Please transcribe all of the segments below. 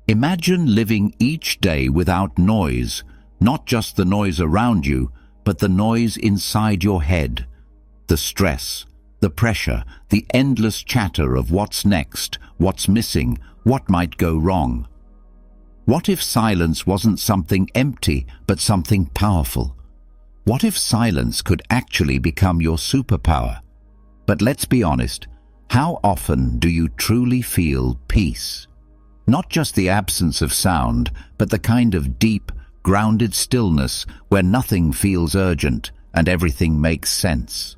Imagine living each day without noise, not just the noise around you, but the noise inside your head. The stress, the pressure, the endless chatter of what's next, what's missing, what might go wrong. What if silence wasn't something empty, but something powerful? What if silence could actually become your superpower? But let's be honest, how often do you truly feel peace? Not just the absence of sound, but the kind of deep, grounded stillness where nothing feels urgent and everything makes sense.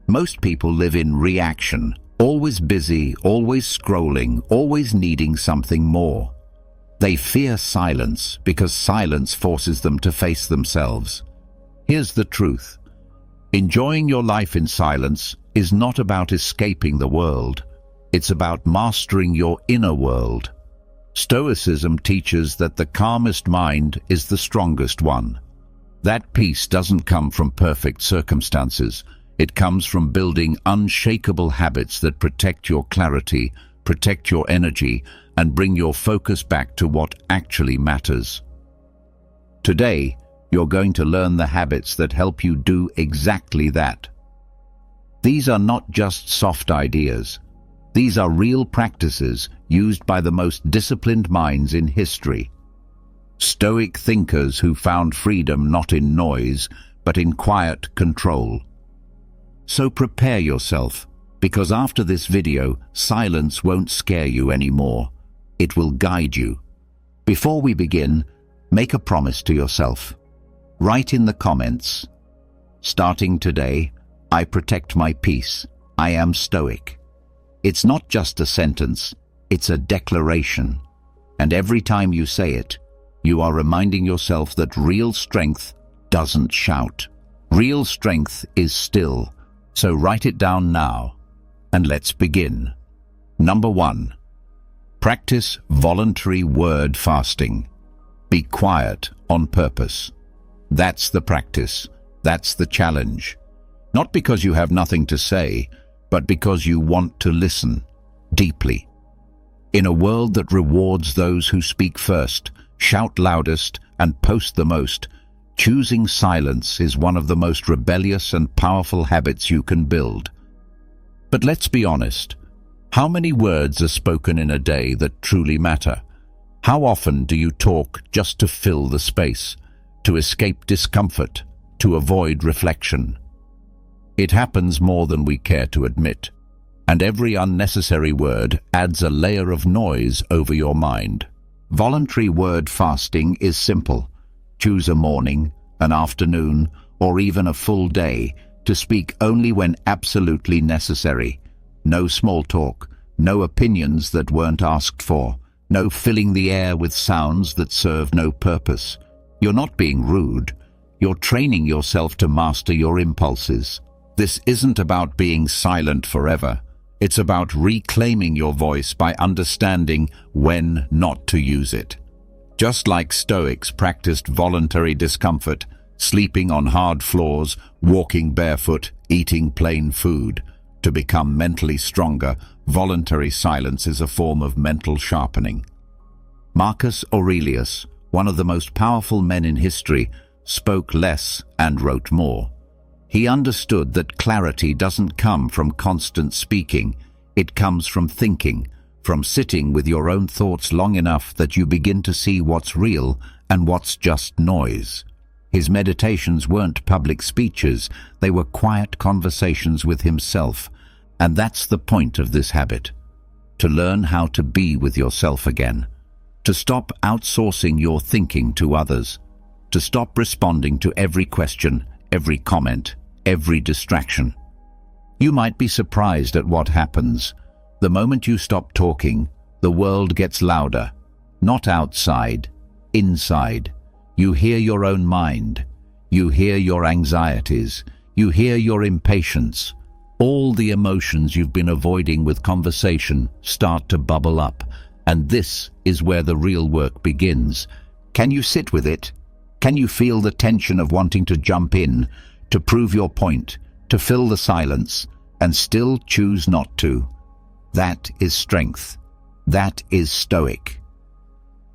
Most people live in reaction, always busy, always scrolling, always needing something more. They fear silence because silence forces them to face themselves. Here's the truth. Enjoying your life in silence is not about escaping the world. It's about mastering your inner world. Stoicism teaches that the calmest mind is the strongest one. That peace doesn't come from perfect circumstances. It comes from building unshakable habits that protect your clarity, protect your energy, and bring your focus back to what actually matters. Today, you're going to learn the habits that help you do exactly that. These are not just soft ideas. These are real practices used by the most disciplined minds in history. Stoic thinkers who found freedom not in noise, but in quiet control. So prepare yourself, because after this video, silence won't scare you anymore. It will guide you. Before we begin, make a promise to yourself. Write in the comments, "Starting today, I protect my peace. I am Stoic." It's not just a sentence, it's a declaration. And every time you say it, you are reminding yourself that real strength doesn't shout. Real strength is still. So write it down now, and let's begin. Number 1. Practice voluntary word fasting. Be quiet on purpose. That's the practice. That's the challenge. Not because you have nothing to say, but because you want to listen deeply. In a world that rewards those who speak first, shout loudest, and post the most, choosing silence is one of the most rebellious and powerful habits you can build. But let's be honest. How many words are spoken in a day that truly matter? How often do you talk just to fill the space, to escape discomfort, to avoid reflection? It happens more than we care to admit, and every unnecessary word adds a layer of noise over your mind. Voluntary word fasting is simple. Choose a morning, an afternoon, or even a full day to speak only when absolutely necessary. No small talk, no opinions that weren't asked for, no filling the air with sounds that serve no purpose. You're not being rude. You're training yourself to master your impulses. This isn't about being silent forever. It's about reclaiming your voice by understanding when not to use it. Just like Stoics practiced voluntary discomfort, sleeping on hard floors, walking barefoot, eating plain food. To become mentally stronger, voluntary silence is a form of mental sharpening. Marcus Aurelius, one of the most powerful men in history, spoke less and wrote more. He understood that clarity doesn't come from constant speaking. It comes from thinking, from sitting with your own thoughts long enough that you begin to see what's real and what's just noise. His meditations weren't public speeches, they were quiet conversations with himself. And that's the point of this habit. To learn how to be with yourself again. To stop outsourcing your thinking to others. To stop responding to every question, every comment, every distraction. You might be surprised at what happens. The moment you stop talking, the world gets louder. Not outside, inside. You hear your own mind. You hear your anxieties. You hear your impatience. All the emotions you've been avoiding with conversation start to bubble up. And this is where the real work begins. Can you sit with it? Can you feel the tension of wanting to jump in, to prove your point, to fill the silence, and still choose not to? That is strength. That is Stoic.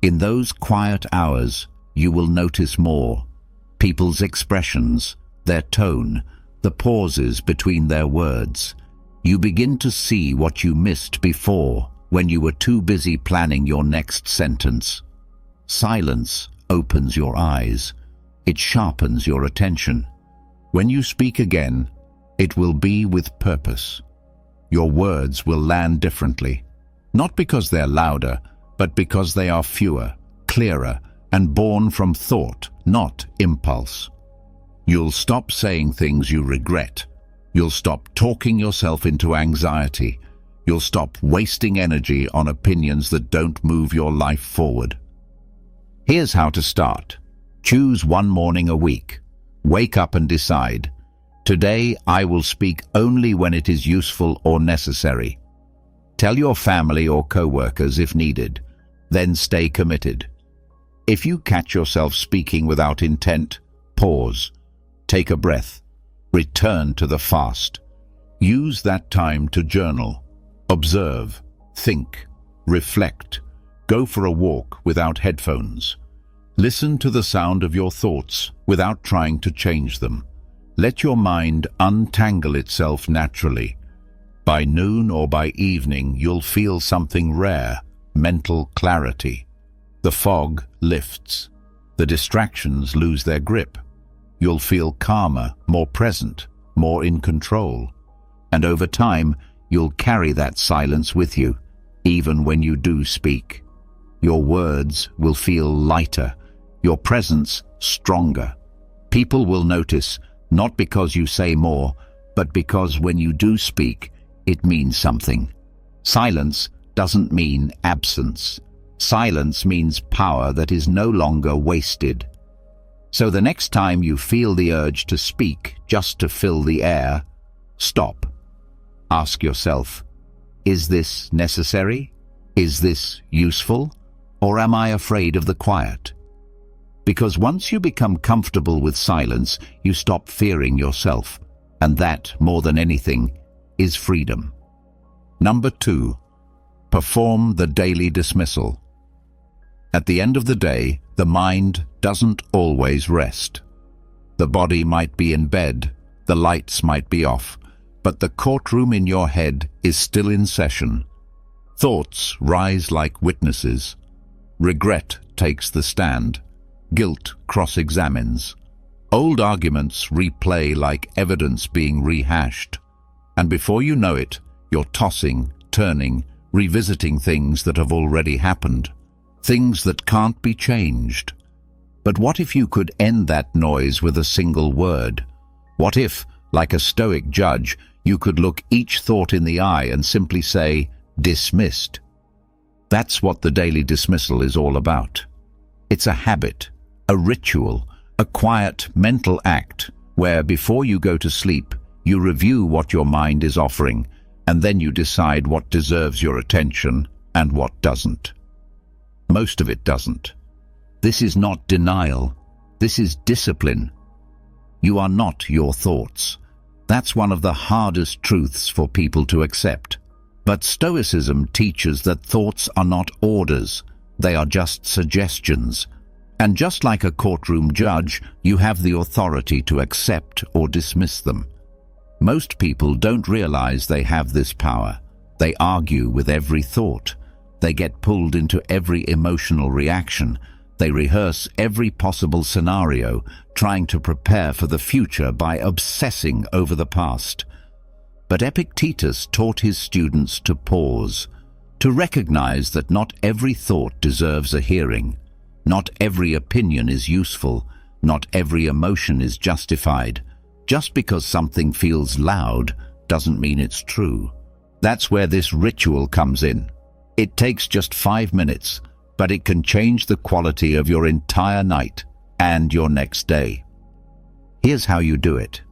In those quiet hours, you will notice more. People's expressions, their tone, the pauses between their words. You begin to see what you missed before when you were too busy planning your next sentence. Silence opens your eyes. It sharpens your attention. When you speak again, it will be with purpose. Your words will land differently, not because they're louder, but because they are fewer, clearer, and born from thought, not impulse. You'll stop saying things you regret. You'll stop talking yourself into anxiety. You'll stop wasting energy on opinions that don't move your life forward. Here's how to start. Choose one morning a week. Wake up and decide, today I will speak only when it is useful or necessary. Tell your family or co-workers if needed, then stay committed. If you catch yourself speaking without intent, pause, take a breath, return to the fast. Use that time to journal, observe, think, reflect. Go for a walk without headphones. Listen to the sound of your thoughts without trying to change them. Let your mind untangle itself naturally. By noon or by evening, you'll feel something rare, mental clarity. The fog lifts. The distractions lose their grip. You'll feel calmer, more present, more in control. And over time, you'll carry that silence with you, even when you do speak. Your words will feel lighter, your presence stronger. People will notice, not because you say more, but because when you do speak, it means something. Silence doesn't mean absence. Silence means power that is no longer wasted. So the next time you feel the urge to speak just to fill the air, stop. Ask yourself, is this necessary? Is this useful? Or am I afraid of the quiet? Because once you become comfortable with silence, you stop fearing yourself. And that, more than anything, is freedom. Number 2, perform the daily dismissal. At the end of the day, the mind doesn't always rest. The body might be in bed, the lights might be off, but the courtroom in your head is still in session. Thoughts rise like witnesses. Regret takes the stand. Guilt cross-examines. Old arguments replay like evidence being rehashed. And before you know it, you're tossing, turning, revisiting things that have already happened. Things that can't be changed. But what if you could end that noise with a single word? What if, like a Stoic judge, you could look each thought in the eye and simply say, dismissed? That's what the daily dismissal is all about. It's a habit, a ritual, a quiet mental act where before you go to sleep, you review what your mind is offering, and then you decide what deserves your attention and what doesn't. Most of it doesn't. This is not denial. This is discipline. You are not your thoughts. That's one of the hardest truths for people to accept. But Stoicism teaches that thoughts are not orders. They are just suggestions. And just like a courtroom judge, you have the authority to accept or dismiss them. Most people don't realize they have this power. They argue with every thought. They get pulled into every emotional reaction. They rehearse every possible scenario, trying to prepare for the future by obsessing over the past. But Epictetus taught his students to pause, to recognize that not every thought deserves a hearing. Not every opinion is useful. Not every emotion is justified. Just because something feels loud doesn't mean it's true. That's where this ritual comes in. It takes just 5 minutes, but it can change the quality of your entire night and your next day. Here's how you do it.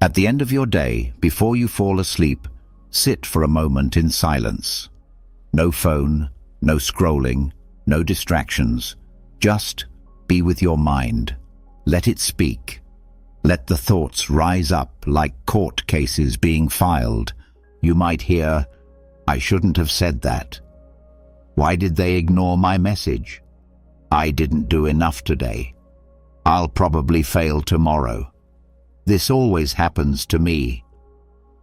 At the end of your day, before you fall asleep, sit for a moment in silence. No phone, no scrolling, no distractions. Just be with your mind. Let it speak. Let the thoughts rise up like court cases being filed. You might hear, "I shouldn't have said that. Why did they ignore my message?" I didn't do enough today. I'll probably fail tomorrow. This always happens to me.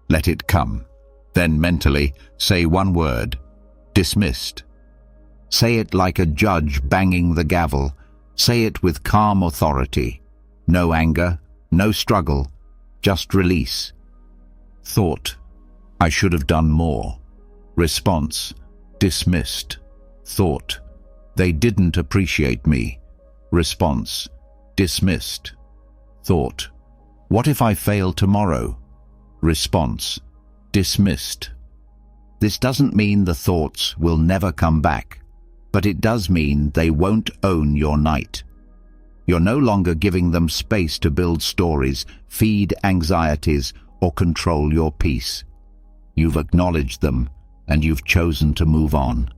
Let it come. Then mentally say one word: dismissed. Say it like a judge banging the gavel. Say it with calm authority. No anger, no struggle, just release. Thought: I should have done more. Response: dismissed. Thought: they didn't appreciate me. Response: dismissed. Thought: what if I fail tomorrow? Response: dismissed. This doesn't mean the thoughts will never come back, but it does mean they won't own your night. You're no longer giving them space to build stories, feed anxieties, or control your peace. You've acknowledged them, and you've chosen to move on.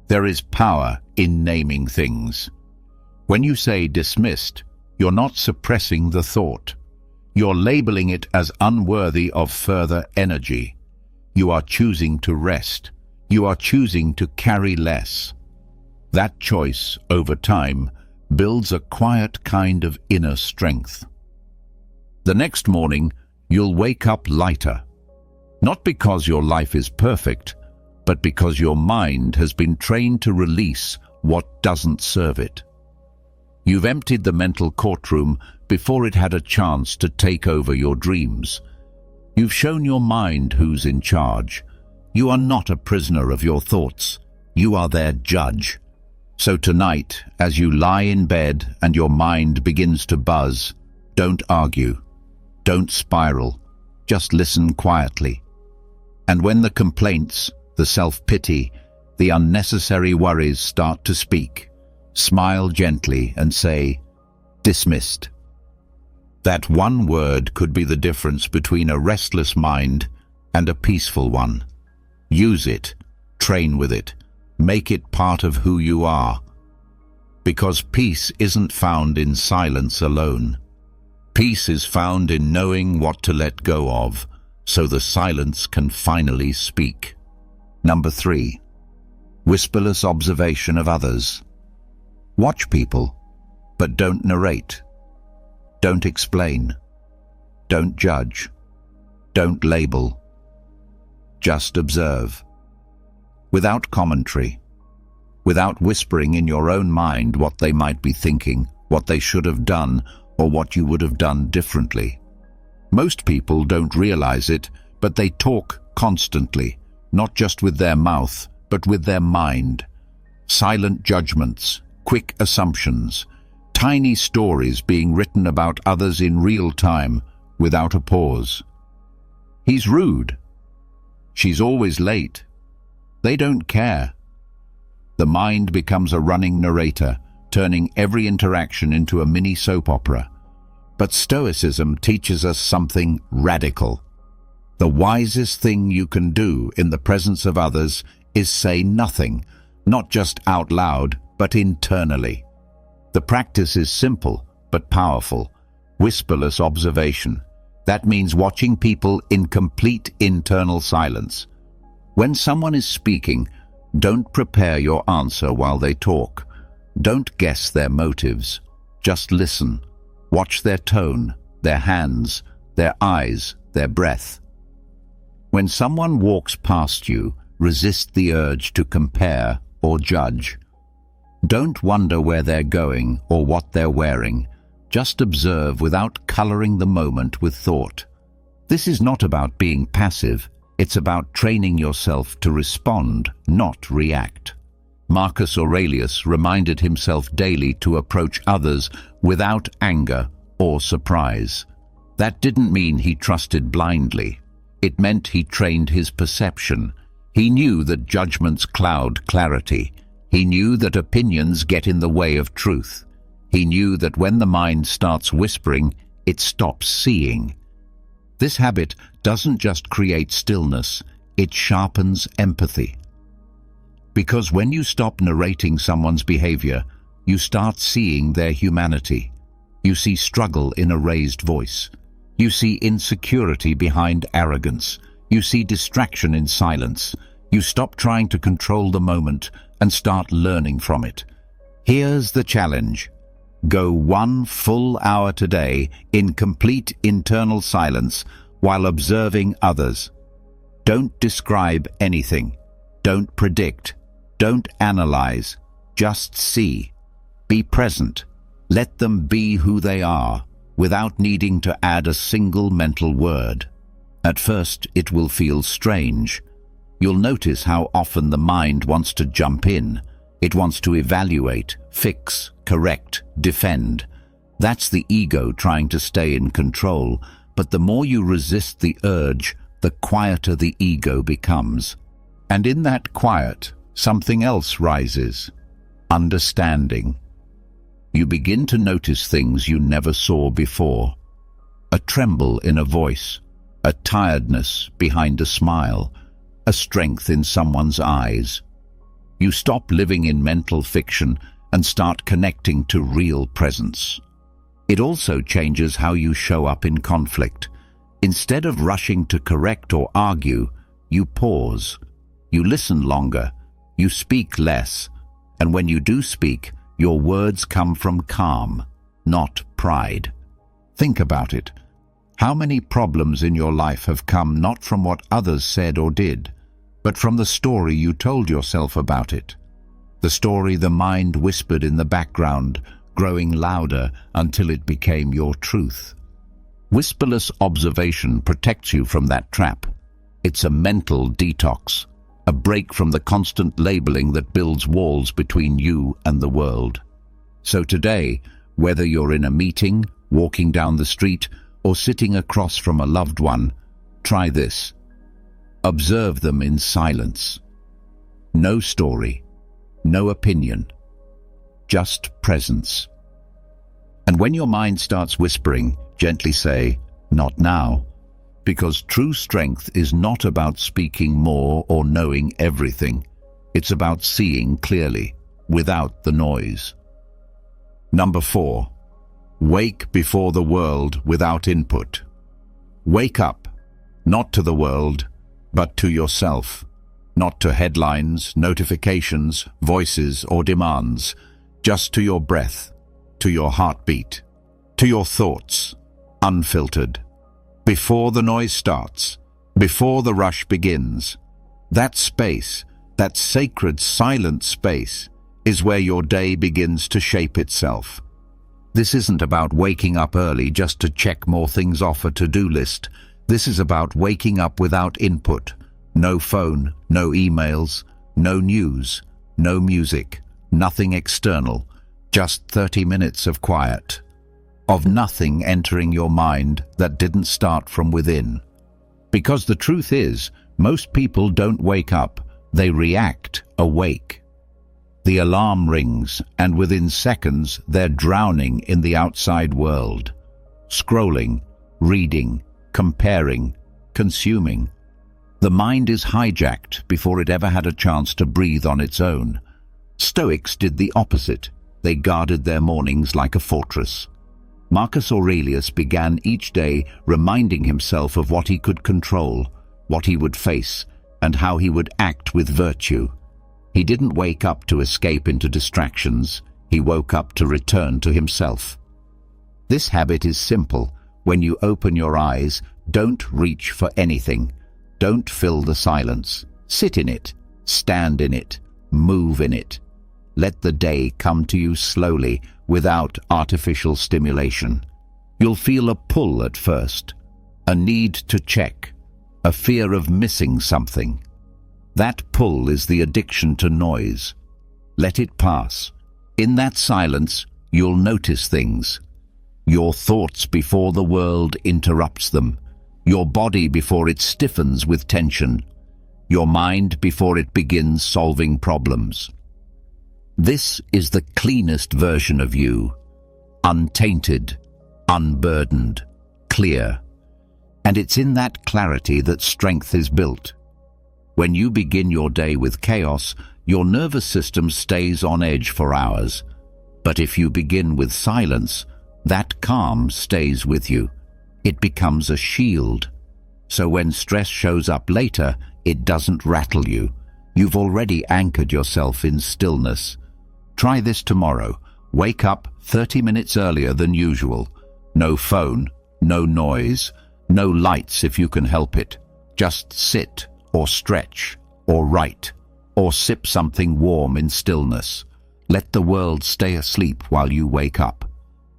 There is power in naming things. When you say dismissed, you're not suppressing the thought. You're labeling it as unworthy of further energy. You are choosing to rest. You are choosing to carry less. That choice, over time, builds a quiet kind of inner strength. The next morning, you'll wake up lighter. Not because your life is perfect, but because your mind has been trained to release what doesn't serve it. You've emptied the mental courtroom before it had a chance to take over your dreams. You've shown your mind who's in charge. You are not a prisoner of your thoughts. You are their judge. So tonight, as you lie in bed and your mind begins to buzz, don't argue. Don't spiral. Just listen quietly. And when the complaints, the self-pity, the unnecessary worries start to speak, smile gently and say, dismissed. That one word could be the difference between a restless mind and a peaceful one. Use it, train with it, make it part of who you are. Because peace isn't found in silence alone. Peace is found in knowing what to let go of, so the silence can finally speak. Number 3. Whisperless observation of others. Watch people, but don't narrate. Don't explain. Don't judge. Don't label. Just observe. Without commentary. Without whispering in your own mind what they might be thinking, what they should have done, or what you would have done differently. Most people don't realize it, but they talk constantly, not just with their mouth, but with their mind. Silent judgments, quick assumptions, tiny stories being written about others in real time, without a pause. He's rude. She's always late. They don't care. The mind becomes a running narrator, turning every interaction into a mini soap opera. But Stoicism teaches us something radical. The wisest thing you can do in the presence of others is say nothing, not just out loud, but internally. The practice is simple, but powerful. Whisperless observation. That means watching people in complete internal silence. When someone is speaking, don't prepare your answer while they talk. Don't guess their motives. Just listen. Watch their tone, their hands, their eyes, their breath. When someone walks past you, resist the urge to compare or judge. Don't wonder where they're going or what they're wearing. Just observe without coloring the moment with thought. This is not about being passive. It's about training yourself to respond, not react. Marcus Aurelius reminded himself daily to approach others without anger or surprise. That didn't mean he trusted blindly. It meant he trained his perception. He knew that judgments cloud clarity. He knew that opinions get in the way of truth. He knew that when the mind starts whispering, it stops seeing. This habit doesn't just create stillness, it sharpens empathy. Because when you stop narrating someone's behavior, you start seeing their humanity. You see struggle in a raised voice. You see insecurity behind arrogance. You see distraction in silence. You stop trying to control the moment and start learning from it. Here's the challenge. Go 1 full hour today in complete internal silence while observing others. Don't describe anything. Don't predict. Don't analyze. Just see. Be present. Let them be who they are, without needing to add a single mental word. At first, it will feel strange. You'll notice how often the mind wants to jump in. It wants to evaluate, fix, correct, defend. That's the ego trying to stay in control, but the more you resist the urge, the quieter the ego becomes. And in that quiet, something else rises. Understanding. You begin to notice things you never saw before. A tremble in a voice, a tiredness behind a smile, a strength in someone's eyes. You stop living in mental fiction and start connecting to real presence. It also changes how you show up in conflict. Instead of rushing to correct or argue, you pause. You listen longer. You speak less. And when you do speak, your words come from calm, not pride. Think about it. How many problems in your life have come not from what others said or did, but from the story you told yourself about it? The story the mind whispered in the background, growing louder until it became your truth. Whisperless observation protects you from that trap. It's a mental detox, a break from the constant labeling that builds walls between you and the world. So today, whether you're in a meeting, walking down the street, or sitting across from a loved one, try this. Observe them in silence. No story, no opinion, just presence. And when your mind starts whispering, gently say, "Not now," because true strength is not about speaking more or knowing everything. It's about seeing clearly, without the noise. Number 4. Wake before the world without input. Wake up, not to the world, but to yourself. Not to headlines, notifications, voices, or demands. Just to your breath, to your heartbeat, to your thoughts, unfiltered. Before the noise starts, before the rush begins. That space, that sacred silent space, is where your day begins to shape itself. This isn't about waking up early just to check more things off a to-do list. This is about waking up without input. No phone, no emails, no news, no music, nothing external. Just 30 minutes of quiet. Of nothing entering your mind that didn't start from within. Because the truth is, most people don't wake up, they react awake. The alarm rings, and within seconds they're drowning in the outside world. Scrolling, reading, comparing, consuming. The mind is hijacked before it ever had a chance to breathe on its own. Stoics did the opposite. They guarded their mornings like a fortress. Marcus Aurelius began each day reminding himself of what he could control, what he would face, and how he would act with virtue. He didn't wake up to escape into distractions. He woke up to return to himself. This habit is simple. When you open your eyes, don't reach for anything. Don't fill the silence. Sit in it. Stand in it. Move in it. Let the day come to you slowly, without artificial stimulation. You'll feel a pull at first, a need to check, a fear of missing something. That pull is the addiction to noise. Let it pass. In that silence, you'll notice things. Your thoughts before the world interrupts them. Your body before it stiffens with tension. Your mind before it begins solving problems. This is the cleanest version of you. Untainted, unburdened, clear. And it's in that clarity that strength is built. When you begin your day with chaos, your nervous system stays on edge for hours. But if you begin with silence, that calm stays with you. It becomes a shield. So when stress shows up later, it doesn't rattle you. You've already anchored yourself in stillness. Try this tomorrow. Wake up 30 minutes earlier than usual. No phone, no noise, no lights if you can help it. Just sit or stretch or write or sip something warm in stillness. Let the world stay asleep while you wake up.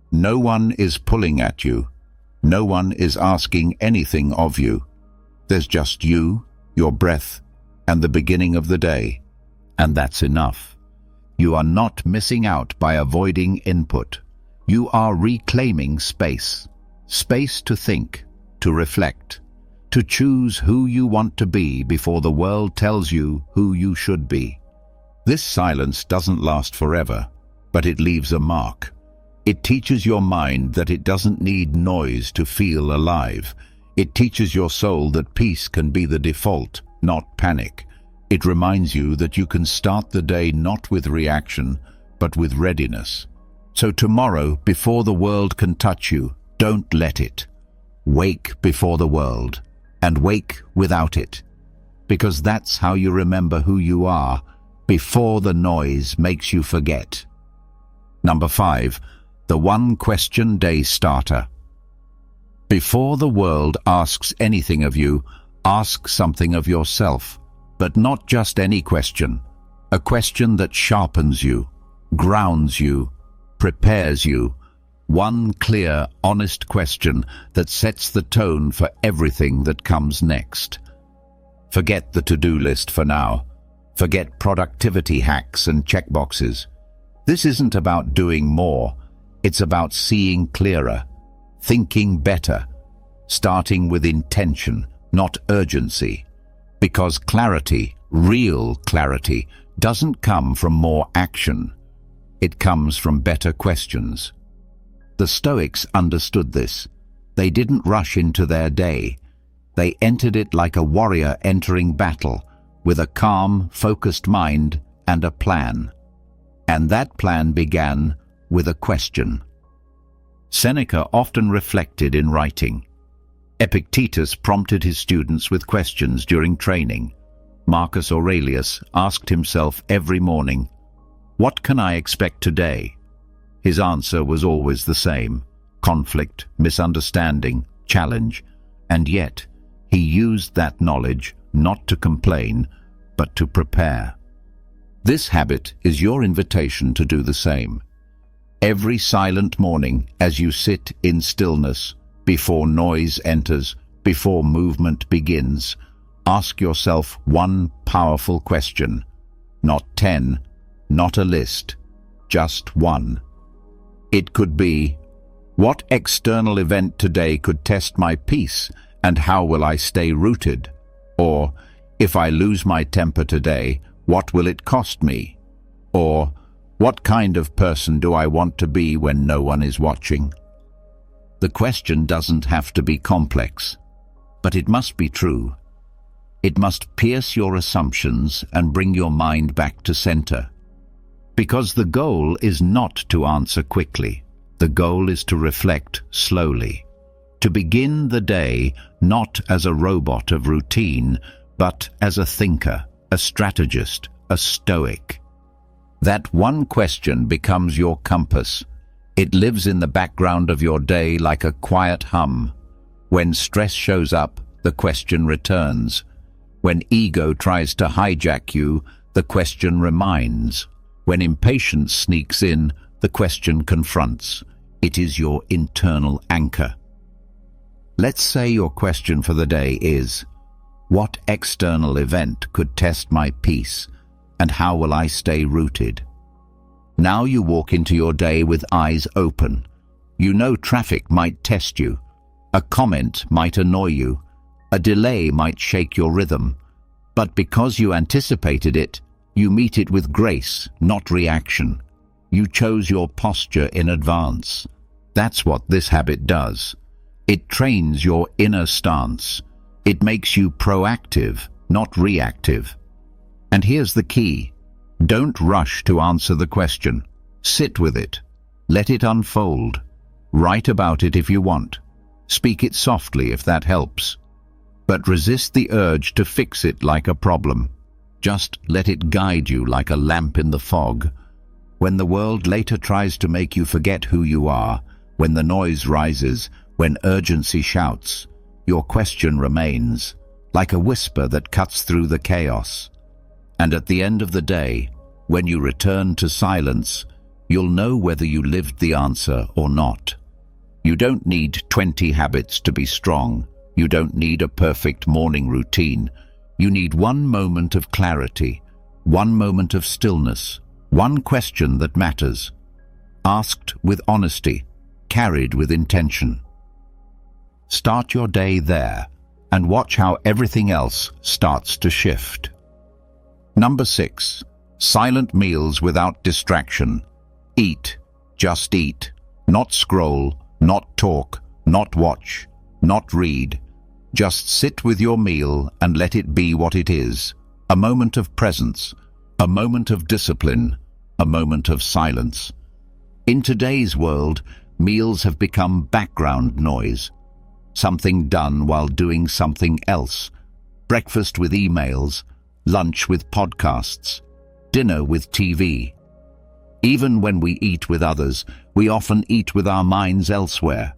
No one is pulling at you. No one is asking anything of you. There's just you, your breath, and the beginning of the day. And that's enough. You are not missing out by avoiding input. You are reclaiming space. Space to think, to reflect, to choose who you want to be before the world tells you who you should be. This silence doesn't last forever, but it leaves a mark. It teaches your mind that it doesn't need noise to feel alive. It teaches your soul that peace can be the default, not panic. It reminds you that you can start the day not with reaction, but with readiness. So tomorrow, before the world can touch you, don't let it. Wake before the world, and wake without it. Because that's how you remember who you are, before the noise makes you forget. Number 5. The one question day starter. Before the world asks anything of you, ask something of yourself. But not just any question. A question that sharpens you, grounds you, prepares you. One clear, honest question that sets the tone for everything that comes next. Forget the to-do list for now. Forget productivity hacks and checkboxes. This isn't about doing more. It's about seeing clearer, thinking better, starting with intention, not urgency. Because clarity, real clarity, doesn't come from more action. It comes from better questions. The Stoics understood this. They didn't rush into their day. They entered it like a warrior entering battle, with a calm, focused mind and a plan. And that plan began with a question. Seneca often reflected in writing. Epictetus prompted his students with questions during training. Marcus Aurelius asked himself every morning, "What can I expect today?" His answer was always the same: conflict, misunderstanding, challenge. And yet, he used that knowledge not to complain, but to prepare. This habit is your invitation to do the same. Every silent morning, as you sit in stillness, before noise enters, before movement begins, ask yourself one powerful question. Not 10, not a list, just one. It could be, what external event today could test my peace, and how will I stay rooted? Or, if I lose my temper today, what will it cost me? Or, what kind of person do I want to be when no one is watching? The question doesn't have to be complex, but it must be true. It must pierce your assumptions and bring your mind back to center. Because the goal is not to answer quickly. The goal is to reflect slowly. To begin the day not as a robot of routine, but as a thinker, a strategist, a stoic. That one question becomes your compass. It lives in the background of your day like a quiet hum. When stress shows up, the question returns. When ego tries to hijack you, the question reminds. When impatience sneaks in, the question confronts. It is your internal anchor. Let's say your question for the day is, what external event could test my peace, and how will I stay rooted? Now you walk into your day with eyes open. You know traffic might test you. A comment might annoy you. A delay might shake your rhythm. But because you anticipated it, you meet it with grace, not reaction. You chose your posture in advance. That's what this habit does. It trains your inner stance. It makes you proactive, not reactive. And here's the key. Don't rush to answer the question. Sit with it. Let it unfold. Write about it if you want. Speak it softly if that helps. But resist the urge to fix it like a problem. Just let it guide you like a lamp in the fog. When the world later tries to make you forget who you are, when the noise rises, when urgency shouts, your question remains, like a whisper that cuts through the chaos. And at the end of the day, when you return to silence, you'll know whether you lived the answer or not. You don't need 20 habits to be strong. You don't need a perfect morning routine. You need one moment of clarity, one moment of stillness, one question that matters, asked with honesty, carried with intention. Start your day there and watch how everything else starts to shift. Number 6. Silent meals without distraction. Eat, just eat. Not scroll, not talk, not watch, not read. Just sit with your meal and let it be what it is. A moment of presence, a moment of discipline, a moment of silence. In today's world, meals have become background noise. Something done while doing something else. Breakfast with emails, lunch with podcasts, dinner with TV. Even when we eat with others, we often eat with our minds elsewhere,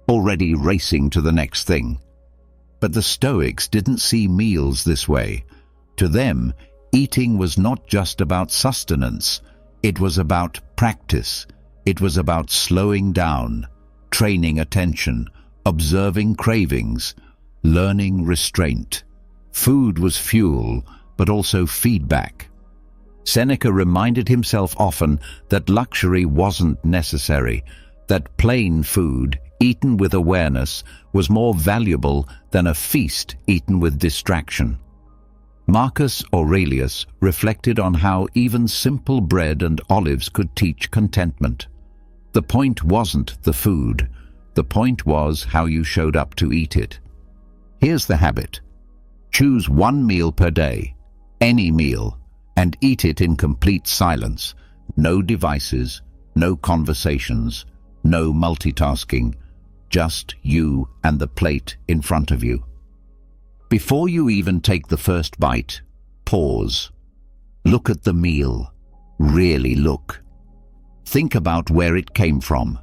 already racing to the next thing. But the Stoics didn't see meals this way. To them, eating was not just about sustenance. It was about practice. It was about slowing down, training attention, observing cravings, learning restraint. Food was fuel, but also feedback. Seneca reminded himself often that luxury wasn't necessary, that plain food, eaten with awareness, was more valuable than a feast eaten with distraction. Marcus Aurelius reflected on how even simple bread and olives could teach contentment. The point wasn't the food. The point was how you showed up to eat it. Here's the habit. Choose one meal per day, any meal, and eat it in complete silence. No devices, no conversations, no multitasking, just you and the plate in front of you. Before you even take the first bite, pause. Look at the meal. Really look. Think about where it came from.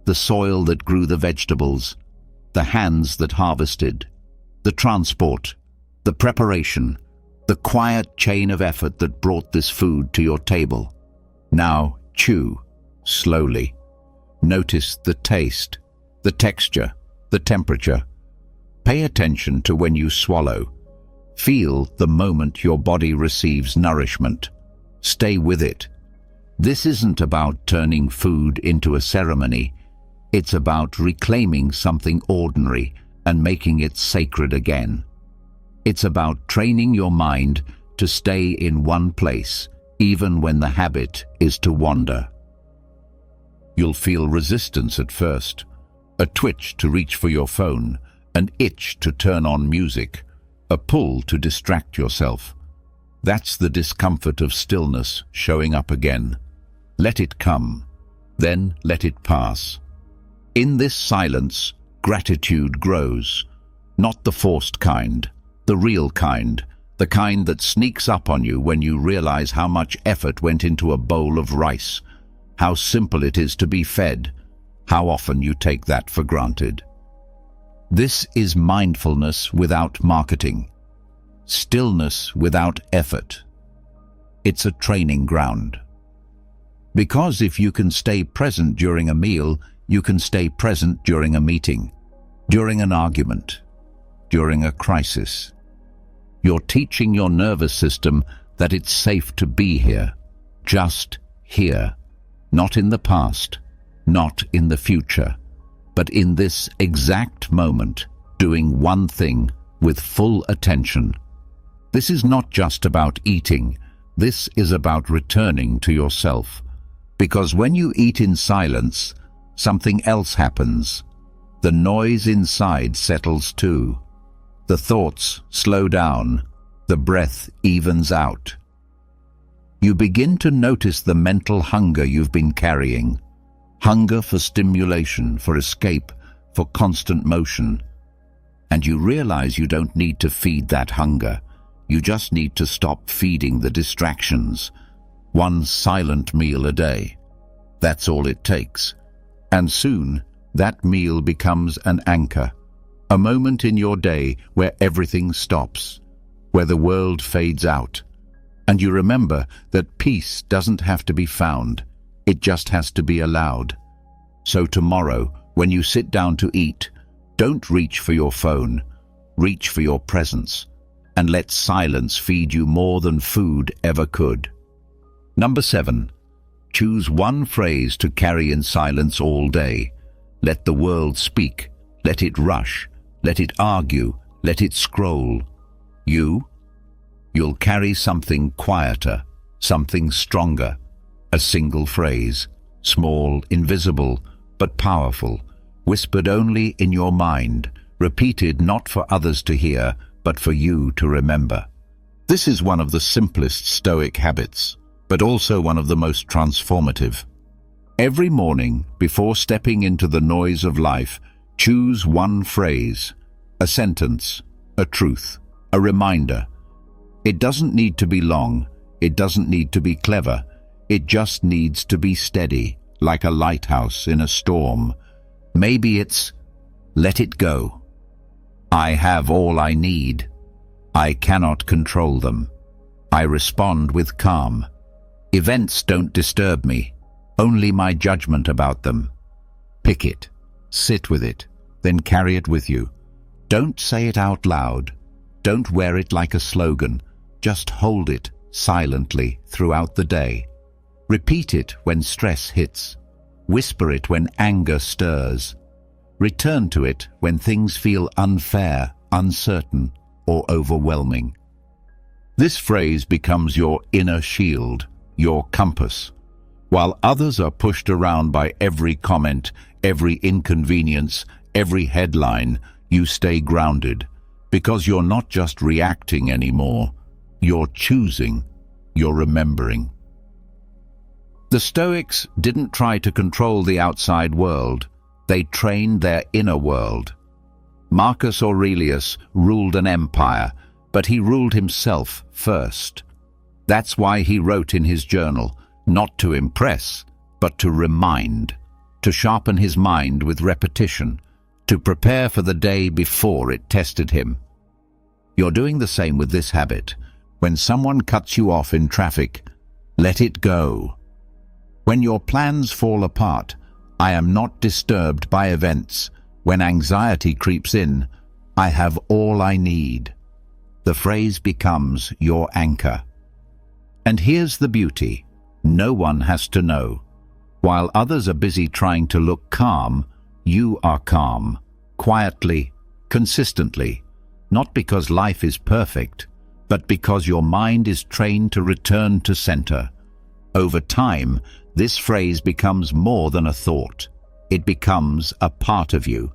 The soil that grew the vegetables, the hands that harvested, the transport, the preparation, the quiet chain of effort that brought this food to your table. Now chew, slowly. Notice the taste, the texture, the temperature. Pay attention to when you swallow. Feel the moment your body receives nourishment. Stay with it. This isn't about turning food into a ceremony. It's about reclaiming something ordinary and making it sacred again. It's about training your mind to stay in one place, even when the habit is to wander. You'll feel resistance at first, a twitch to reach for your phone, an itch to turn on music, a pull to distract yourself. That's the discomfort of stillness showing up again. Let it come, then let it pass. In this silence, gratitude grows. Not the forced kind, the real kind, the kind that sneaks up on you when you realize how much effort went into a bowl of rice, how simple it is to be fed, how often you take that for granted. This is mindfulness without marketing, stillness without effort. It's a training ground. Because if you can stay present during a meal, you can stay present during a meeting, during an argument, during a crisis. You're teaching your nervous system that it's safe to be here, just here, not in the past, not in the future, but in this exact moment, doing one thing with full attention. This is not just about eating. This is about returning to yourself. Because when you eat in silence, something else happens. The noise inside settles too. The thoughts slow down. The breath evens out. You begin to notice the mental hunger you've been carrying. Hunger for stimulation, for escape, for constant motion. And you realize you don't need to feed that hunger. You just need to stop feeding the distractions. one silent meal a day. That's all it takes. And soon, that meal becomes an anchor, a moment in your day where everything stops, where the world fades out. And you remember that peace doesn't have to be found, it just has to be allowed. So tomorrow, when you sit down to eat, don't reach for your phone, reach for your presence, and let silence feed you more than food ever could. Number 7. Choose one phrase to carry in silence all day. Let the world speak, let it rush, let it argue, let it scroll. You'll carry something quieter, something stronger. A single phrase, small, invisible, but powerful, whispered only in your mind, repeated not for others to hear, but for you to remember. This is one of the simplest Stoic habits, but also one of the most transformative. Every morning, before stepping into the noise of life, choose one phrase, a sentence, a truth, a reminder. It doesn't need to be long, it doesn't need to be clever, it just needs to be steady, like a lighthouse in a storm. Maybe it's, let it go. I have all I need. I cannot control them. I respond with calm. Events don't disturb me, only my judgment about them. Pick it, sit with it, then carry it with you. Don't say it out loud. Don't wear it like a slogan. Just hold it silently throughout the day. Repeat it when stress hits. Whisper it when anger stirs. Return to it when things feel unfair, uncertain, or overwhelming. This phrase becomes your inner shield, your compass. While others are pushed around by every comment, every inconvenience, every headline, you stay grounded, because you're not just reacting anymore. You're choosing, you're remembering. The Stoics didn't try to control the outside world. They trained their inner world. Marcus Aurelius ruled an empire, but he ruled himself first. That's why he wrote in his journal, not to impress, but to remind, to sharpen his mind with repetition, to prepare for the day before it tested him. You're doing the same with this habit. When someone cuts you off in traffic, let it go. When your plans fall apart, I am not disturbed by events. When anxiety creeps in, I have all I need. The phrase becomes your anchor. And here's the beauty. No one has to know. While others are busy trying to look calm, you are calm, quietly, consistently, not because life is perfect, but because your mind is trained to return to center. Over time, this phrase becomes more than a thought. It becomes a part of you.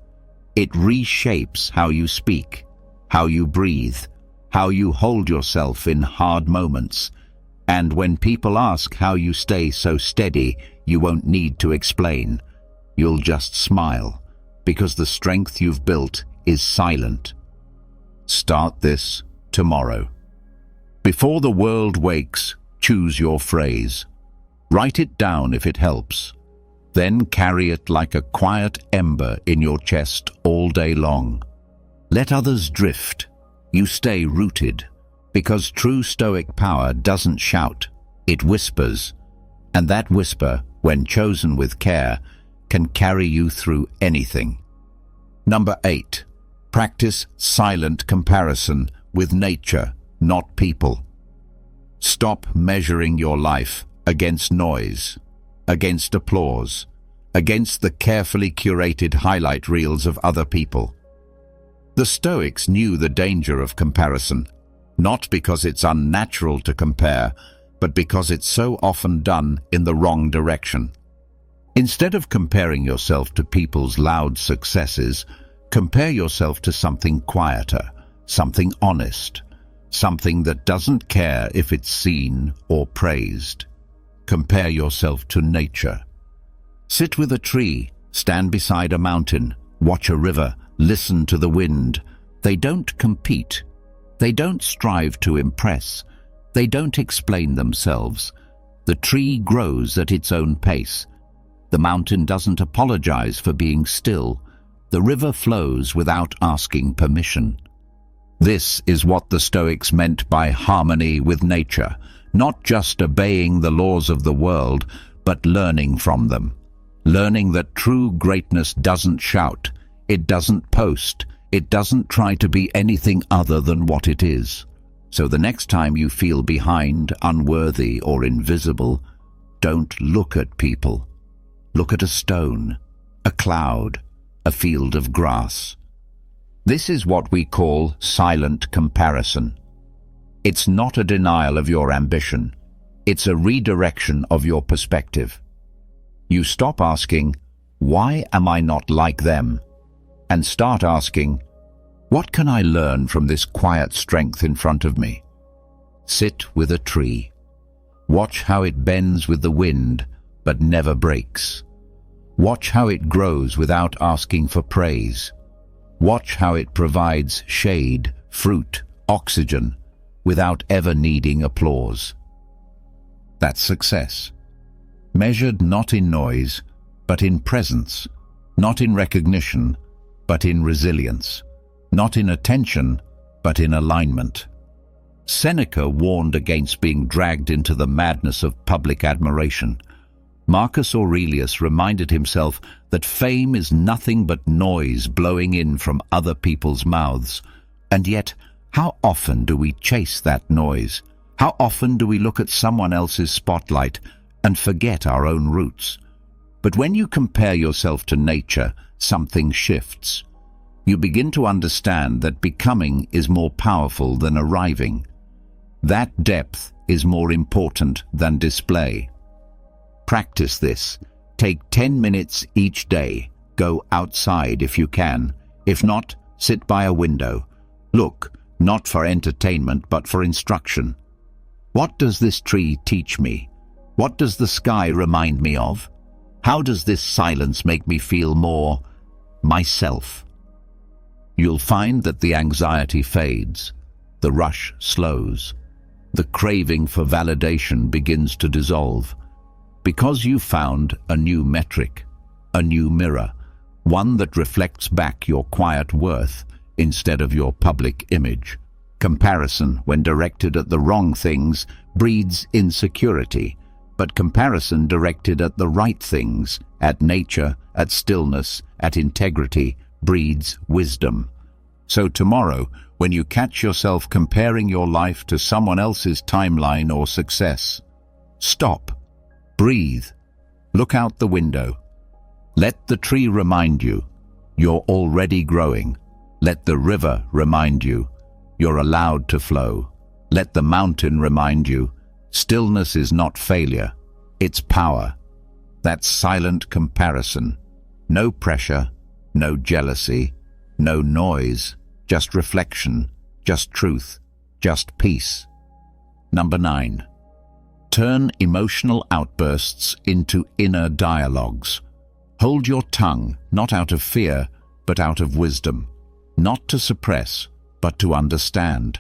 It reshapes how you speak, how you breathe, how you hold yourself in hard moments. And when people ask how you stay so steady, you won't need to explain. You'll just smile, because the strength you've built is silent. Start this tomorrow. Before the world wakes, choose your phrase. Write it down if it helps. Then carry it like a quiet ember in your chest all day long. Let others drift. You stay rooted, because true Stoic power doesn't shout, it whispers. And that whisper, when chosen with care, can carry you through anything. Number 8. Practice silent comparison with nature, not people. Stop measuring your life against noise, against applause, against the carefully curated highlight reels of other people. The Stoics knew the danger of comparison, not because it's unnatural to compare, but because it's so often done in the wrong direction. Instead of comparing yourself to people's loud successes, compare yourself to something quieter, something honest, something that doesn't care if it's seen or praised. Compare yourself to nature. Sit with a tree, stand beside a mountain, watch a river, listen to the wind. They don't compete. They don't strive to impress. They don't explain themselves. The tree grows at its own pace. The mountain doesn't apologize for being still. The river flows without asking permission. This is what the Stoics meant by harmony with nature, not just obeying the laws of the world, but learning from them. Learning that true greatness doesn't shout, it doesn't post, it doesn't try to be anything other than what it is. So the next time you feel behind, unworthy, or invisible, don't look at people. Look at a stone, a cloud, a field of grass. This is what we call silent comparison. It's not a denial of your ambition. It's a redirection of your perspective. You stop asking, "Why am I not like them?" and start asking, "What can I learn from this quiet strength in front of me?" Sit with a tree. Watch how it bends with the wind, but never breaks. Watch how it grows without asking for praise. Watch how it provides shade, fruit, oxygen, without ever needing applause. That's success. Measured not in noise, but in presence, not in recognition, but in resilience, not in attention, but in alignment. Seneca warned against being dragged into the madness of public admiration. Marcus Aurelius reminded himself that fame is nothing but noise blowing in from other people's mouths. And yet, how often do we chase that noise? How often do we look at someone else's spotlight and forget our own roots? But when you compare yourself to nature, something shifts. You begin to understand that becoming is more powerful than arriving. That depth is more important than display. Practice this. Take 10 minutes each day. Go outside if you can. If not, sit by a window. Look, not for entertainment, but for instruction. What does this tree teach me? What does the sky remind me of? How does this silence make me feel more myself? You'll find that the anxiety fades, the rush slows, the craving for validation begins to dissolve, because you found a new metric, a new mirror, one that reflects back your quiet worth instead of your public image. Comparison, when directed at the wrong things, breeds insecurity, but comparison directed at the right things, at nature, at stillness, at integrity, breeds wisdom. So tomorrow, when you catch yourself comparing your life to someone else's timeline or success, stop, breathe, look out the window. Let the tree remind you, you're already growing. Let the river remind you, you're allowed to flow. Let the mountain remind you, stillness is not failure, it's power. That's silent comparison. No pressure, no jealousy, no noise, just reflection, just truth, just peace. Number 9. Turn emotional outbursts into inner dialogues. Hold your tongue, not out of fear, but out of wisdom. Not to suppress, but to understand.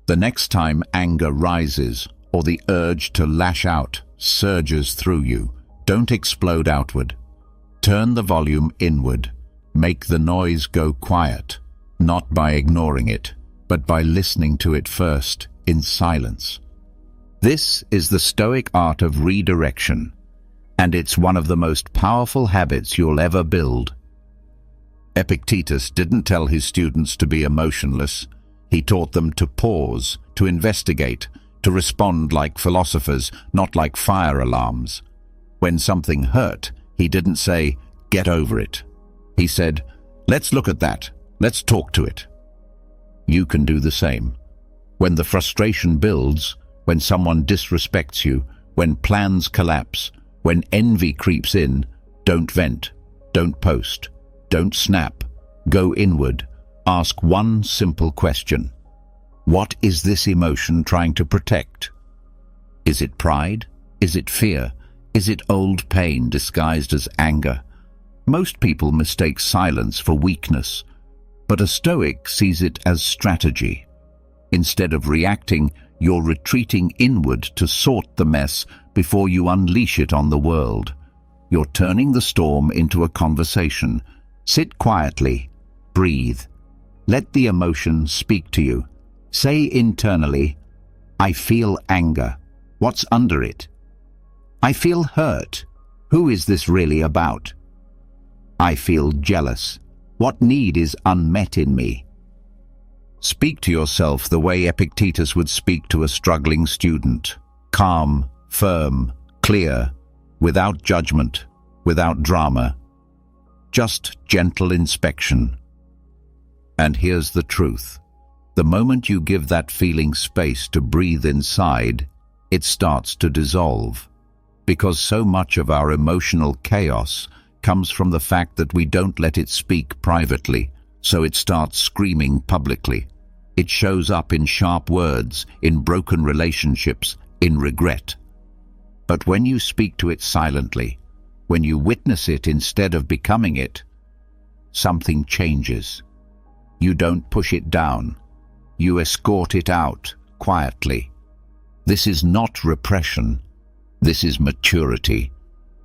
The next time anger rises, or the urge to lash out surges through you, don't explode outward. Turn the volume inward. Make the noise go quiet, not by ignoring it, but by listening to it first, in silence. This is the Stoic art of redirection, and it's one of the most powerful habits you'll ever build. Epictetus didn't tell his students to be emotionless. He taught them to pause, to investigate, to respond like philosophers, not like fire alarms. When something hurt, he didn't say, "Get over it." He said, "Let's look at that. Let's talk to it." You can do the same. When the frustration builds, when someone disrespects you, when plans collapse, when envy creeps in, don't vent, don't post, don't snap. Go inward. Ask one simple question. What is this emotion trying to protect? Is it pride? Is it fear? Is it old pain disguised as anger? Most people mistake silence for weakness, but a Stoic sees it as strategy. Instead of reacting, you're retreating inward to sort the mess before you unleash it on the world. You're turning the storm into a conversation. Sit quietly. Breathe. Let the emotion speak to you. Say internally, I feel anger. What's under it? I feel hurt. Who is this really about? I feel jealous. What need is unmet in me? Speak to yourself the way Epictetus would speak to a struggling student. Calm, firm, clear, without judgment, without drama. Just gentle inspection. And here's the truth. The moment you give that feeling space to breathe inside, it starts to dissolve. Because so much of our emotional chaos comes from the fact that we don't let it speak privately, so it starts screaming publicly. It shows up in sharp words, in broken relationships, in regret. But when you speak to it silently, when you witness it instead of becoming it, something changes. You don't push it down. You escort it out quietly. This is not repression. This is maturity.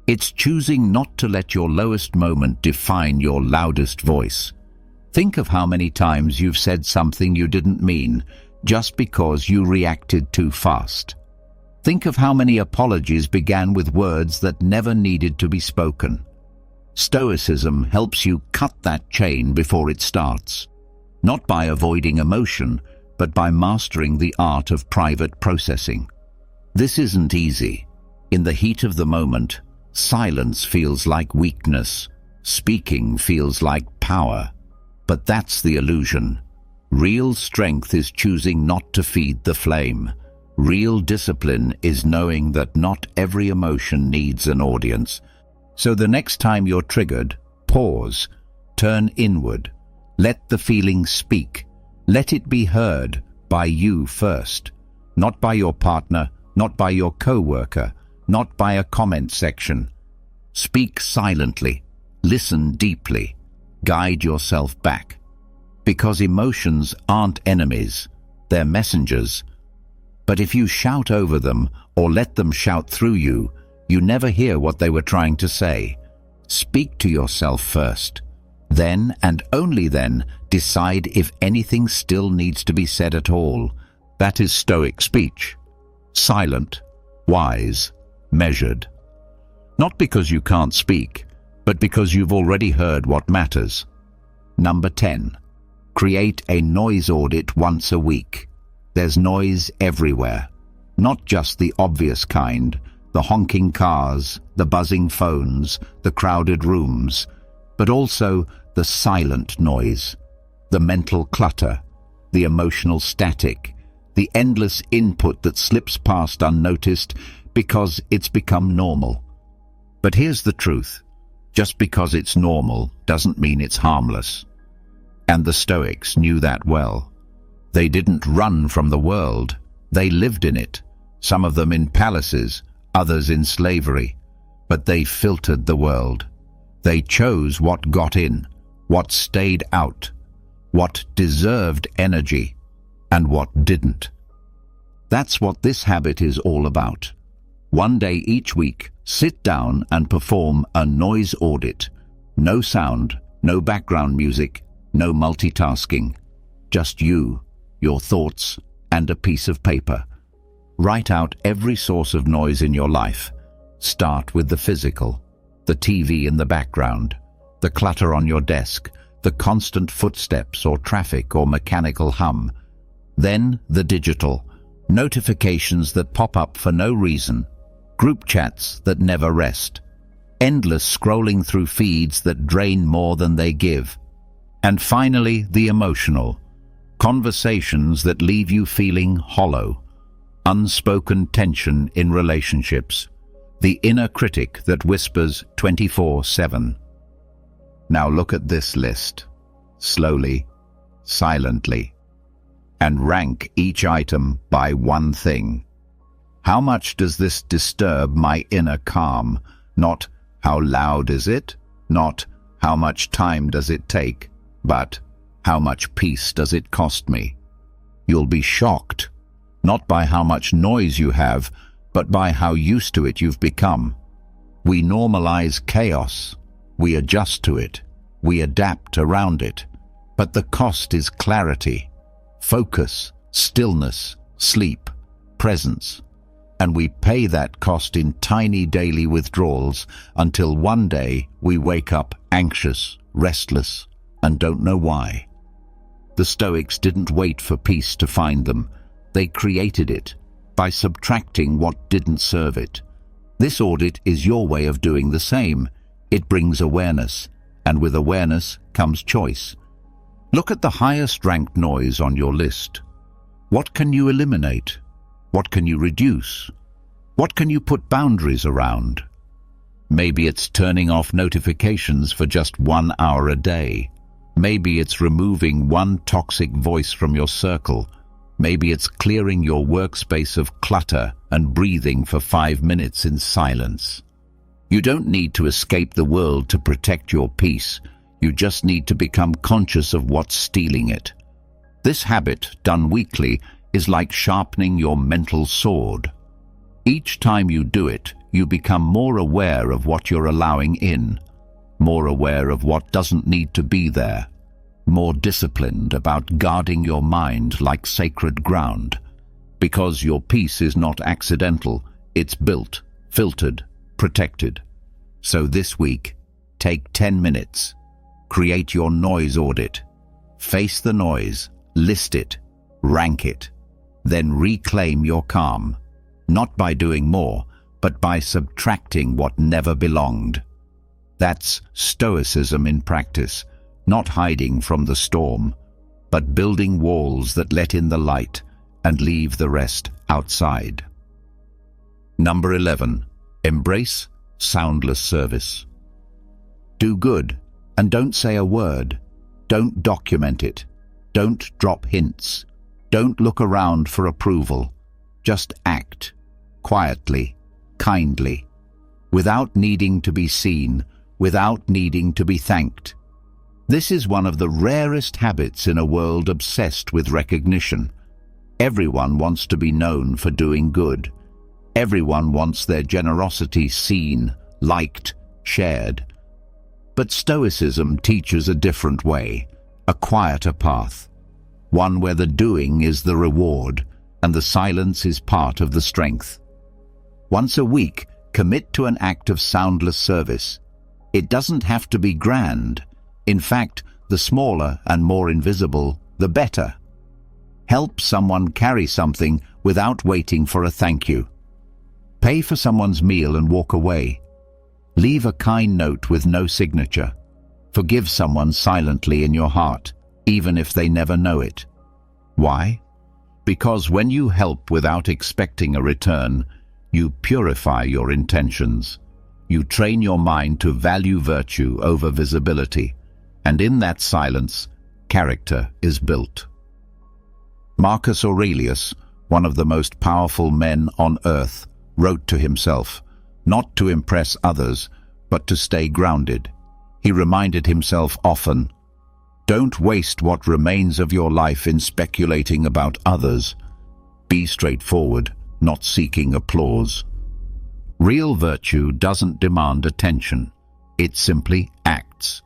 It's choosing not to let your lowest moment define your loudest voice. Think of how many times you've said something you didn't mean just because you reacted too fast. Think of how many apologies began with words that never needed to be spoken. Stoicism helps you cut that chain before it starts. Not by avoiding emotion, but by mastering the art of private processing. This isn't easy. In the heat of the moment, silence feels like weakness. Speaking feels like power. But that's the illusion. Real strength is choosing not to feed the flame. Real discipline is knowing that not every emotion needs an audience. So the next time you're triggered, pause, turn inward. Let the feeling speak. Let it be heard by you first. Not by your partner, not by your co-worker, not by a comment section. Speak silently. Listen deeply. Guide yourself back. Because emotions aren't enemies, they're messengers. But if you shout over them or let them shout through you, you never hear what they were trying to say. Speak to yourself first. Then, and only then, decide if anything still needs to be said at all. That is Stoic speech. Silent, wise, measured. Not because you can't speak, but because you've already heard what matters. Number 10. Create a noise audit once a week. There's noise everywhere. Not just the obvious kind, the honking cars, the buzzing phones, the crowded rooms, but also the silent noise, the mental clutter, the emotional static, the endless input that slips past unnoticed because it's become normal. But here's the truth. Just because it's normal doesn't mean it's harmless. And the Stoics knew that well. They didn't run from the world. They lived in it, some of them in palaces, others in slavery. But they filtered the world. They chose what got in, what stayed out, what deserved energy, and what didn't. That's what this habit is all about. One day each week, sit down and perform a noise audit. No sound, no background music, no multitasking. Just you, your thoughts, and a piece of paper. Write out every source of noise in your life. Start with the physical, the TV in the background, the clutter on your desk, the constant footsteps or traffic or mechanical hum. Then the digital, notifications that pop up for no reason, group chats that never rest, endless scrolling through feeds that drain more than they give. And finally, the emotional, conversations that leave you feeling hollow, unspoken tension in relationships, the inner critic that whispers 24/7. Now look at this list, slowly, silently, and rank each item by one thing. How much does this disturb my inner calm? Not how loud is it, not how much time does it take, but how much peace does it cost me? You'll be shocked, not by how much noise you have, but by how used to it you've become. We normalize chaos. We adjust to it. We adapt around it. But the cost is clarity, focus, stillness, sleep, presence. And we pay that cost in tiny daily withdrawals until one day we wake up anxious, restless, and don't know why. The Stoics didn't wait for peace to find them. They created it by subtracting what didn't serve it. This audit is your way of doing the same. It brings awareness, and with awareness comes choice. Look at the highest ranked noise on your list. What can you eliminate? What can you reduce? What can you put boundaries around? Maybe it's turning off notifications for just 1 hour a day. Maybe it's removing one toxic voice from your circle. Maybe it's clearing your workspace of clutter and breathing for 5 minutes in silence. You don't need to escape the world to protect your peace. You just need to become conscious of what's stealing it. This habit, done weekly, is like sharpening your mental sword. Each time you do it, you become more aware of what you're allowing in, more aware of what doesn't need to be there, more disciplined about guarding your mind like sacred ground. Because your peace is not accidental, it's built, filtered, protected. So this week, take 10 minutes. Create your noise audit. Face the noise, list it, rank it. Then reclaim your calm, not by doing more, but by subtracting what never belonged. That's Stoicism in practice, not hiding from the storm, but building walls that let in the light and leave the rest outside. Number 11. Embrace soundless service. Do good and don't say a word. Don't document it. Don't drop hints. Don't look around for approval. Just act, quietly, kindly, without needing to be seen, without needing to be thanked. This is one of the rarest habits in a world obsessed with recognition. Everyone wants to be known for doing good. Everyone wants their generosity seen, liked, shared. But Stoicism teaches a different way, a quieter path, one where the doing is the reward and the silence is part of the strength. Once a week, commit to an act of soundless service. It doesn't have to be grand. In fact, the smaller and more invisible, the better. Help someone carry something without waiting for a thank you. Pay for someone's meal and walk away. Leave a kind note with no signature. Forgive someone silently in your heart, even if they never know it. Why? Because when you help without expecting a return, you purify your intentions. You train your mind to value virtue over visibility, and in that silence, character is built. Marcus Aurelius, one of the most powerful men on earth, wrote to himself, not to impress others, but to stay grounded. He reminded himself often, "Don't waste what remains of your life in speculating about others. Be straightforward, not seeking applause." Real virtue doesn't demand attention. It simply acts.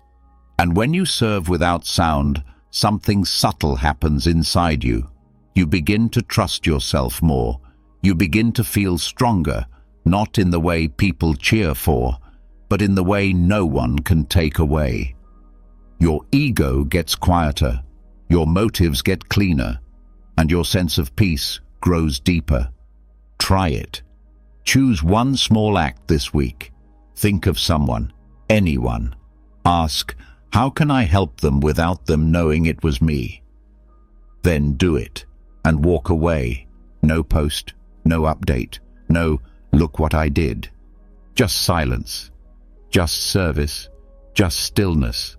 And when you serve without sound, something subtle happens inside you. You begin to trust yourself more. You begin to feel stronger, not in the way people cheer for, but in the way no one can take away. Your ego gets quieter, your motives get cleaner, and your sense of peace grows deeper. Try it. Choose one small act this week. Think of someone, anyone. Ask, how can I help them without them knowing it was me? Then do it, and walk away. No post, no update, no, look what I did. Just silence, just service, just stillness.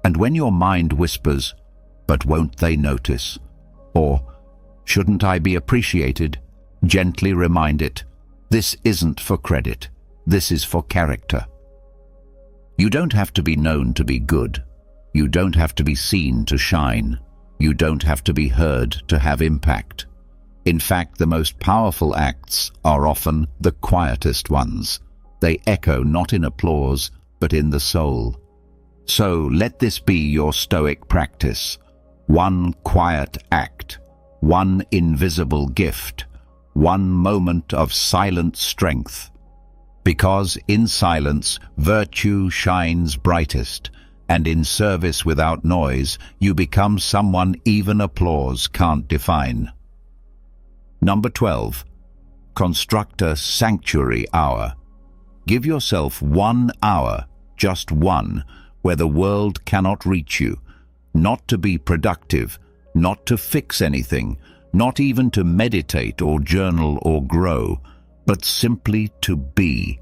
And when your mind whispers, "But won't they notice?" or "Shouldn't I be appreciated?" gently remind it, this isn't for credit, this is for character. You don't have to be known to be good. You don't have to be seen to shine. You don't have to be heard to have impact. In fact, the most powerful acts are often the quietest ones. They echo not in applause, but in the soul. So let this be your Stoic practice. One quiet act, one invisible gift, one moment of silent strength. Because in silence, virtue shines brightest, and in service without noise, you become someone even applause can't define. Number 12. Construct a sanctuary hour. Give yourself 1 hour, just one, where the world cannot reach you, not to be productive, not to fix anything, not even to meditate or journal or grow, but simply to be,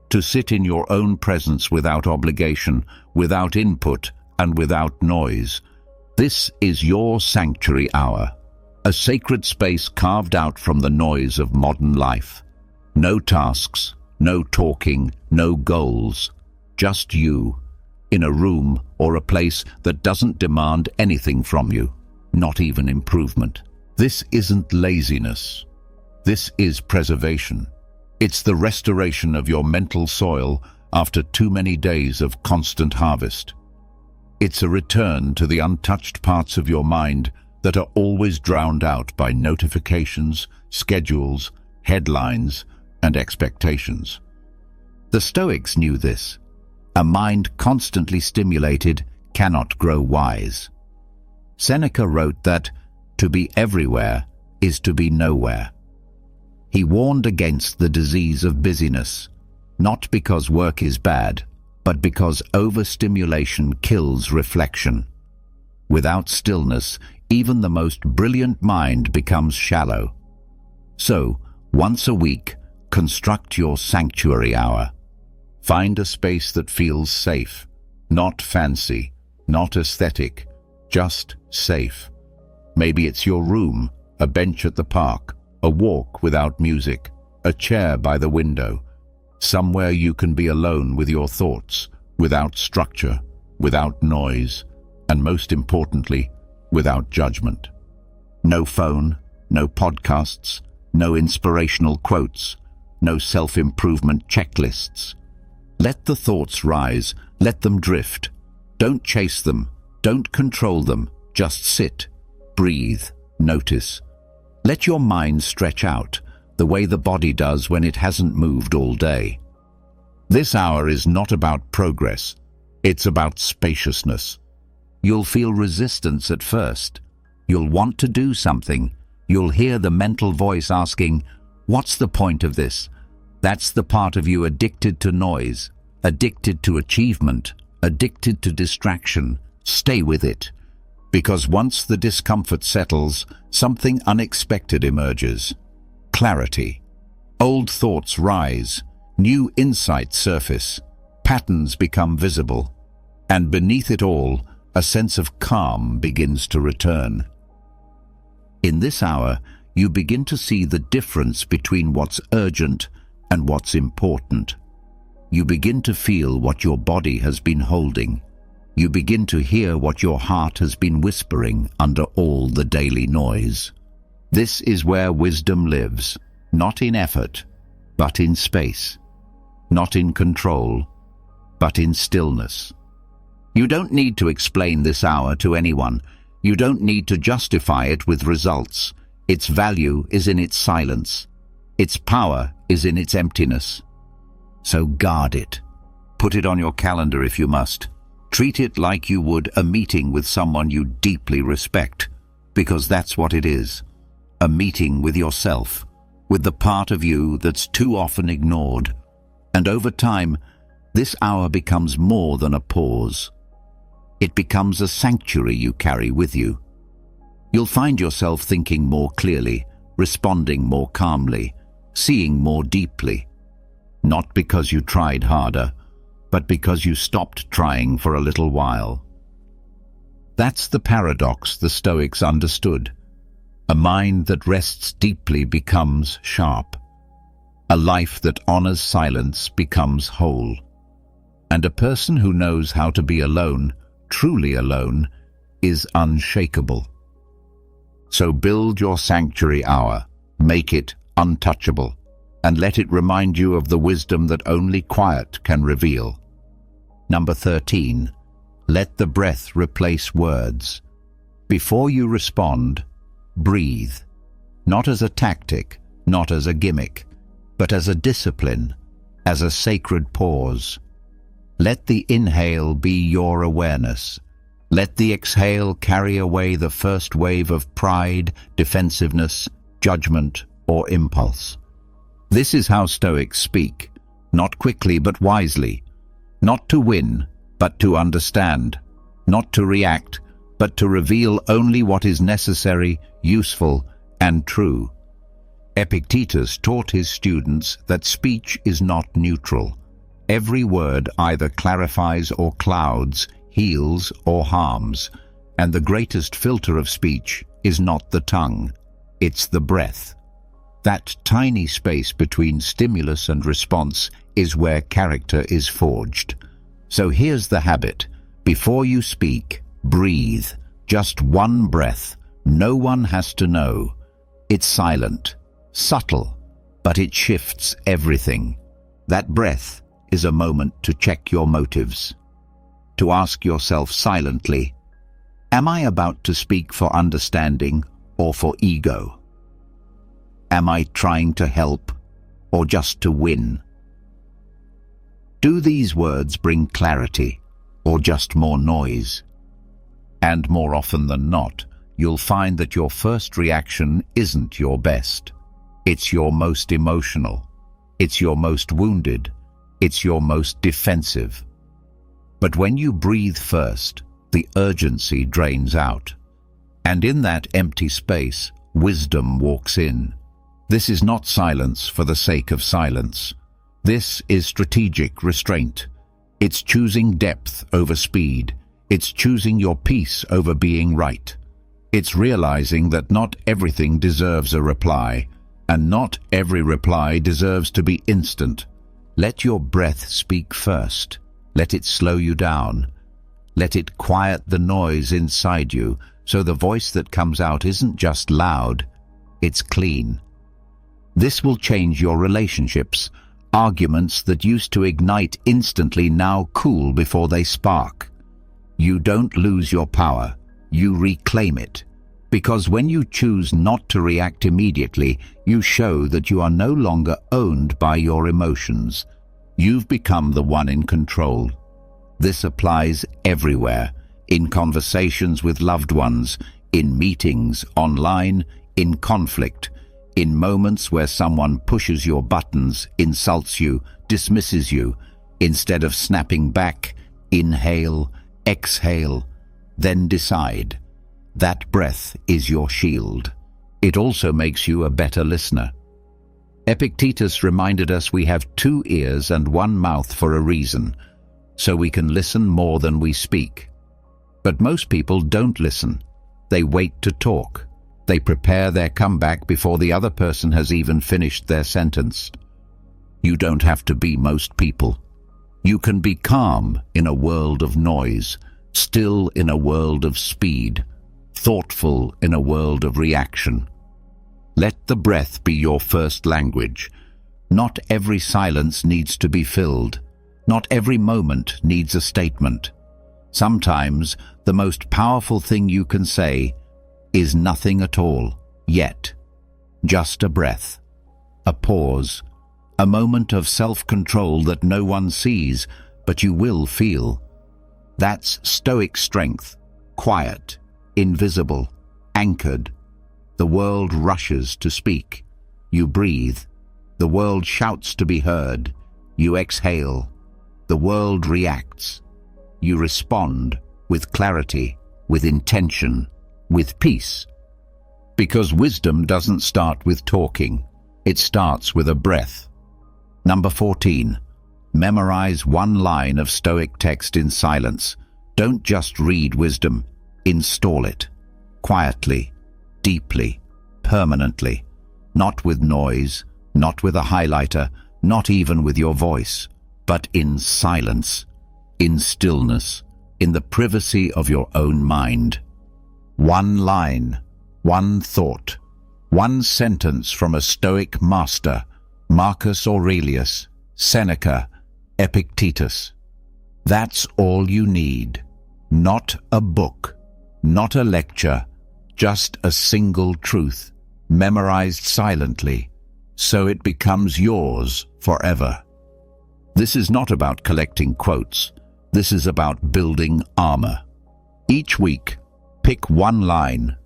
to sit in your own presence without obligation, without input, and without noise. This is your sanctuary hour, a sacred space carved out from the noise of modern life. No tasks, no talking, no goals, just you, in a room or a place that doesn't demand anything from you, not even improvement. This isn't laziness. This is preservation. It's the restoration of your mental soil after too many days of constant harvest. It's a return to the untouched parts of your mind that are always drowned out by notifications, schedules, headlines, and expectations. The Stoics knew this. A mind constantly stimulated cannot grow wise. Seneca wrote that to be everywhere is to be nowhere. He warned against the disease of busyness, not because work is bad, but because overstimulation kills reflection. Without stillness, even the most brilliant mind becomes shallow. So, once a week, construct your sanctuary hour. Find a space that feels safe, not fancy, not aesthetic, just safe. Maybe it's your room, a bench at the park, a walk without music, a chair by the window, somewhere you can be alone with your thoughts, without structure, without noise, and most importantly, without judgment. No phone, no podcasts, no inspirational quotes, no self-improvement checklists. Let the thoughts rise, let them drift. Don't chase them, don't control them, just sit, breathe, notice. Let your mind stretch out, the way the body does when it hasn't moved all day. This hour is not about progress, it's about spaciousness. You'll feel resistance at first. You'll want to do something. You'll hear the mental voice asking, "What's the point of this?" That's the part of you addicted to noise, addicted to achievement, addicted to distraction. Stay with it. Because once the discomfort settles, something unexpected emerges. Clarity. Old thoughts rise, new insights surface, patterns become visible, and beneath it all, a sense of calm begins to return. In this hour, you begin to see the difference between what's urgent and what's important. You begin to feel what your body has been holding. You begin to hear what your heart has been whispering under all the daily noise. This is where wisdom lives, not in effort, but in space. Not in control, but in stillness. You don't need to explain this hour to anyone. You don't need to justify it with results. Its value is in its silence. Its power is in its emptiness. So guard it. Put it on your calendar if you must. Treat it like you would a meeting with someone you deeply respect, because that's what it is. A meeting with yourself, with the part of you that's too often ignored. And over time, this hour becomes more than a pause. It becomes a sanctuary you carry with you. You'll find yourself thinking more clearly, responding more calmly, seeing more deeply. Not because you tried harder, but because you stopped trying for a little while. That's the paradox the Stoics understood. A mind that rests deeply becomes sharp. A life that honors silence becomes whole. And a person who knows how to be alone, truly alone, is unshakable. So build your sanctuary hour, Make it untouchable, and let it remind you of the wisdom that only quiet can reveal. Number 13. Let the breath replace words. Before you respond, breathe. Not as a tactic, not as a gimmick, but as a discipline, as a sacred pause. Let the inhale be your awareness. Let the exhale carry away the first wave of pride, defensiveness, judgment, or impulse. This is how Stoics speak, not quickly but wisely, not to win, but to understand, not to react, but to reveal only what is necessary, useful, and true. Epictetus taught his students that speech is not neutral. Every word either clarifies or clouds, heals or harms, and the greatest filter of speech is not the tongue, it's the breath. That tiny space between stimulus and response is where character is forged. So here's the habit. Before you speak, breathe. Just one breath. No one has to know. It's silent, subtle, but it shifts everything. That breath is a moment to check your motives. To ask yourself silently, am I about to speak for understanding or for ego? Am I trying to help or just to win? Do these words bring clarity or just more noise? And more often than not, you'll find that your first reaction isn't your best. It's your most emotional. It's your most wounded. It's your most defensive. But when you breathe first, the urgency drains out. And in that empty space, wisdom walks in. This is not silence for the sake of silence. This is strategic restraint. It's choosing depth over speed. It's choosing your peace over being right. It's realizing that not everything deserves a reply, and not every reply deserves to be instant. Let your breath speak first. Let it slow you down. Let it quiet the noise inside you, so the voice that comes out isn't just loud, it's clean. This will change your relationships. Arguments that used to ignite instantly now cool before they spark. You don't lose your power, you reclaim it. Because when you choose not to react immediately, you show that you are no longer owned by your emotions. You've become the one in control. This applies everywhere, in conversations with loved ones, in meetings, online, in conflict, in moments where someone pushes your buttons, insults you, dismisses you. Instead of snapping back, inhale, exhale, then decide. That breath is your shield. It also makes you a better listener. Epictetus reminded us we have 2 ears and 1 mouth for a reason, so we can listen more than we speak. But most people don't listen. They wait to talk. They prepare their comeback before the other person has even finished their sentence. You don't have to be most people. You can be calm in a world of noise, still in a world of speed, thoughtful in a world of reaction. Let the breath be your first language. Not every silence needs to be filled. Not every moment needs a statement. Sometimes the most powerful thing you can say is nothing at all, yet. Just a breath, a pause, a moment of self-control that no one sees, but you will feel. That's Stoic strength, quiet, invisible, anchored. The world rushes to speak. You breathe. The world shouts to be heard. You exhale. The world reacts. You respond with clarity, with intention, with peace. Because wisdom doesn't start with talking. It starts with a breath. Number 14. Memorize 1 line of Stoic text in silence. Don't just read wisdom. Install it. Quietly, deeply, permanently. Not with noise, not with a highlighter, not even with your voice, but in silence, in stillness, in the privacy of your own mind. 1 line, 1 thought, One sentence from a Stoic master, Marcus Aurelius, Seneca, Epictetus. That's all you need. Not a book, not a lecture, just a single truth, memorized silently, so it becomes yours forever. This is not about collecting quotes. This is about building armor. Each week, pick one line,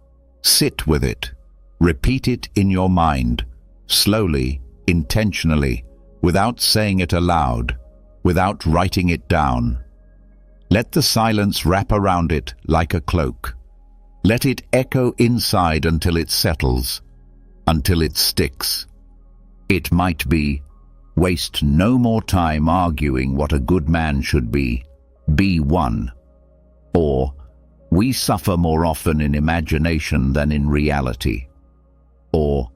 sit with it, repeat it in your mind, slowly, intentionally, without saying it aloud, without writing it down. Let the silence wrap around it like a cloak. Let it echo inside until it settles, until it sticks. It might be, waste no more time arguing what a good man should be one. Or, we suffer more often in imagination than in reality. Or,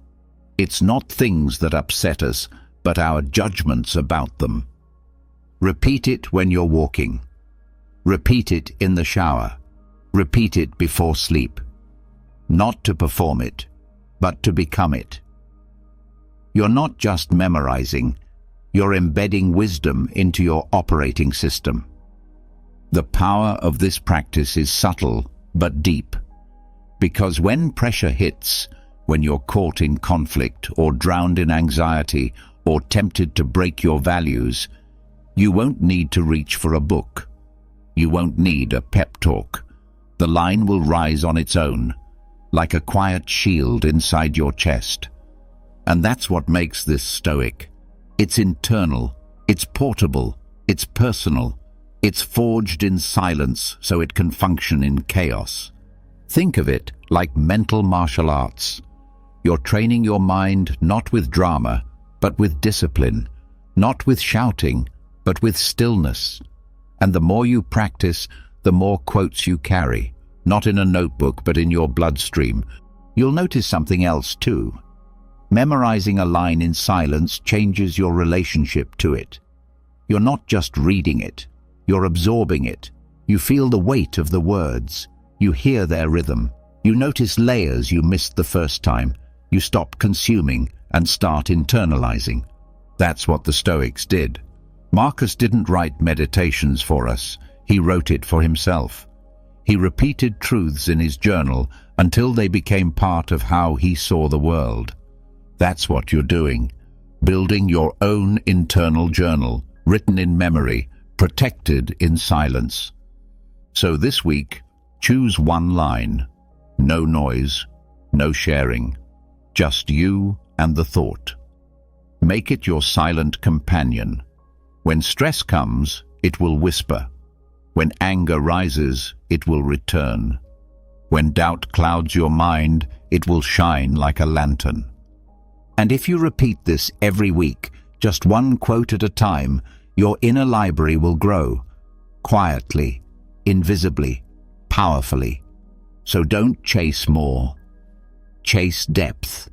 it's not things that upset us, but our judgments about them. Repeat it when you're walking. Repeat it in the shower. Repeat it before sleep. Not to perform it, but to become it. You're not just memorizing, you're embedding wisdom into your operating system. The power of this practice is subtle but deep, because when pressure hits, when you're caught in conflict or drowned in anxiety or tempted to break your values, you won't need to reach for a book. You won't need a pep talk. The line will rise on its own, like a quiet shield inside your chest. And that's what makes this Stoic. It's internal, it's portable, it's personal, it's forged in silence so it can function in chaos. Think of it like mental martial arts. You're training your mind not with drama, but with discipline, not with shouting, but with stillness. And the more you practice, the more quotes you carry, not in a notebook but in your bloodstream. You'll notice something else too. Memorizing a line in silence changes your relationship to it. You're not just reading it, you're absorbing it. You feel the weight of the words. You hear their rhythm. You notice layers you missed the first time. You stop consuming and start internalizing. That's what the Stoics did. Marcus didn't write meditations for us. He wrote it for himself. He repeated truths in his journal until they became part of how he saw the world. That's what you're doing. Building your own internal journal, written in memory, protected in silence. So this week, choose one line. No noise, no sharing. Just you and the thought. Make it your silent companion. When stress comes, it will whisper. When anger rises, it will return. When doubt clouds your mind, it will shine like a lantern. And if you repeat this every week, just one quote at a time, your inner library will grow, quietly, invisibly, powerfully. So don't chase more. Chase depth.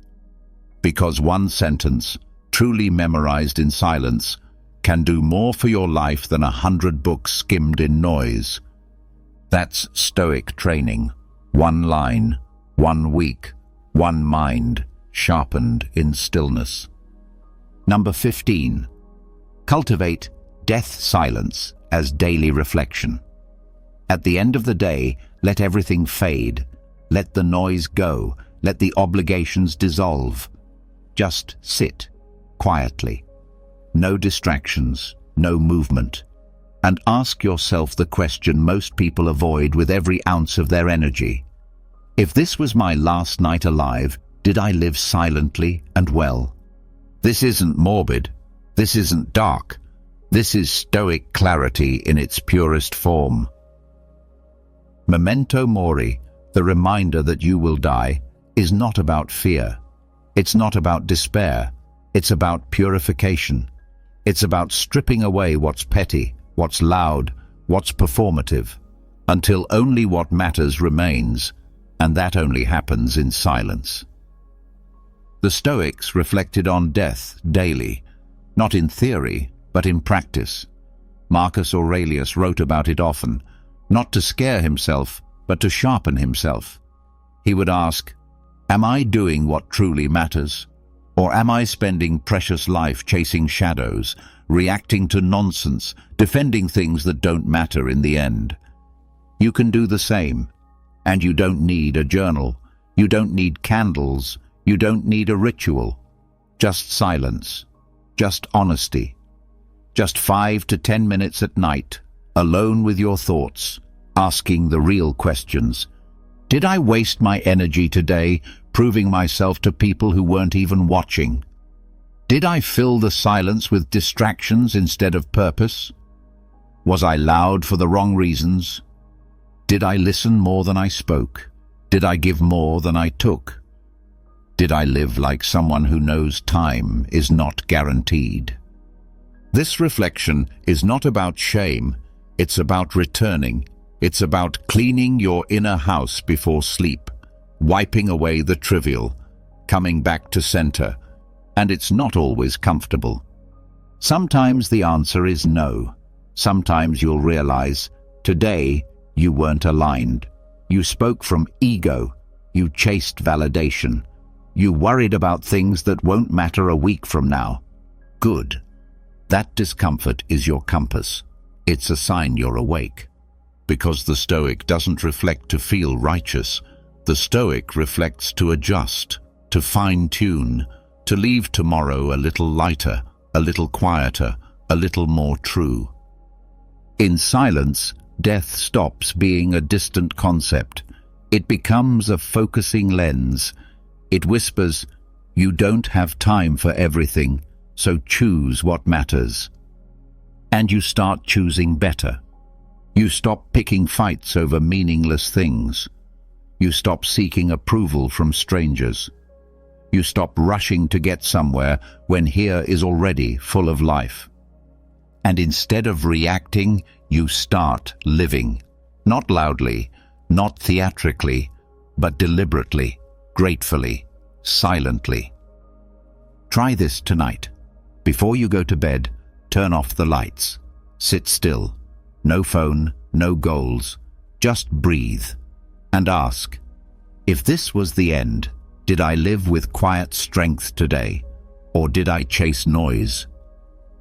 Because one sentence, truly memorized in silence, can do more for your life than 100 books skimmed in noise. That's Stoic training. One line, 1 week, one mind, sharpened in stillness. Number 15. Cultivate death silence as daily reflection. At the end of the day, let everything fade. Let the noise go. Let the obligations dissolve. Just sit quietly. No distractions, no movement. And ask yourself the question most people avoid with every ounce of their energy. If this was my last night alive, did I live silently and well? This isn't morbid. This isn't dark. This is Stoic clarity in its purest form. Memento mori, the reminder that you will die, is not about fear. It's not about despair. It's about purification. It's about stripping away what's petty, what's loud, what's performative, until only what matters remains, and that only happens in silence. The Stoics reflected on death daily, not in theory, but in practice. Marcus Aurelius wrote about it often, not to scare himself, but to sharpen himself. He would ask, Am I doing what truly matters? Or am I spending precious life chasing shadows, reacting to nonsense, defending things that don't matter in the end? You can do the same. And you don't need a journal. You don't need candles. You don't need a ritual. Just silence. Just honesty. Just 5 to 10 minutes at night, alone with your thoughts, asking the real questions. Did I waste my energy today proving myself to people who weren't even watching? Did I fill the silence with distractions instead of purpose? Was I loud for the wrong reasons? Did I listen more than I spoke? Did I give more than I took? Did I live like someone who knows time is not guaranteed? This reflection is not about shame, it's about returning. It's about cleaning your inner house before sleep, wiping away the trivial, coming back to center. And it's not always comfortable. Sometimes the answer is no. Sometimes you'll realize, today you weren't aligned. You spoke from ego. You chased validation. You worried about things that won't matter a week from now. Good. That discomfort is your compass. It's a sign you're awake. Because the Stoic doesn't reflect to feel righteous. The Stoic reflects to adjust, to fine-tune, to leave tomorrow a little lighter, a little quieter, a little more true. In silence, death stops being a distant concept. It becomes a focusing lens. It whispers, you don't have time for everything, so choose what matters. And you start choosing better. You stop picking fights over meaningless things. You stop seeking approval from strangers. You stop rushing to get somewhere when here is already full of life. And instead of reacting, you start living. Not loudly, not theatrically, but deliberately, gratefully, silently. Try this tonight. Before you go to bed, turn off the lights. Sit still. No phone, no goals. Just breathe. And ask, if this was the end, did I live with quiet strength today, or did I chase noise?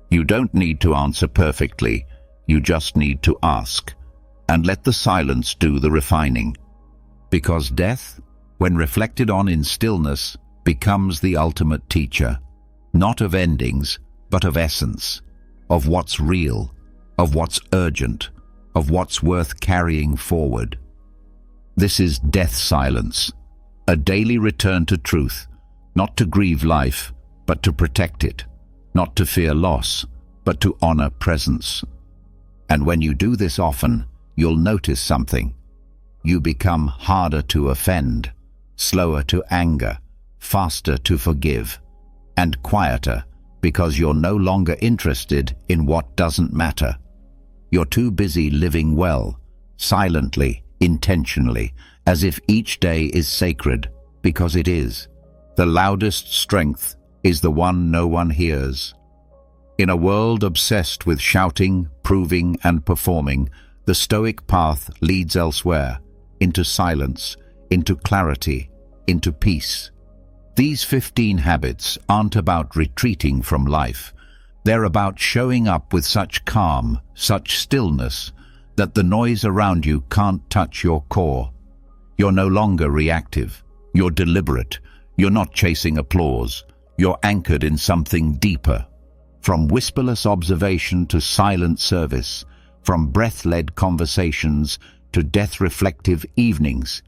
You don't need to answer perfectly, you just need to ask, and let the silence do the refining. Because death, when reflected on in stillness, becomes the ultimate teacher, not of endings, but of essence, of what's real, of what's urgent, of what's worth carrying forward. This is death silence, a daily return to truth, not to grieve life, but to protect it, not to fear loss, but to honor presence. And when you do this often, you'll notice something. You become harder to offend, slower to anger, faster to forgive, and quieter because you're no longer interested in what doesn't matter. You're too busy living well, silently, intentionally, as if each day is sacred, because it is. The loudest strength is the one no one hears. In a world obsessed with shouting, proving, and performing, the Stoic path leads elsewhere, into silence, into clarity, into peace. These 15 habits aren't about retreating from life. They're about showing up with such calm, such stillness, that the noise around you can't touch your core. You're no longer reactive. You're deliberate. You're not chasing applause. You're anchored in something deeper. From whisperless observation to silent service, from breath-led conversations to death-reflective evenings,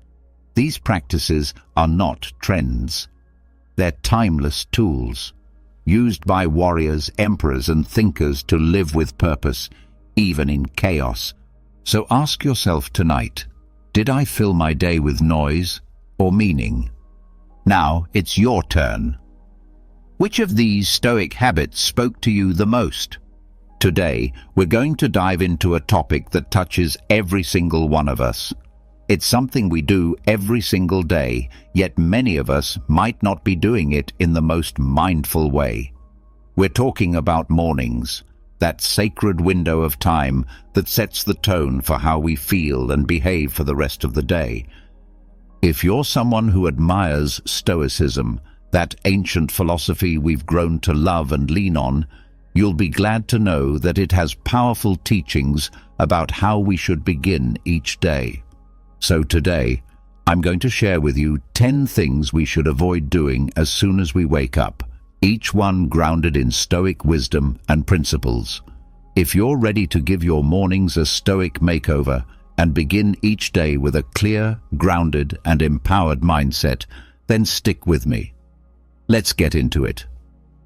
these practices are not trends. They're timeless tools, used by warriors, emperors, and thinkers to live with purpose, even in chaos. So ask yourself tonight, did I fill my day with noise or meaning? Now it's your turn. Which of these Stoic habits spoke to you the most? Today, we're going to dive into a topic that touches every single one of us. It's something we do every single day, yet many of us might not be doing it in the most mindful way. We're talking about mornings, that sacred window of time that sets the tone for how we feel and behave for the rest of the day. If you're someone who admires Stoicism, that ancient philosophy we've grown to love and lean on, you'll be glad to know that it has powerful teachings about how we should begin each day. So today, I'm going to share with you 10 things we should avoid doing as soon as we wake up, each one grounded in Stoic wisdom and principles. If you're ready to give your mornings a Stoic makeover and begin each day with a clear, grounded, and empowered mindset, then stick with me. Let's get into it.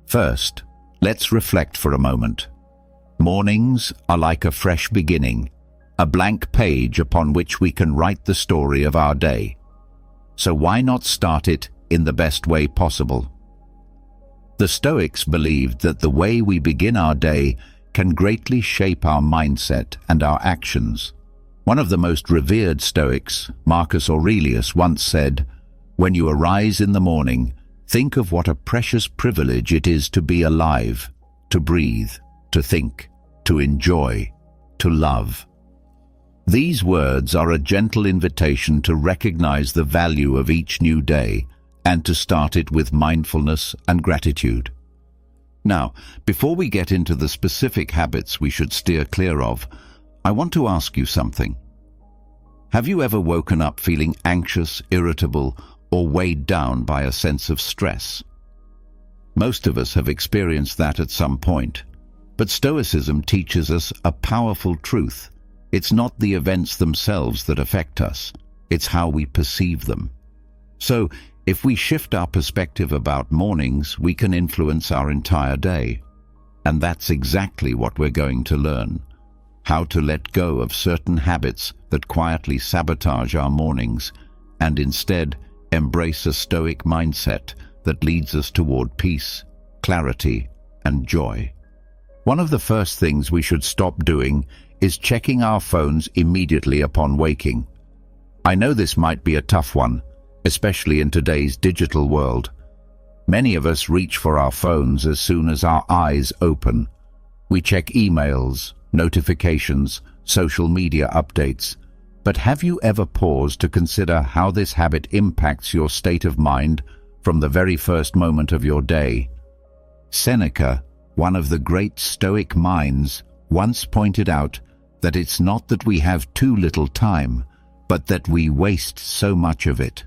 First, let's reflect for a moment. Mornings are like a fresh beginning, a blank page upon which we can write the story of our day. So why not start it in the best way possible? The Stoics believed that the way we begin our day can greatly shape our mindset and our actions. One of the most revered Stoics, Marcus Aurelius, once said, "When you arise in the morning, think of what a precious privilege it is to be alive, to breathe, to think, to enjoy, to love." These words are a gentle invitation to recognize the value of each new day and to start it with mindfulness and gratitude. Now, before we get into the specific habits we should steer clear of, I want to ask you something. Have you ever woken up feeling anxious, irritable, or weighed down by a sense of stress? Most of us have experienced that at some point. But Stoicism teaches us a powerful truth. It's not the events themselves that affect us, it's how we perceive them. So, if we shift our perspective about mornings, we can influence our entire day. And that's exactly what we're going to learn. How to let go of certain habits that quietly sabotage our mornings, and instead embrace a Stoic mindset that leads us toward peace, clarity, and joy. One of the first things we should stop doing is checking our phones immediately upon waking. I know this might be a tough one, especially in today's digital world. Many of us reach for our phones as soon as our eyes open. We check emails, notifications, social media updates. But have you ever paused to consider how this habit impacts your state of mind from the very first moment of your day? Seneca, one of the great Stoic minds, once pointed out that it's not that we have too little time, but that we waste so much of it.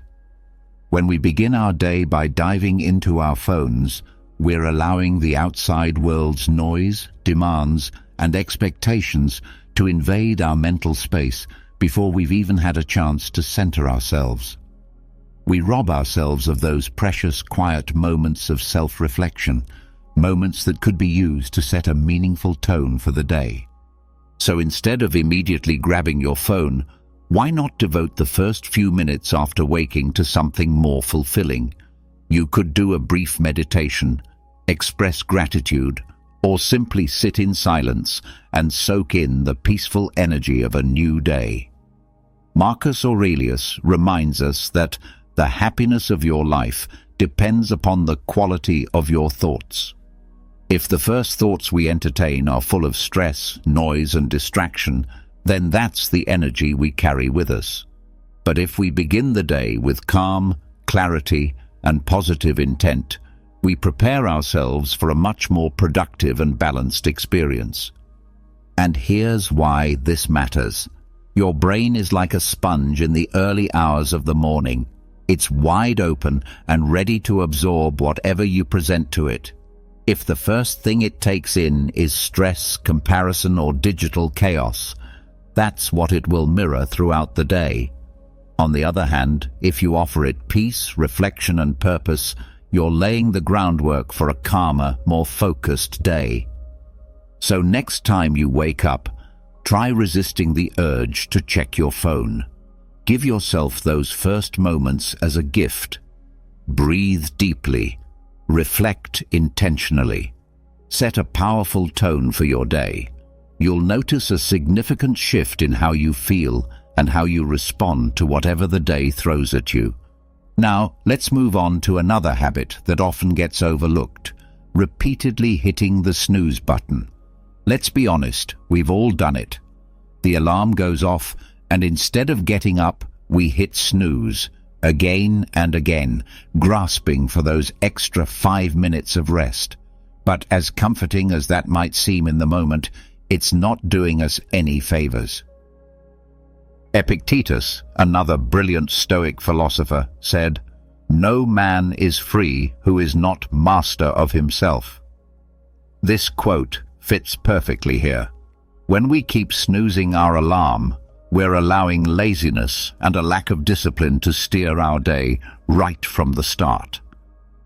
When we begin our day by diving into our phones, we're allowing the outside world's noise, demands, and expectations to invade our mental space before we've even had a chance to center ourselves. We rob ourselves of those precious, quiet moments of self-reflection, moments that could be used to set a meaningful tone for the day. So instead of immediately grabbing your phone, why not devote the first few minutes after waking to something more fulfilling? You could do a brief meditation, express gratitude, or simply sit in silence and soak in the peaceful energy of a new day. Marcus Aurelius reminds us that the happiness of your life depends upon the quality of your thoughts. If the first thoughts we entertain are full of stress, noise, and distraction, then that's the energy we carry with us. But if we begin the day with calm, clarity, and positive intent, we prepare ourselves for a much more productive and balanced experience. And here's why this matters. Your brain is like a sponge in the early hours of the morning. It's wide open and ready to absorb whatever you present to it. If the first thing it takes in is stress, comparison, or digital chaos, that's what it will mirror throughout the day. On the other hand, if you offer it peace, reflection, and purpose, you're laying the groundwork for a calmer, more focused day. So next time you wake up, try resisting the urge to check your phone. Give yourself those first moments as a gift. Breathe deeply. Reflect intentionally. Set a powerful tone for your day. You'll notice a significant shift in how you feel and how you respond to whatever the day throws at you. Now, let's move on to another habit that often gets overlooked: repeatedly hitting the snooze button. Let's be honest, we've all done it. The alarm goes off, and instead of getting up, we hit snooze, again and again, grasping for those extra 5 minutes of rest. But as comforting as that might seem in the moment, it's not doing us any favors. Epictetus, another brilliant Stoic philosopher, said, "No man is free who is not master of himself." This quote fits perfectly here. When we keep snoozing our alarm, we're allowing laziness and a lack of discipline to steer our day right from the start.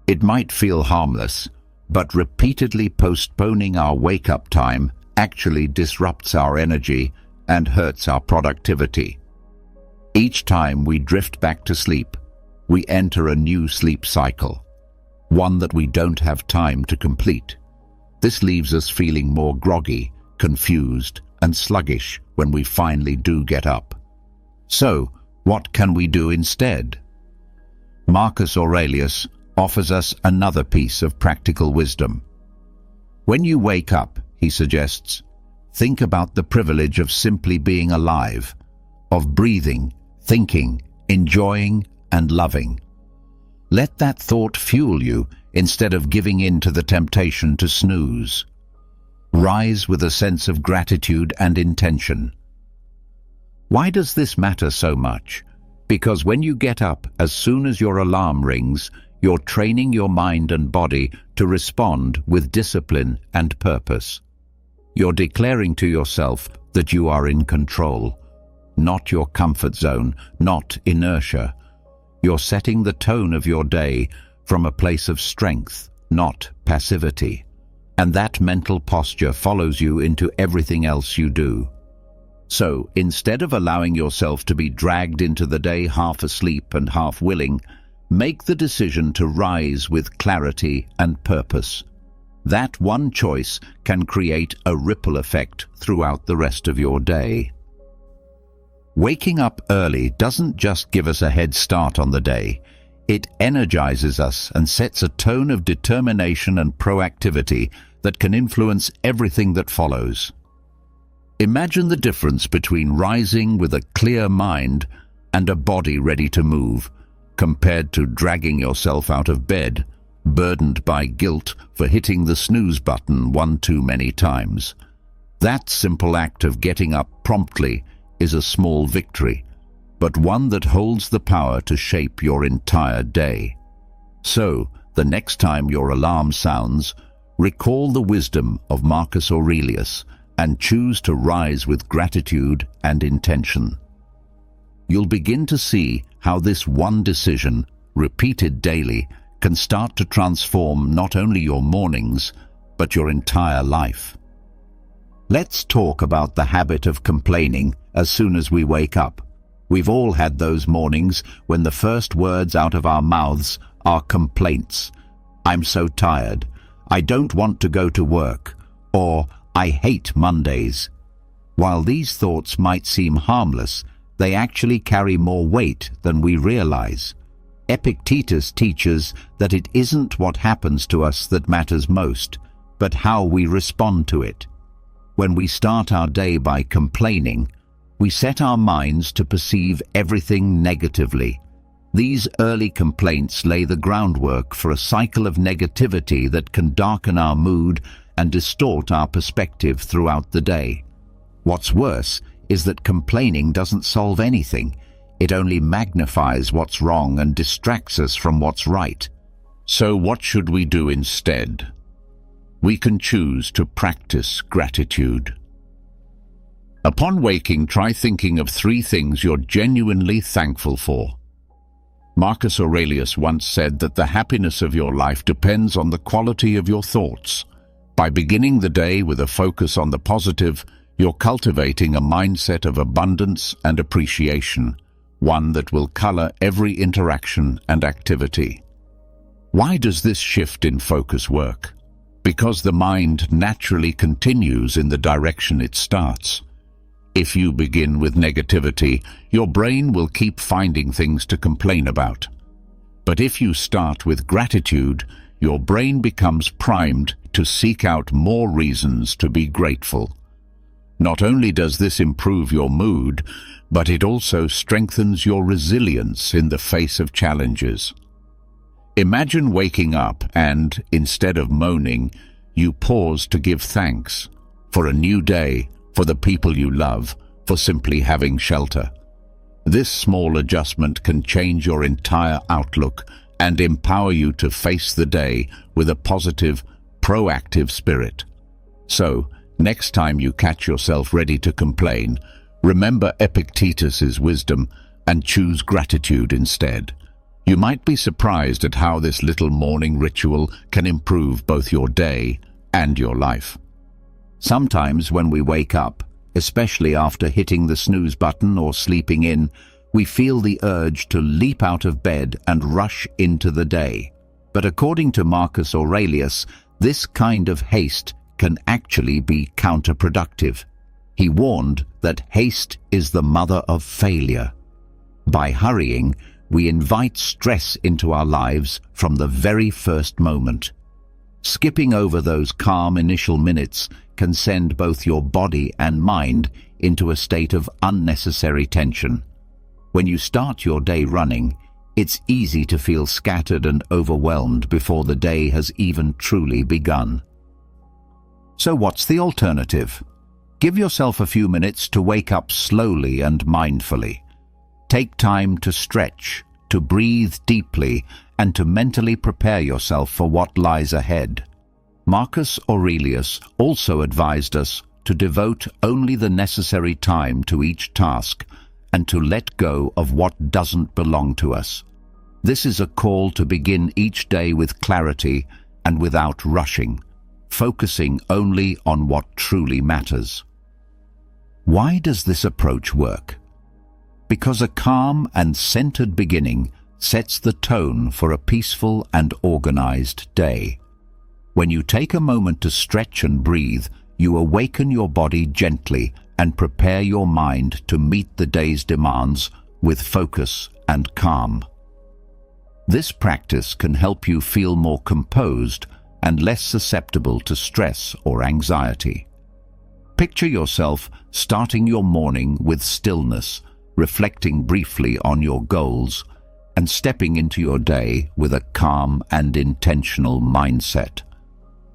It might feel harmless, but repeatedly postponing our wake-up time actually disrupts our energy and hurts our productivity. Each time we drift back to sleep, we enter a new sleep cycle, one that we don't have time to complete. This leaves us feeling more groggy, confused, and sluggish when we finally do get up. So, what can we do instead? Marcus Aurelius offers us another piece of practical wisdom. When you wake up, he suggests, think about the privilege of simply being alive, of breathing, thinking, enjoying, and loving. Let that thought fuel you instead of giving in to the temptation to snooze. Rise with a sense of gratitude and intention. Why does this matter so much? Because when you get up as soon as your alarm rings, you're training your mind and body to respond with discipline and purpose. You're declaring to yourself that you are in control, not your comfort zone, not inertia. You're setting the tone of your day from a place of strength, not passivity. And that mental posture follows you into everything else you do. So, instead of allowing yourself to be dragged into the day half asleep and half willing, make the decision to rise with clarity and purpose. That one choice can create a ripple effect throughout the rest of your day. Waking up early doesn't just give us a head start on the day. It energizes us and sets a tone of determination and proactivity that can influence everything that follows. Imagine the difference between rising with a clear mind and a body ready to move, compared to dragging yourself out of bed, burdened by guilt for hitting the snooze button one too many times. That simple act of getting up promptly is a small victory, but one that holds the power to shape your entire day. So, the next time your alarm sounds, recall the wisdom of Marcus Aurelius and choose to rise with gratitude and intention. You'll begin to see how this one decision, repeated daily, can start to transform not only your mornings, but your entire life. Let's talk about the habit of complaining as soon as we wake up. We've all had those mornings when the first words out of our mouths are complaints. "I'm so tired," "I don't want to go to work," or "I hate Mondays." While these thoughts might seem harmless, they actually carry more weight than we realize. Epictetus teaches that it isn't what happens to us that matters most, but how we respond to it. When we start our day by complaining, we set our minds to perceive everything negatively. These early complaints lay the groundwork for a cycle of negativity that can darken our mood and distort our perspective throughout the day. What's worse is that complaining doesn't solve anything. It only magnifies what's wrong and distracts us from what's right. So what should we do instead? We can choose to practice gratitude. Upon waking, try thinking of 3 things you're genuinely thankful for. Marcus Aurelius once said that the happiness of your life depends on the quality of your thoughts. By beginning the day with a focus on the positive, you're cultivating a mindset of abundance and appreciation, one that will color every interaction and activity. Why does this shift in focus work? Because the mind naturally continues in the direction it starts. If you begin with negativity, your brain will keep finding things to complain about. But if you start with gratitude, your brain becomes primed to seek out more reasons to be grateful. Not only does this improve your mood, but it also strengthens your resilience in the face of challenges. Imagine waking up and, instead of moaning, you pause to give thanks for a new day, for the people you love, for simply having shelter. This small adjustment can change your entire outlook and empower you to face the day with a positive, proactive spirit. So, next time you catch yourself ready to complain, remember Epictetus's wisdom and choose gratitude instead. You might be surprised at how this little morning ritual can improve both your day and your life. Sometimes when we wake up, especially after hitting the snooze button or sleeping in, we feel the urge to leap out of bed and rush into the day. But according to Marcus Aurelius, this kind of haste can actually be counterproductive. He warned that haste is the mother of failure. By hurrying, we invite stress into our lives from the very first moment. Skipping over those calm initial minutes can send both your body and mind into a state of unnecessary tension. When you start your day running, it's easy to feel scattered and overwhelmed before the day has even truly begun. So what's the alternative? Give yourself a few minutes to wake up slowly and mindfully. Take time to stretch, to breathe deeply, and to mentally prepare yourself for what lies ahead. Marcus Aurelius also advised us to devote only the necessary time to each task and to let go of what doesn't belong to us. This is a call to begin each day with clarity and without rushing, focusing only on what truly matters. Why does this approach work? Because a calm and centered beginning sets the tone for a peaceful and organized day. When you take a moment to stretch and breathe, you awaken your body gently and prepare your mind to meet the day's demands with focus and calm. This practice can help you feel more composed and less susceptible to stress or anxiety. Picture yourself starting your morning with stillness, reflecting briefly on your goals, and stepping into your day with a calm and intentional mindset.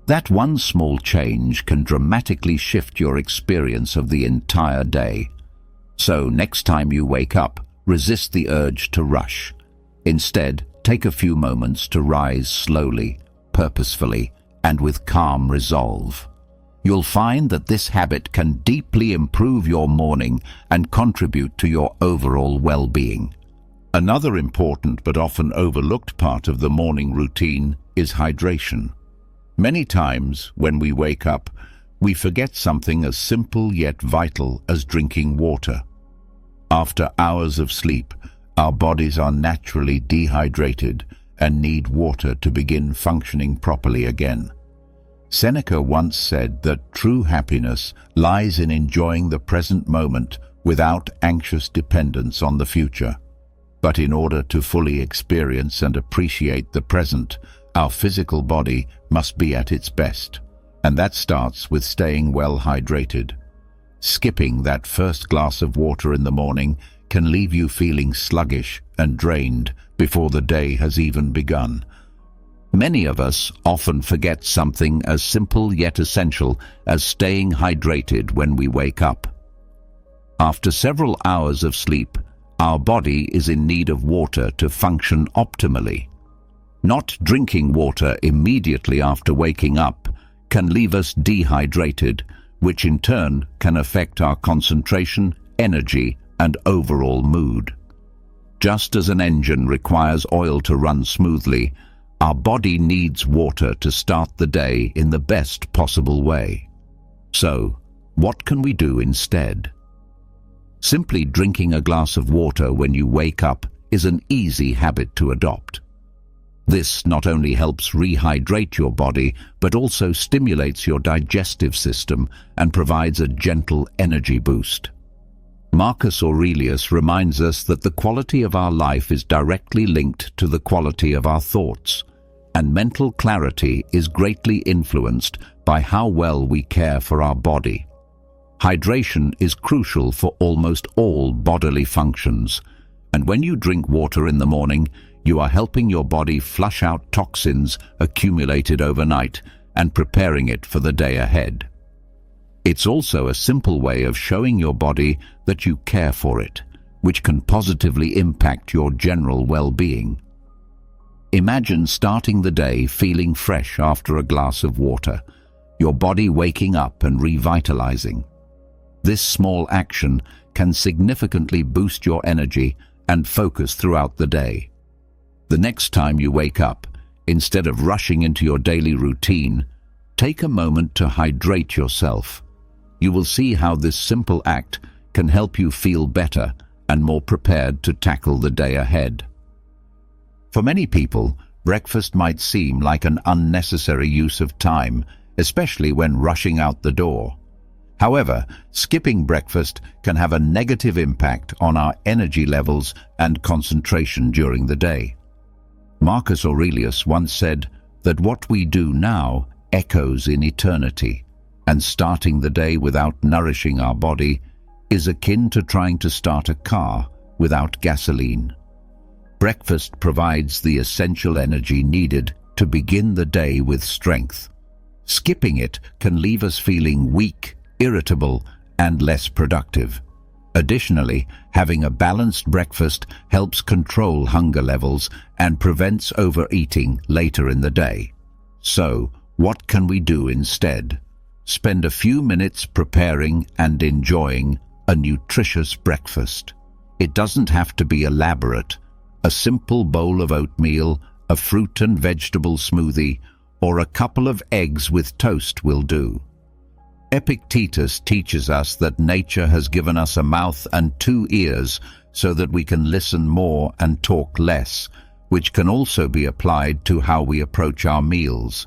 That one small change can dramatically shift your experience of the entire day. So next time you wake up, resist the urge to rush. Instead, take a few moments to rise slowly, purposefully, and with calm resolve. You'll find that this habit can deeply improve your morning and contribute to your overall well-being. Another important but often overlooked part of the morning routine is hydration. Many times when we wake up, we forget something as simple yet vital as drinking water. After hours of sleep, our bodies are naturally dehydrated and need water to begin functioning properly again. Seneca once said that true happiness lies in enjoying the present moment without anxious dependence on the future. But in order to fully experience and appreciate the present, our physical body must be at its best, and that starts with staying well hydrated. Skipping that first glass of water in the morning can leave you feeling sluggish and drained before the day has even begun. Many of us often forget something as simple yet essential as staying hydrated when we wake up. After several hours of sleep, our body is in need of water to function optimally. Not drinking water immediately after waking up can leave us dehydrated, which in turn can affect our concentration, energy, and overall mood. Just as an engine requires oil to run smoothly, our body needs water to start the day in the best possible way. So, what can we do instead? Simply drinking a glass of water when you wake up is an easy habit to adopt. This not only helps rehydrate your body, but also stimulates your digestive system and provides a gentle energy boost. Marcus Aurelius reminds us that the quality of our life is directly linked to the quality of our thoughts, and mental clarity is greatly influenced by how well we care for our body. Hydration is crucial for almost all bodily functions, and when you drink water in the morning, you are helping your body flush out toxins accumulated overnight and preparing it for the day ahead. It's also a simple way of showing your body that you care for it, which can positively impact your general well-being. Imagine starting the day feeling fresh after a glass of water, your body waking up and revitalizing. This small action can significantly boost your energy and focus throughout the day. The next time you wake up, instead of rushing into your daily routine, take a moment to hydrate yourself. You will see how this simple act can help you feel better and more prepared to tackle the day ahead. For many people, breakfast might seem like an unnecessary use of time, especially when rushing out the door. However, skipping breakfast can have a negative impact on our energy levels and concentration during the day. Marcus Aurelius once said that what we do now echoes in eternity, and starting the day without nourishing our body is akin to trying to start a car without gasoline. Breakfast provides the essential energy needed to begin the day with strength. Skipping it can leave us feeling weak, irritable, and less productive. Additionally, having a balanced breakfast helps control hunger levels and prevents overeating later in the day. So, what can we do instead? Spend a few minutes preparing and enjoying a nutritious breakfast. It doesn't have to be elaborate. A simple bowl of oatmeal, a fruit and vegetable smoothie, or a couple of eggs with toast will do. Epictetus teaches us that nature has given us a mouth and 2 ears so that we can listen more and talk less, which can also be applied to how we approach our meals.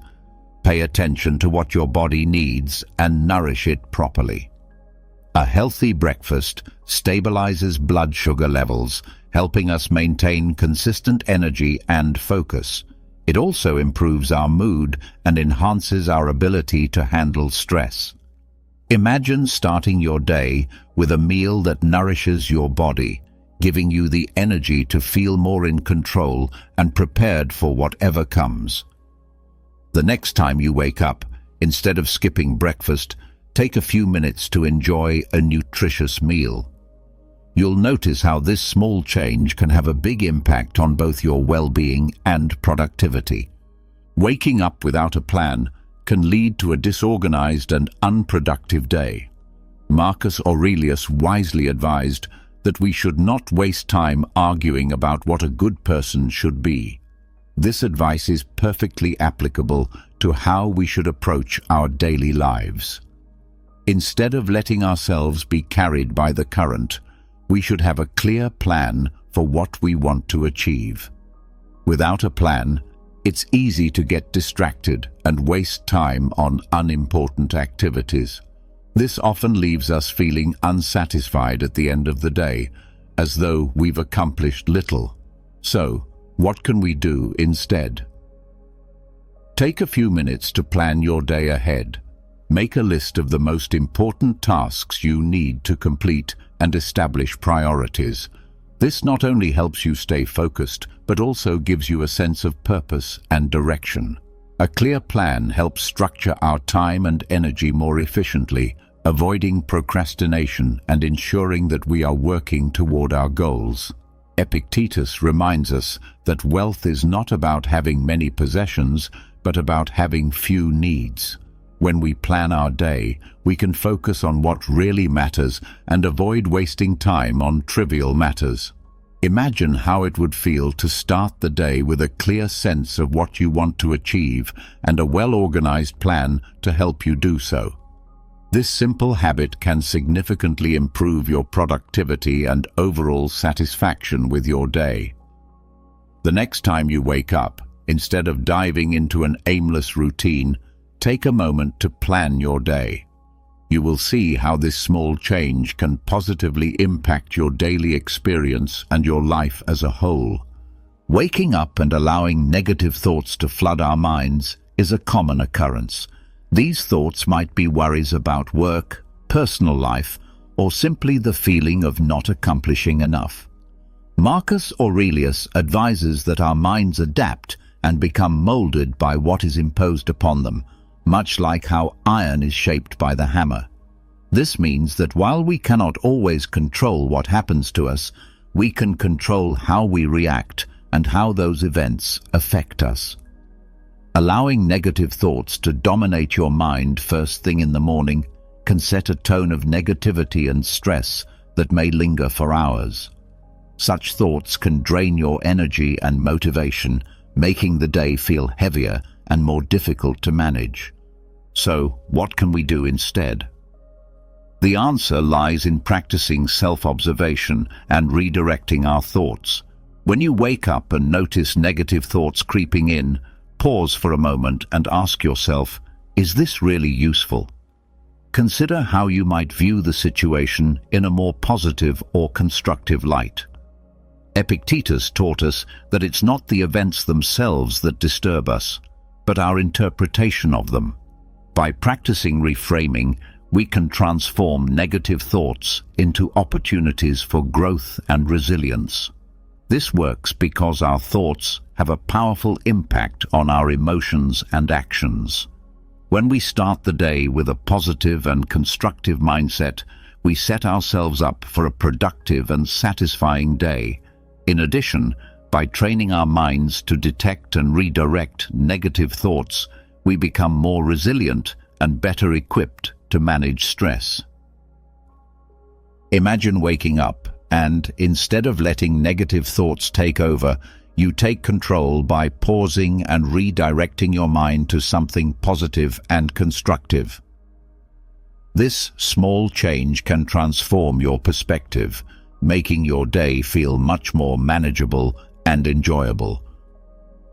Pay attention to what your body needs and nourish it properly. A healthy breakfast stabilizes blood sugar levels, helping us maintain consistent energy and focus. It also improves our mood and enhances our ability to handle stress. Imagine starting your day with a meal that nourishes your body, giving you the energy to feel more in control and prepared for whatever comes. The next time you wake up, instead of skipping breakfast, take a few minutes to enjoy a nutritious meal. You'll notice how this small change can have a big impact on both your well-being and productivity. Waking up without a plan can lead to a disorganized and unproductive day. Marcus Aurelius wisely advised that we should not waste time arguing about what a good person should be. This advice is perfectly applicable to how we should approach our daily lives. Instead of letting ourselves be carried by the current, we should have a clear plan for what we want to achieve. Without a plan, it's easy to get distracted and waste time on unimportant activities. This often leaves us feeling unsatisfied at the end of the day, as though we've accomplished little. So, what can we do instead? Take a few minutes to plan your day ahead. Make a list of the most important tasks you need to complete and establish priorities. This not only helps you stay focused, but also gives you a sense of purpose and direction. A clear plan helps structure our time and energy more efficiently, avoiding procrastination and ensuring that we are working toward our goals. Epictetus reminds us that wealth is not about having many possessions, but about having few needs. When we plan our day, we can focus on what really matters and avoid wasting time on trivial matters. Imagine how it would feel to start the day with a clear sense of what you want to achieve and a well-organized plan to help you do so. This simple habit can significantly improve your productivity and overall satisfaction with your day. The next time you wake up, instead of diving into an aimless routine, take a moment to plan your day. You will see how this small change can positively impact your daily experience and your life as a whole. Waking up and allowing negative thoughts to flood our minds is a common occurrence. These thoughts might be worries about work, personal life, or simply the feeling of not accomplishing enough. Marcus Aurelius advises that our minds adapt and become molded by what is imposed upon them, much like how iron is shaped by the hammer. This means that while we cannot always control what happens to us, we can control how we react and how those events affect us. Allowing negative thoughts to dominate your mind first thing in the morning can set a tone of negativity and stress that may linger for hours. Such thoughts can drain your energy and motivation, making the day feel heavier and more difficult to manage. So, what can we do instead? The answer lies in practicing self-observation and redirecting our thoughts. When you wake up and notice negative thoughts creeping in, pause for a moment and ask yourself, is this really useful? Consider how you might view the situation in a more positive or constructive light. Epictetus taught us that it's not the events themselves that disturb us, but our interpretation of them. By practicing reframing, we can transform negative thoughts into opportunities for growth and resilience. This works because our thoughts have a powerful impact on our emotions and actions. When we start the day with a positive and constructive mindset, we set ourselves up for a productive and satisfying day. In addition, by training our minds to detect and redirect negative thoughts, we become more resilient and better equipped to manage stress. Imagine waking up and, instead of letting negative thoughts take over, you take control by pausing and redirecting your mind to something positive and constructive. This small change can transform your perspective, making your day feel much more manageable and enjoyable.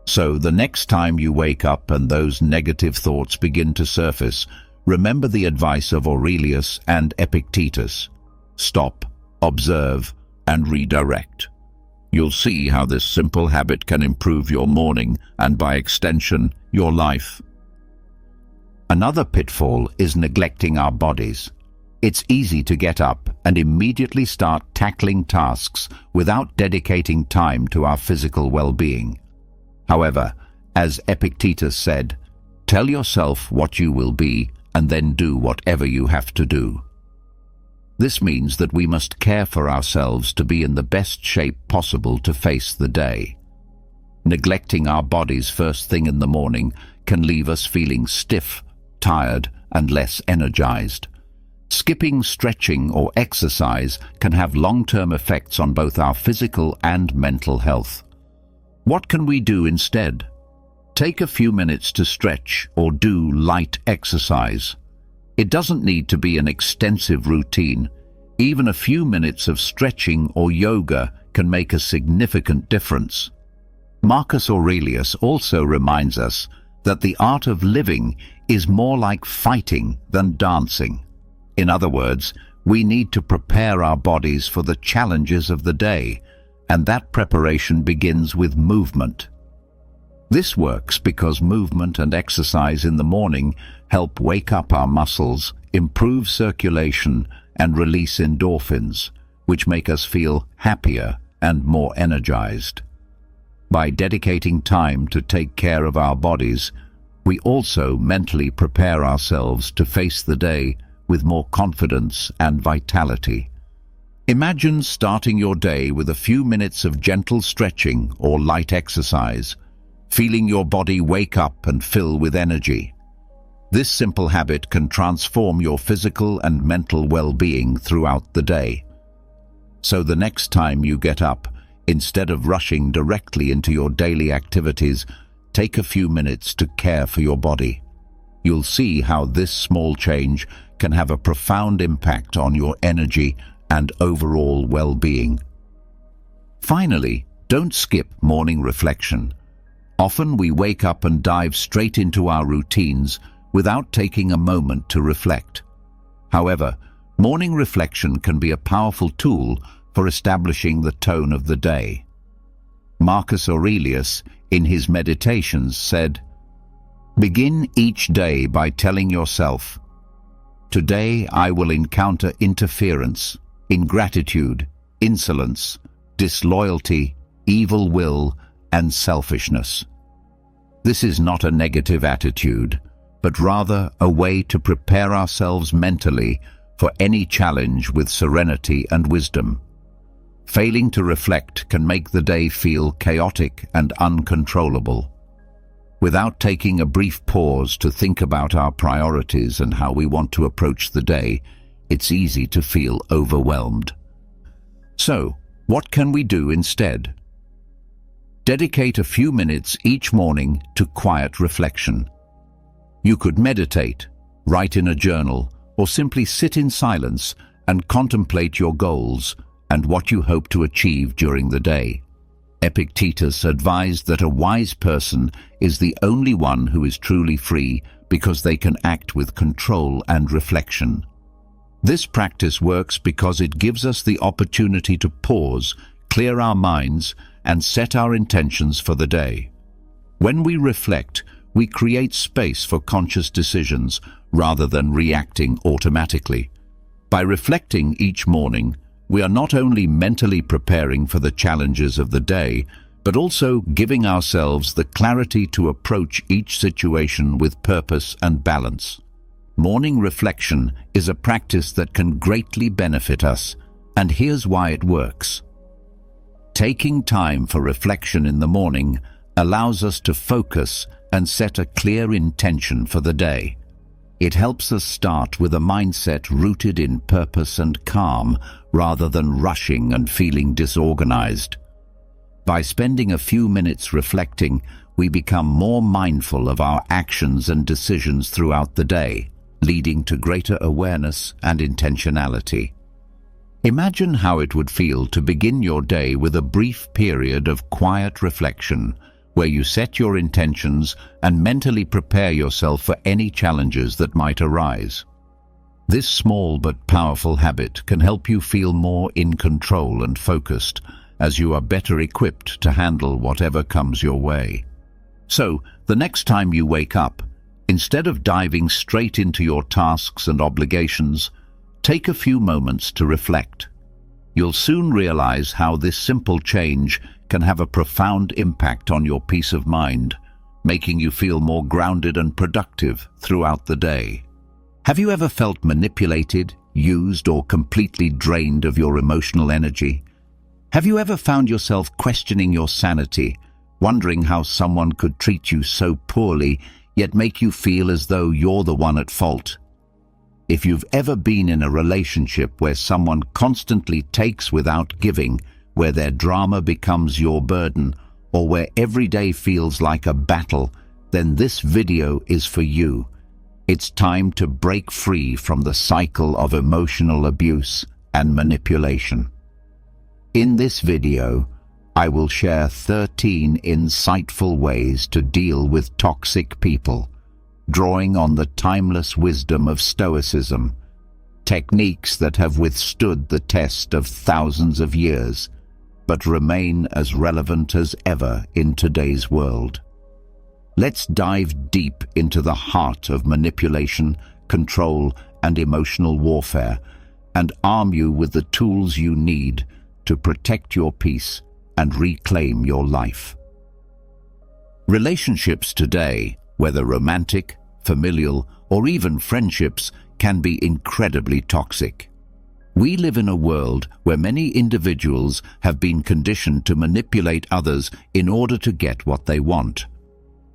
So the next time you wake up and those negative thoughts begin to surface, remember the advice of Aurelius and Epictetus. Stop, observe, and redirect. You'll see how this simple habit can improve your morning and, by extension, your life. Another pitfall is neglecting our bodies. It's easy to get up and immediately start tackling tasks without dedicating time to our physical well-being. However, as Epictetus said, tell yourself what you will be and then do whatever you have to do. This means that we must care for ourselves to be in the best shape possible to face the day. Neglecting our bodies first thing in the morning can leave us feeling stiff, tired, and less energized. Skipping stretching or exercise can have long-term effects on both our physical and mental health. What can we do instead? Take a few minutes to stretch or do light exercise. It doesn't need to be an extensive routine. Even a few minutes of stretching or yoga can make a significant difference. Marcus Aurelius also reminds us that the art of living is more like fighting than dancing. In other words, we need to prepare our bodies for the challenges of the day, and that preparation begins with movement. This works because movement and exercise in the morning help wake up our muscles, improve circulation, and release endorphins, which make us feel happier and more energized. By dedicating time to take care of our bodies, we also mentally prepare ourselves to face the day with more confidence and vitality. Imagine starting your day with a few minutes of gentle stretching or light exercise, feeling your body wake up and fill with energy. This simple habit can transform your physical and mental well-being throughout the day. So the next time you get up, instead of rushing directly into your daily activities, take a few minutes to care for your body. You'll see how this small change can have a profound impact on your energy and overall well-being. Finally, don't skip morning reflection. Often we wake up and dive straight into our routines without taking a moment to reflect. However, morning reflection can be a powerful tool for establishing the tone of the day. Marcus Aurelius, in his Meditations, said, "Begin each day by telling yourself, Today I will encounter interference, ingratitude, insolence, disloyalty, evil will, and selfishness. This is not a negative attitude, but rather a way to prepare ourselves mentally for any challenge with serenity and wisdom. Failing to reflect can make the day feel chaotic and uncontrollable. Without taking a brief pause to think about our priorities and how we want to approach the day, it's easy to feel overwhelmed. So, what can we do instead? Dedicate a few minutes each morning to quiet reflection. You could meditate, write in a journal, or simply sit in silence and contemplate your goals and what you hope to achieve during the day. Epictetus advised that a wise person is the only one who is truly free because they can act with control and reflection. This practice works because it gives us the opportunity to pause, clear our minds, and set our intentions for the day. When we reflect, we create space for conscious decisions rather than reacting automatically. By reflecting each morning, we are not only mentally preparing for the challenges of the day, but also giving ourselves the clarity to approach each situation with purpose and balance. Morning reflection is a practice that can greatly benefit us, and here's why it works. Taking time for reflection in the morning allows us to focus and set a clear intention for the day. It helps us start with a mindset rooted in purpose and calm, rather than rushing and feeling disorganized. By spending a few minutes reflecting, we become more mindful of our actions and decisions throughout the day, leading to greater awareness and intentionality. Imagine how it would feel to begin your day with a brief period of quiet reflection, where you set your intentions and mentally prepare yourself for any challenges that might arise. This small but powerful habit can help you feel more in control and focused, as you are better equipped to handle whatever comes your way. So, the next time you wake up, instead of diving straight into your tasks and obligations, take a few moments to reflect. You'll soon realize how this simple change can have a profound impact on your peace of mind, making you feel more grounded and productive throughout the day. Have you ever felt manipulated, used, or completely drained of your emotional energy? Have you ever found yourself questioning your sanity, wondering how someone could treat you so poorly, yet make you feel as though you're the one at fault? If you've ever been in a relationship where someone constantly takes without giving, where their drama becomes your burden, or where every day feels like a battle, then this video is for you. It's time to break free from the cycle of emotional abuse and manipulation. In this video, I will share 13 insightful ways to deal with toxic people, drawing on the timeless wisdom of Stoicism, techniques that have withstood the test of thousands of years, but remain as relevant as ever in today's world. Let's dive deep into the heart of manipulation, control, and emotional warfare, and arm you with the tools you need to protect your peace and reclaim your life. Relationships today, whether romantic, familial, or even friendships, can be incredibly toxic. We live in a world where many individuals have been conditioned to manipulate others in order to get what they want.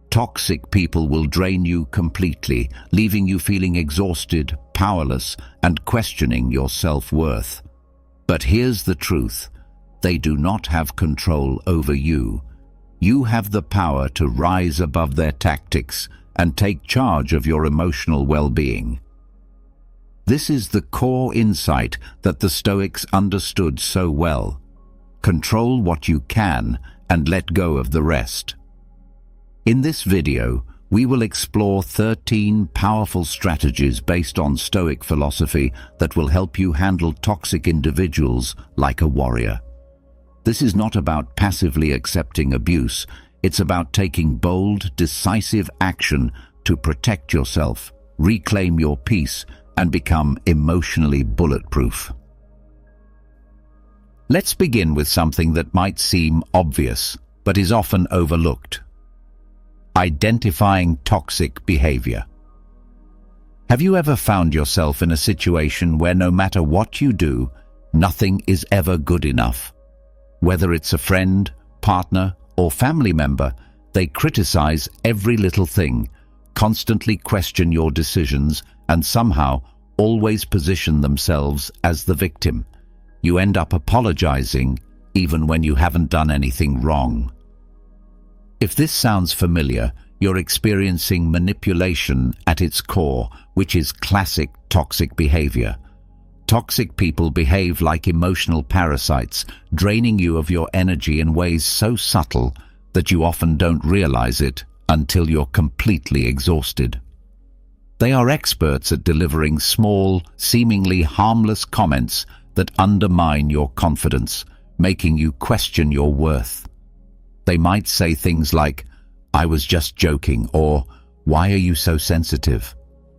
Toxic people will drain you completely, leaving you feeling exhausted, powerless, and questioning your self-worth. But here's the truth: they do not have control over you. You have the power to rise above their tactics and take charge of your emotional well-being. This is the core insight that the Stoics understood so well. Control what you can and let go of the rest. In this video, we will explore 13 powerful strategies based on Stoic philosophy that will help you handle toxic individuals like a warrior. This is not about passively accepting abuse. It's about taking bold, decisive action to protect yourself, reclaim your peace, and become emotionally bulletproof. Let's begin with something that might seem obvious, but is often overlooked. Identifying toxic behavior. Have you ever found yourself in a situation where no matter what you do, nothing is ever good enough? Whether it's a friend, partner, or family member, they criticize every little thing, constantly question your decisions, and somehow always position themselves as the victim. You end up apologizing even when you haven't done anything wrong. If this sounds familiar, you're experiencing manipulation at its core, which is classic toxic behavior. Toxic people behave like emotional parasites, draining you of your energy in ways so subtle that you often don't realize it until you're completely exhausted. They are experts at delivering small, seemingly harmless comments that undermine your confidence, making you question your worth. They might say things like, "I was just joking," or "Why are you so sensitive?"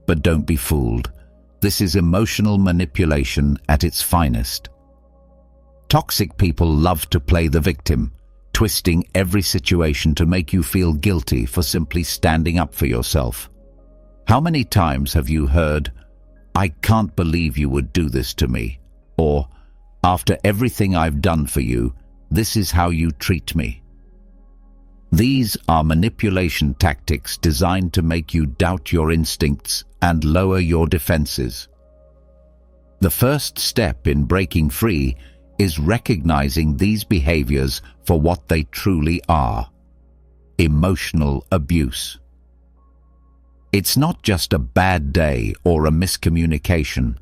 But don't be fooled. This is emotional manipulation at its finest. Toxic people love to play the victim, twisting every situation to make you feel guilty for simply standing up for yourself. How many times have you heard, "I can't believe you would do this to me," or "After everything I've done for you, this is how you treat me"? These are manipulation tactics designed to make you doubt your instincts and lower your defenses. The first step in breaking free is recognizing these behaviors for what they truly are: emotional abuse. It's not just a bad day or a miscommunication.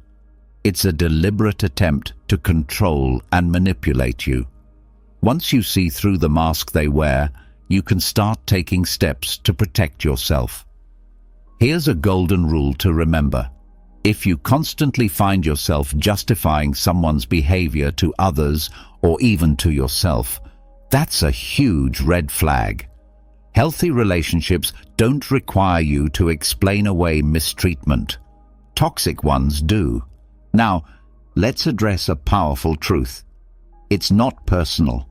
It's a deliberate attempt to control and manipulate you. Once you see through the mask they wear, you can start taking steps to protect yourself. Here's a golden rule to remember. If you constantly find yourself justifying someone's behavior to others or even to yourself, that's a huge red flag. Healthy relationships don't require you to explain away mistreatment. Toxic ones do. Now, let's address a powerful truth. It's not personal.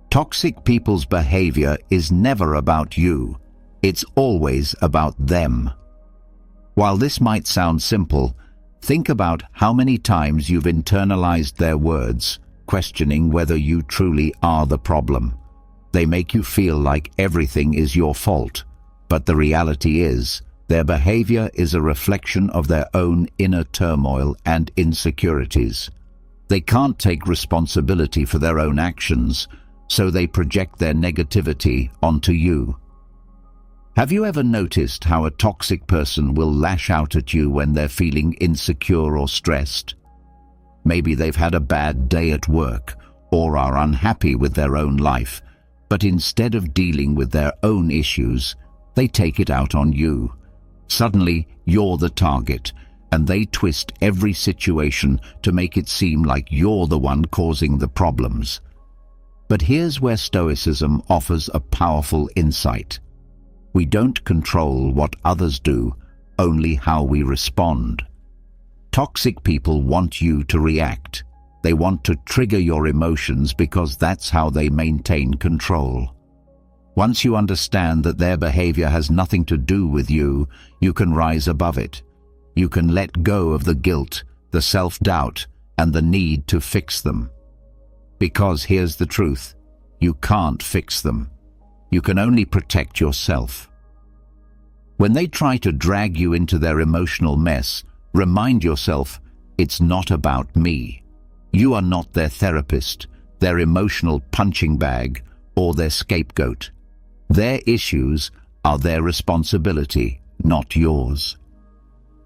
Toxic people's behavior is never about you. It's always about them. While this might sound simple, think about how many times you've internalized their words, questioning whether you truly are the problem. They make you feel like everything is your fault, but the reality is, their behavior is a reflection of their own inner turmoil and insecurities. They can't take responsibility for their own actions, so they project their negativity onto you. Have you ever noticed how a toxic person will lash out at you when they're feeling insecure or stressed? Maybe they've had a bad day at work or are unhappy with their own life, but instead of dealing with their own issues, they take it out on you. Suddenly, you're the target, and they twist every situation to make it seem like you're the one causing the problems. But here's where Stoicism offers a powerful insight. We don't control what others do, only how we respond. Toxic people want you to react. They want to trigger your emotions because that's how they maintain control. Once you understand that their behavior has nothing to do with you, you can rise above it. You can let go of the guilt, the self-doubt, and the need to fix them. Because here's the truth, you can't fix them. You can only protect yourself. When they try to drag you into their emotional mess, remind yourself, it's not about me. You are not their therapist, their emotional punching bag, or their scapegoat. Their issues are their responsibility, not yours.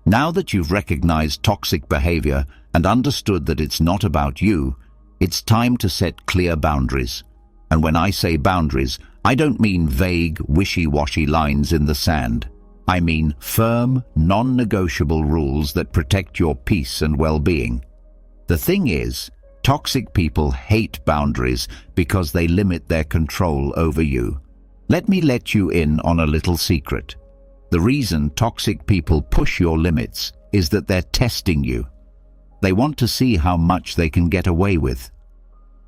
Now that you've recognized toxic behavior and understood that it's not about you, it's time to set clear boundaries. And when I say boundaries, I don't mean vague, wishy-washy lines in the sand. I mean firm, non-negotiable rules that protect your peace and well-being. The thing is, toxic people hate boundaries because they limit their control over you. Let me let you in on a little secret. The reason toxic people push your limits is that they're testing you. They want to see how much they can get away with.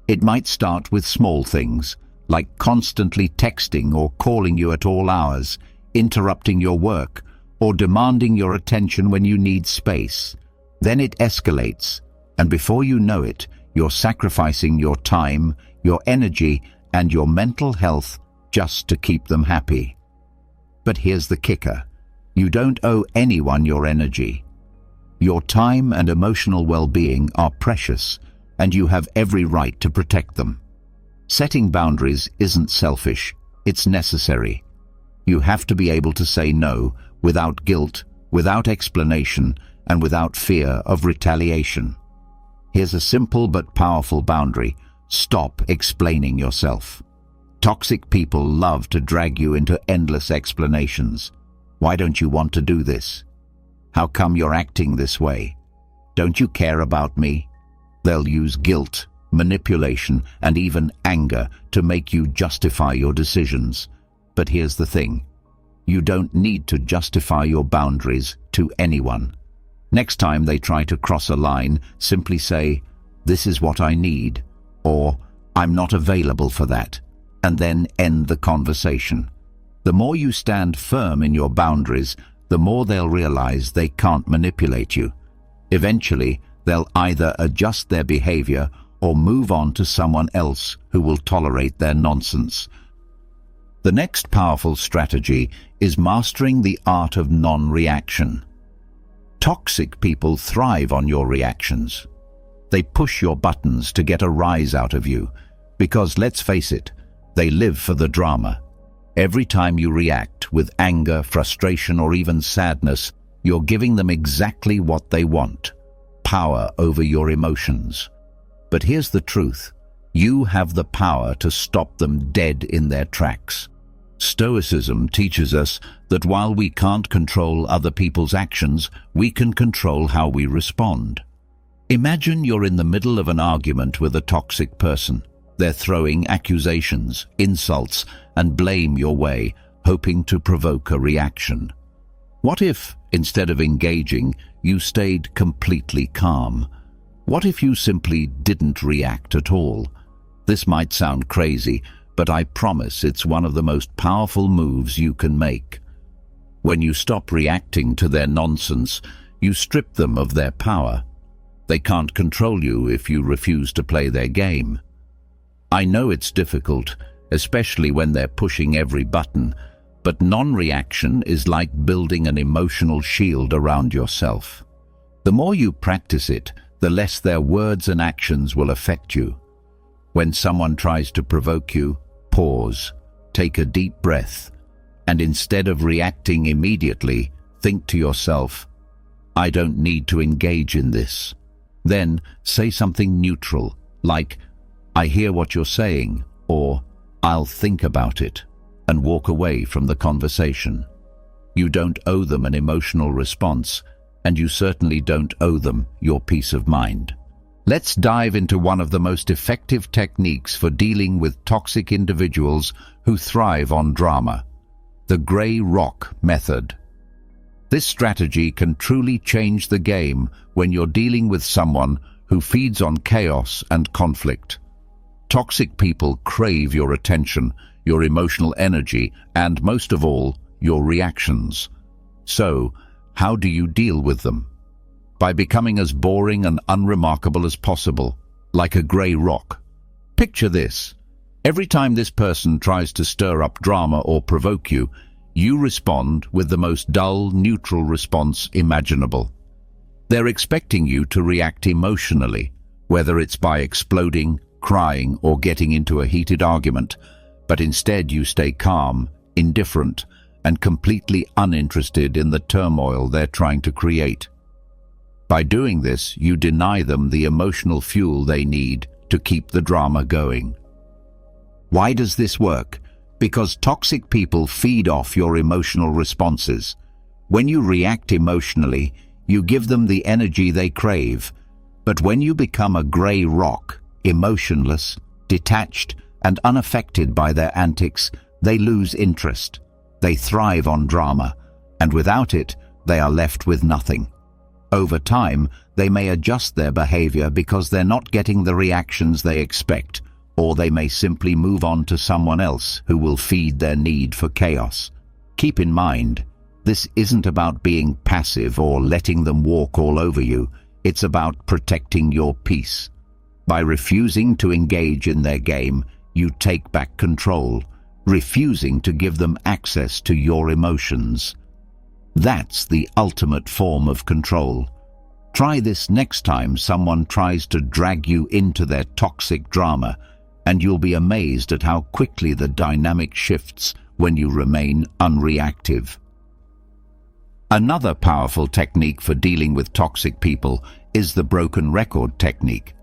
It might start with small things, like constantly texting or calling you at all hours, interrupting your work, or demanding your attention when you need space. Then it escalates, and before you know it, you're sacrificing your time, your energy, and your mental health just to keep them happy. But here's the kicker. You don't owe anyone your energy. Your time and emotional well-being are precious, and you have every right to protect them. Setting boundaries isn't selfish, it's necessary. You have to be able to say no without guilt, without explanation, and without fear of retaliation. Here's a simple but powerful boundary. Stop explaining yourself. Toxic people love to drag you into endless explanations. Why don't you want to do this? How come you're acting this way? Don't you care about me? They'll use guilt, manipulation, and even anger to make you justify your decisions. But here's the thing. You don't need to justify your boundaries to anyone. Next time they try to cross a line, simply say, "This is what I need," or "I'm not available for that," and then end the conversation. The more you stand firm in your boundaries, the more they'll realize they can't manipulate you. Eventually, they'll either adjust their behavior or move on to someone else who will tolerate their nonsense. The next powerful strategy is mastering the art of non-reaction. Toxic people thrive on your reactions. They push your buttons to get a rise out of you, because let's face it, they live for the drama. Every time you react with anger, frustration, or even sadness, you're giving them exactly what they want: power over your emotions. But here's the truth. You have the power to stop them dead in their tracks. Stoicism teaches us that while we can't control other people's actions, we can control how we respond. Imagine you're in the middle of an argument with a toxic person. They're throwing accusations, insults, and blame your way, hoping to provoke a reaction. What if, instead of engaging, you stayed completely calm? What if you simply didn't react at all? This might sound crazy, but I promise it's one of the most powerful moves you can make. When you stop reacting to their nonsense, you strip them of their power. They can't control you if you refuse to play their game. I know it's difficult, especially when they're pushing every button, but non-reaction is like building an emotional shield around yourself. The more you practice it, the less their words and actions will affect you. When someone tries to provoke you, pause, take a deep breath, and instead of reacting immediately, think to yourself, "I don't need to engage in this." Then say something neutral, like, "I hear what you're saying," or "I'll think about it," and walk away from the conversation. You don't owe them an emotional response, and you certainly don't owe them your peace of mind. Let's dive into one of the most effective techniques for dealing with toxic individuals who thrive on drama: the gray rock method. This strategy can truly change the game when you're dealing with someone who feeds on chaos and conflict. Toxic people crave your attention, your emotional energy, and most of all, your reactions. So, how do you deal with them? By becoming as boring and unremarkable as possible, like a grey rock. Picture this. Every time this person tries to stir up drama or provoke you, you respond with the most dull, neutral response imaginable. They're expecting you to react emotionally, whether it's by exploding, crying, or getting into a heated argument, but instead you stay calm, indifferent, and completely uninterested in the turmoil they're trying to create. By doing this, you deny them the emotional fuel they need to keep the drama going. Why does this work? Because toxic people feed off your emotional responses. When you react emotionally, you give them the energy they crave. But when you become a grey rock, emotionless, detached, and unaffected by their antics, they lose interest. They thrive on drama, and without it, they are left with nothing. Over time, they may adjust their behavior because they're not getting the reactions they expect, or they may simply move on to someone else who will feed their need for chaos. Keep in mind, this isn't about being passive or letting them walk all over you. It's about protecting your peace. By refusing to engage in their game, you take back control, refusing to give them access to your emotions. That's the ultimate form of control. Try this next time someone tries to drag you into their toxic drama, and you'll be amazed at how quickly the dynamic shifts when you remain unreactive. Another powerful technique for dealing with toxic people is the broken record technique.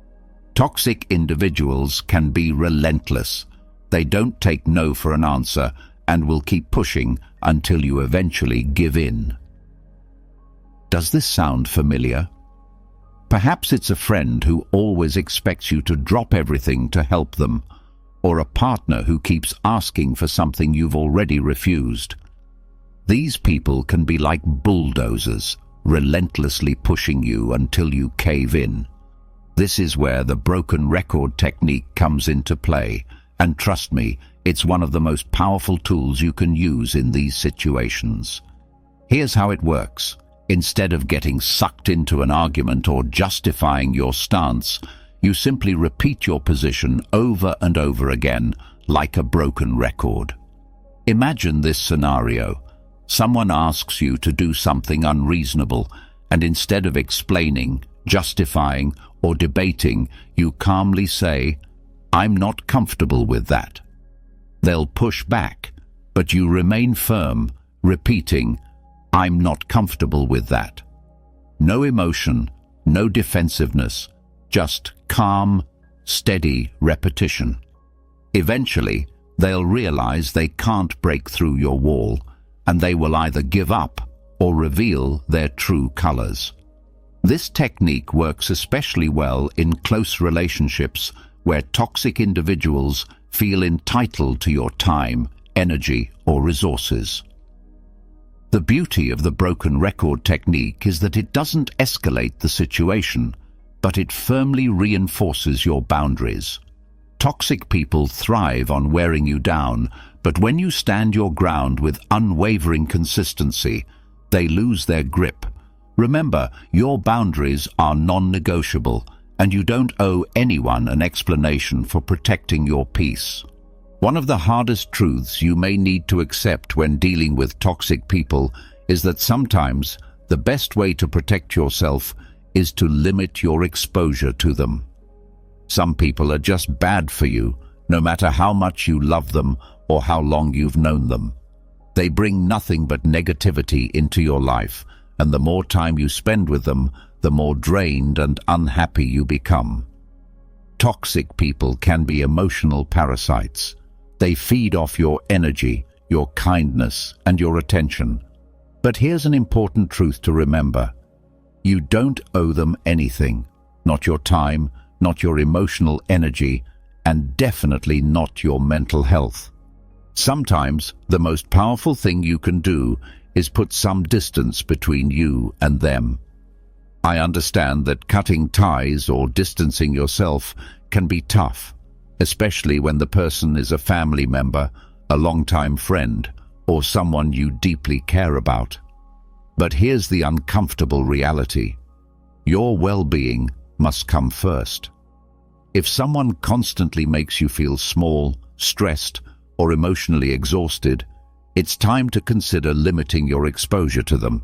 Toxic individuals can be relentless. They don't take no for an answer and will keep pushing until you eventually give in. Does this sound familiar? Perhaps it's a friend who always expects you to drop everything to help them, or a partner who keeps asking for something you've already refused. These people can be like bulldozers, relentlessly pushing you until you cave in. This is where the broken record technique comes into play, and trust me, it's one of the most powerful tools you can use in these situations. Here's how it works. Instead of getting sucked into an argument or justifying your stance, you simply repeat your position over and over again, like a broken record. Imagine this scenario. Someone asks you to do something unreasonable, and instead of explaining, justifying, or debating, you calmly say, "I'm not comfortable with that." They'll push back, but you remain firm, repeating, "I'm not comfortable with that." No emotion, no defensiveness, just calm, steady repetition. Eventually, they'll realize they can't break through your wall, and they will either give up or reveal their true colors. This technique works especially well in close relationships where toxic individuals feel entitled to your time, energy, or resources. The beauty of the broken record technique is that it doesn't escalate the situation, but it firmly reinforces your boundaries. Toxic people thrive on wearing you down, but when you stand your ground with unwavering consistency, they lose their grip. Remember, your boundaries are non-negotiable, and you don't owe anyone an explanation for protecting your peace. One of the hardest truths you may need to accept when dealing with toxic people is that sometimes the best way to protect yourself is to limit your exposure to them. Some people are just bad for you, no matter how much you love them or how long you've known them. They bring nothing but negativity into your life, and the more time you spend with them, the more drained and unhappy you become. Toxic people can be emotional parasites. They feed off your energy, your kindness, and your attention. But here's an important truth to remember. You don't owe them anything, not your time, not your emotional energy, and definitely not your mental health. Sometimes the most powerful thing you can do is put some distance between you and them. I understand that cutting ties or distancing yourself can be tough, especially when the person is a family member, a longtime friend, or someone you deeply care about. But here's the uncomfortable reality. Your well-being must come first. If someone constantly makes you feel small, stressed, or emotionally exhausted, it's time to consider limiting your exposure to them.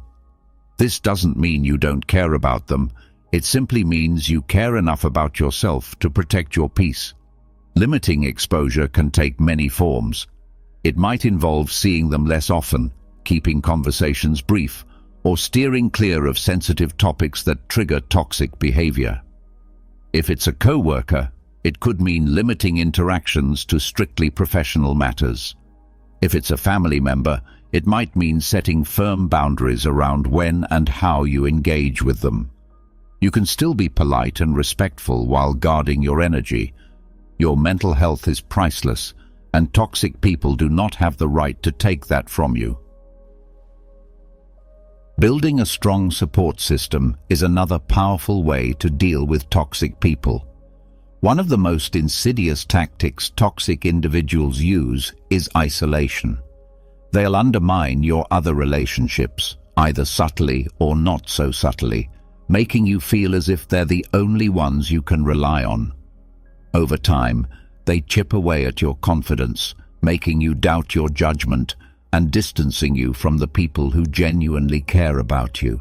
This doesn't mean you don't care about them. It simply means you care enough about yourself to protect your peace. Limiting exposure can take many forms. It might involve seeing them less often, keeping conversations brief, or steering clear of sensitive topics that trigger toxic behavior. If it's a coworker, it could mean limiting interactions to strictly professional matters. If it's a family member, it might mean setting firm boundaries around when and how you engage with them. You can still be polite and respectful while guarding your energy. Your mental health is priceless, and toxic people do not have the right to take that from you. Building a strong support system is another powerful way to deal with toxic people. One of the most insidious tactics toxic individuals use is isolation. They'll undermine your other relationships, either subtly or not so subtly, making you feel as if they're the only ones you can rely on. Over time, they chip away at your confidence, making you doubt your judgment and distancing you from the people who genuinely care about you.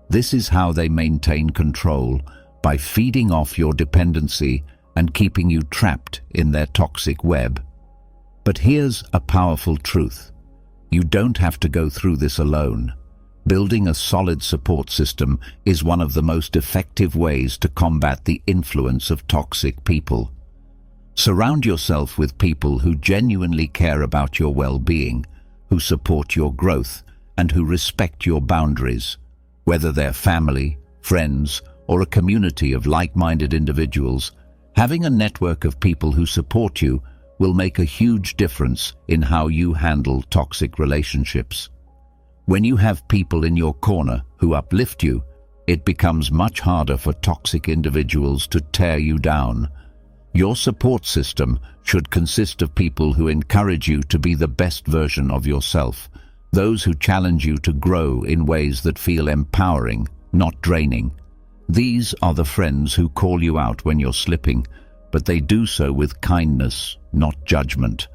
This is how they maintain control, by feeding off your dependency and keeping you trapped in their toxic web. But here's a powerful truth. You don't have to go through this alone. Building a solid support system is one of the most effective ways to combat the influence of toxic people. Surround yourself with people who genuinely care about your well-being, who support your growth, and who respect your boundaries. Whether they're family, friends, or a community of like-minded individuals, having a network of people who support you will make a huge difference in how you handle toxic relationships. When you have people in your corner who uplift you, it becomes much harder for toxic individuals to tear you down. Your support system should consist of people who encourage you to be the best version of yourself, those who challenge you to grow in ways that feel empowering, not draining. These are the friends who call you out when you're slipping, but they do so with kindness, not judgment.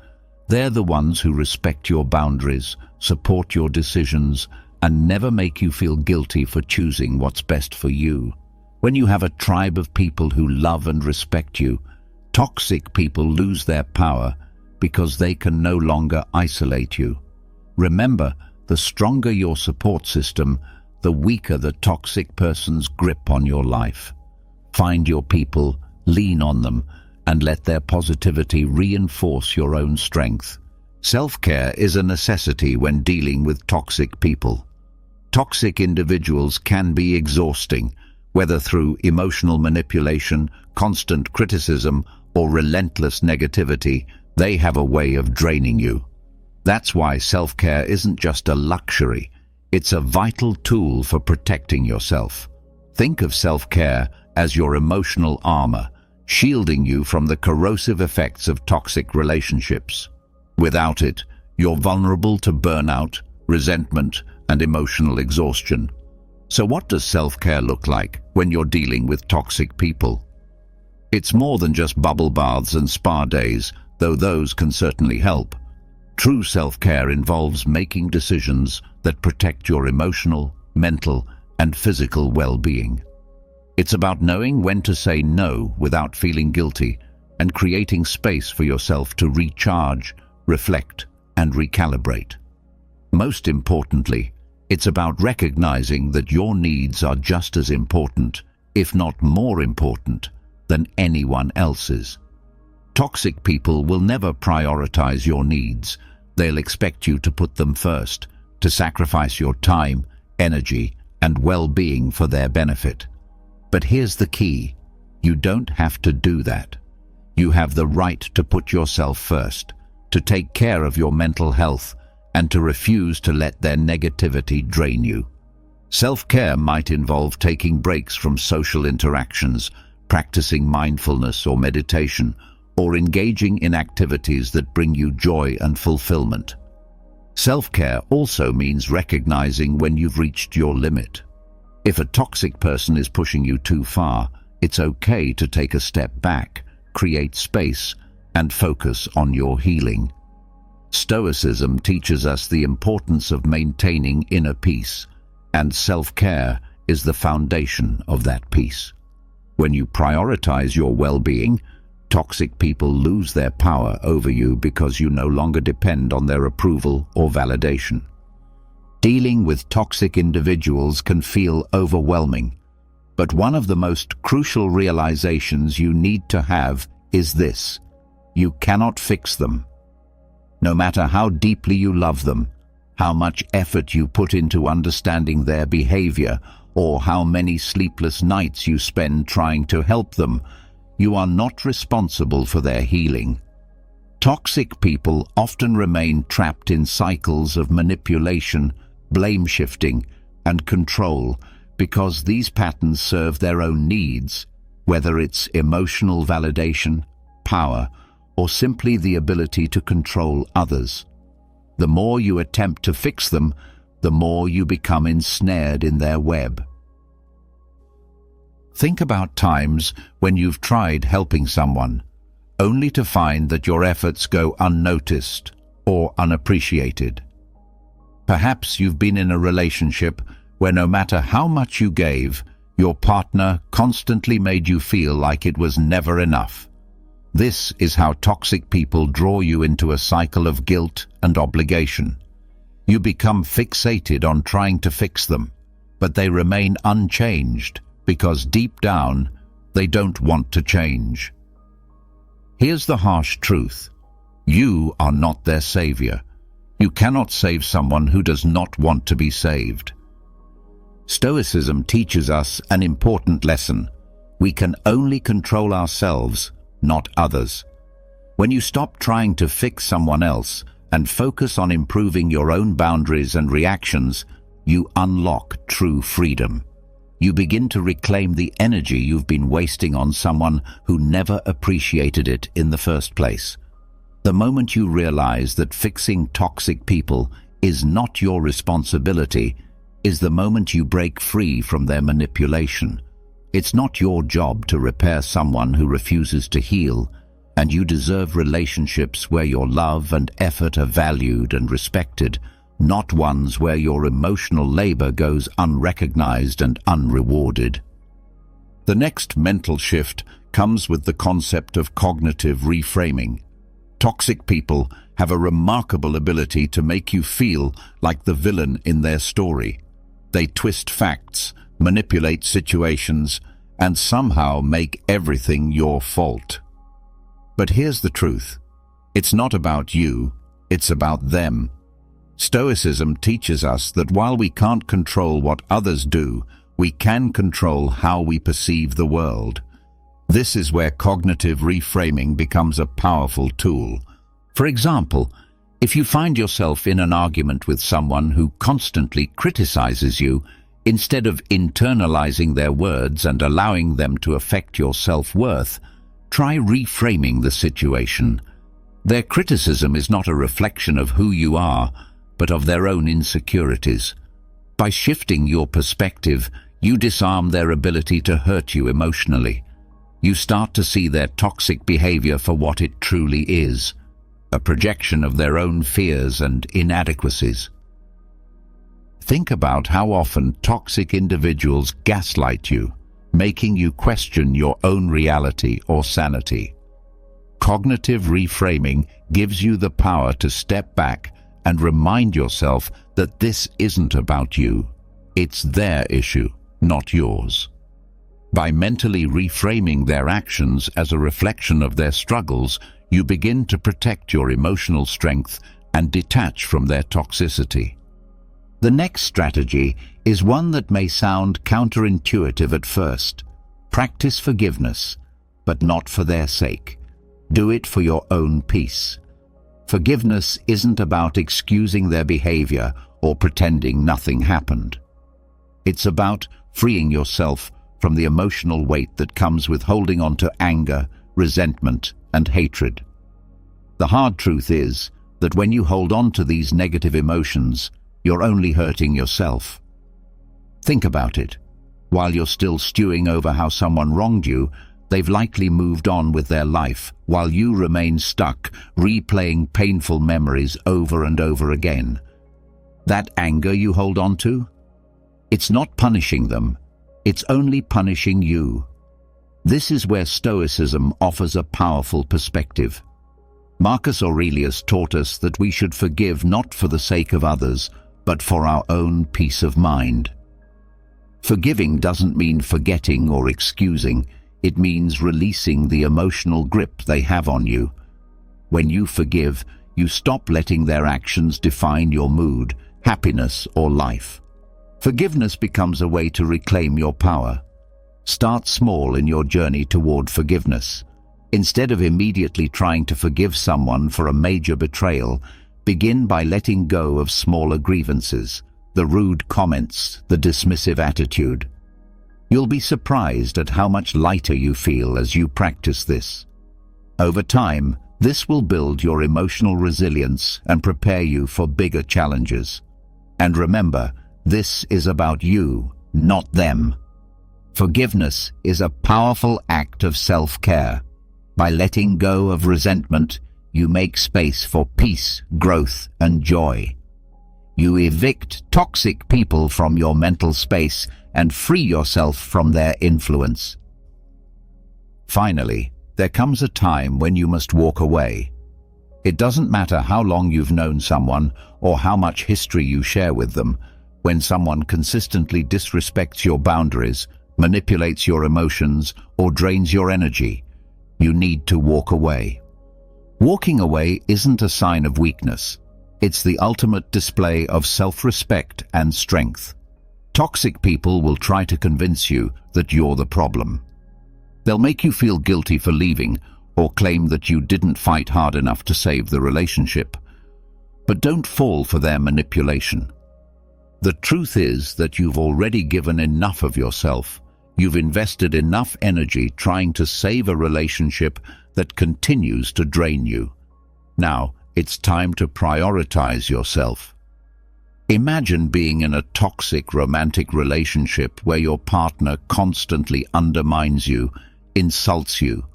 They're the ones who respect your boundaries, support your decisions, and never make you feel guilty for choosing what's best for you. When you have a tribe of people who love and respect you, toxic people lose their power because they can no longer isolate you. Remember, the stronger your support system, the weaker the toxic person's grip on your life. Find your people, lean on them, and let their positivity reinforce your own strength. Self-care is a necessity when dealing with toxic people. Toxic individuals can be exhausting, whether through emotional manipulation, constant criticism, or relentless negativity. They have a way of draining you. That's why self-care isn't just a luxury, it's a vital tool for protecting yourself. Think of self-care as your emotional armor, shielding you from the corrosive effects of toxic relationships. Without it, you're vulnerable to burnout, resentment, and emotional exhaustion. So what does self-care look like when you're dealing with toxic people? It's more than just bubble baths and spa days, though those can certainly help. True self-care involves making decisions that protect your emotional, mental, and physical well-being. It's about knowing when to say no without feeling guilty and creating space for yourself to recharge, reflect, and recalibrate. Most importantly, it's about recognizing that your needs are just as important, if not more important, than anyone else's. Toxic people will never prioritize your needs. They'll expect you to put them first, to sacrifice your time, energy, and well-being for their benefit. But here's the key. You don't have to do that. You have the right to put yourself first, to take care of your mental health, and to refuse to let their negativity drain you. Self-care might involve taking breaks from social interactions, practicing mindfulness or meditation, or engaging in activities that bring you joy and fulfillment. Self-care also means recognizing when you've reached your limit. If a toxic person is pushing you too far, it's okay to take a step back, create space, and focus on your healing. Stoicism teaches us the importance of maintaining inner peace, and self-care is the foundation of that peace. When you prioritize your well-being, toxic people lose their power over you because you no longer depend on their approval or validation. Dealing with toxic individuals can feel overwhelming, but one of the most crucial realizations you need to have is this: you cannot fix them. No matter how deeply you love them, how much effort you put into understanding their behavior, or how many sleepless nights you spend trying to help them, you are not responsible for their healing. Toxic people often remain trapped in cycles of manipulation, blame-shifting, and control, because these patterns serve their own needs, whether it's emotional validation, power, or simply the ability to control others. The more you attempt to fix them, the more you become ensnared in their web. Think about times when you've tried helping someone, only to find that your efforts go unnoticed or unappreciated. Perhaps you've been in a relationship where no matter how much you gave, your partner constantly made you feel like it was never enough. This is how toxic people draw you into a cycle of guilt and obligation. You become fixated on trying to fix them, but they remain unchanged because deep down, they don't want to change. Here's the harsh truth. You are not their savior. You cannot save someone who does not want to be saved. Stoicism teaches us an important lesson. We can only control ourselves, not others. When you stop trying to fix someone else and focus on improving your own boundaries and reactions, you unlock true freedom. You begin to reclaim the energy you've been wasting on someone who never appreciated it in the first place. The moment you realize that fixing toxic people is not your responsibility is the moment you break free from their manipulation. It's not your job to repair someone who refuses to heal, and you deserve relationships where your love and effort are valued and respected, not ones where your emotional labor goes unrecognized and unrewarded. The next mental shift comes with the concept of cognitive reframing. Toxic people have a remarkable ability to make you feel like the villain in their story. They twist facts, manipulate situations, and somehow make everything your fault. But here's the truth. It's not about you, it's about them. Stoicism teaches us that while we can't control what others do, we can control how we perceive the world. This is where cognitive reframing becomes a powerful tool. For example, if you find yourself in an argument with someone who constantly criticizes you, instead of internalizing their words and allowing them to affect your self-worth, try reframing the situation. Their criticism is not a reflection of who you are, but of their own insecurities. By shifting your perspective, you disarm their ability to hurt you emotionally. You start to see their toxic behavior for what it truly is, a projection of their own fears and inadequacies. Think about how often toxic individuals gaslight you, making you question your own reality or sanity. Cognitive reframing gives you the power to step back and remind yourself that this isn't about you. It's their issue, not yours. By mentally reframing their actions as a reflection of their struggles, you begin to protect your emotional strength and detach from their toxicity. The next strategy is one that may sound counterintuitive at first. Practice forgiveness, but not for their sake. Do it for your own peace. Forgiveness isn't about excusing their behavior or pretending nothing happened. It's about freeing yourself from the emotional weight that comes with holding on to anger, resentment, and hatred. The hard truth is that when you hold on to these negative emotions, you're only hurting yourself. Think about it. While you're still stewing over how someone wronged you, they've likely moved on with their life, while you remain stuck, replaying painful memories over and over again. That anger you hold on to? It's not punishing them, it's only punishing you. This is where Stoicism offers a powerful perspective. Marcus Aurelius taught us that we should forgive not for the sake of others, but for our own peace of mind. Forgiving doesn't mean forgetting or excusing. It means releasing the emotional grip they have on you. When you forgive, you stop letting their actions define your mood, happiness, or life. Forgiveness becomes a way to reclaim your power. Start small in your journey toward forgiveness. Instead of immediately trying to forgive someone for a major betrayal, begin by letting go of smaller grievances. the rude comments, the dismissive attitude. You'll be surprised at how much lighter you feel as you practice this. Over time, this will build your emotional resilience and prepare you for bigger challenges. And remember, this is about you, not them. Forgiveness is a powerful act of self-care. By letting go of resentment, you make space for peace, growth, and joy. You evict toxic people from your mental space and free yourself from their influence. Finally, there comes a time when you must walk away. It doesn't matter how long you've known someone or how much history you share with them. When someone consistently disrespects your boundaries, manipulates your emotions, or drains your energy, you need to walk away. Walking away isn't a sign of weakness. It's the ultimate display of self-respect and strength. Toxic people will try to convince you that you're the problem. They'll make you feel guilty for leaving or claim that you didn't fight hard enough to save the relationship. But don't fall for their manipulation. The truth is that you've already given enough of yourself. You've invested enough energy trying to save a relationship that continues to drain you. Now, it's time to prioritize yourself. Imagine being in a toxic romantic relationship where your partner constantly undermines you, insults you,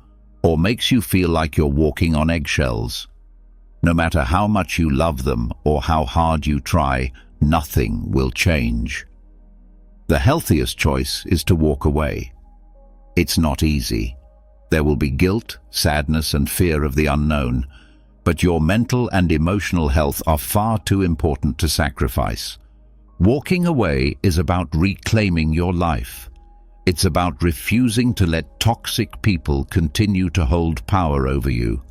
or makes you feel like you're walking on eggshells. No matter how much you love them or how hard you try, nothing will change. The healthiest choice is to walk away. It's not easy. There will be guilt, sadness, and fear of the unknown, but your mental and emotional health are far too important to sacrifice. Walking away is about reclaiming your life. It's about refusing to let toxic people continue to hold power over you.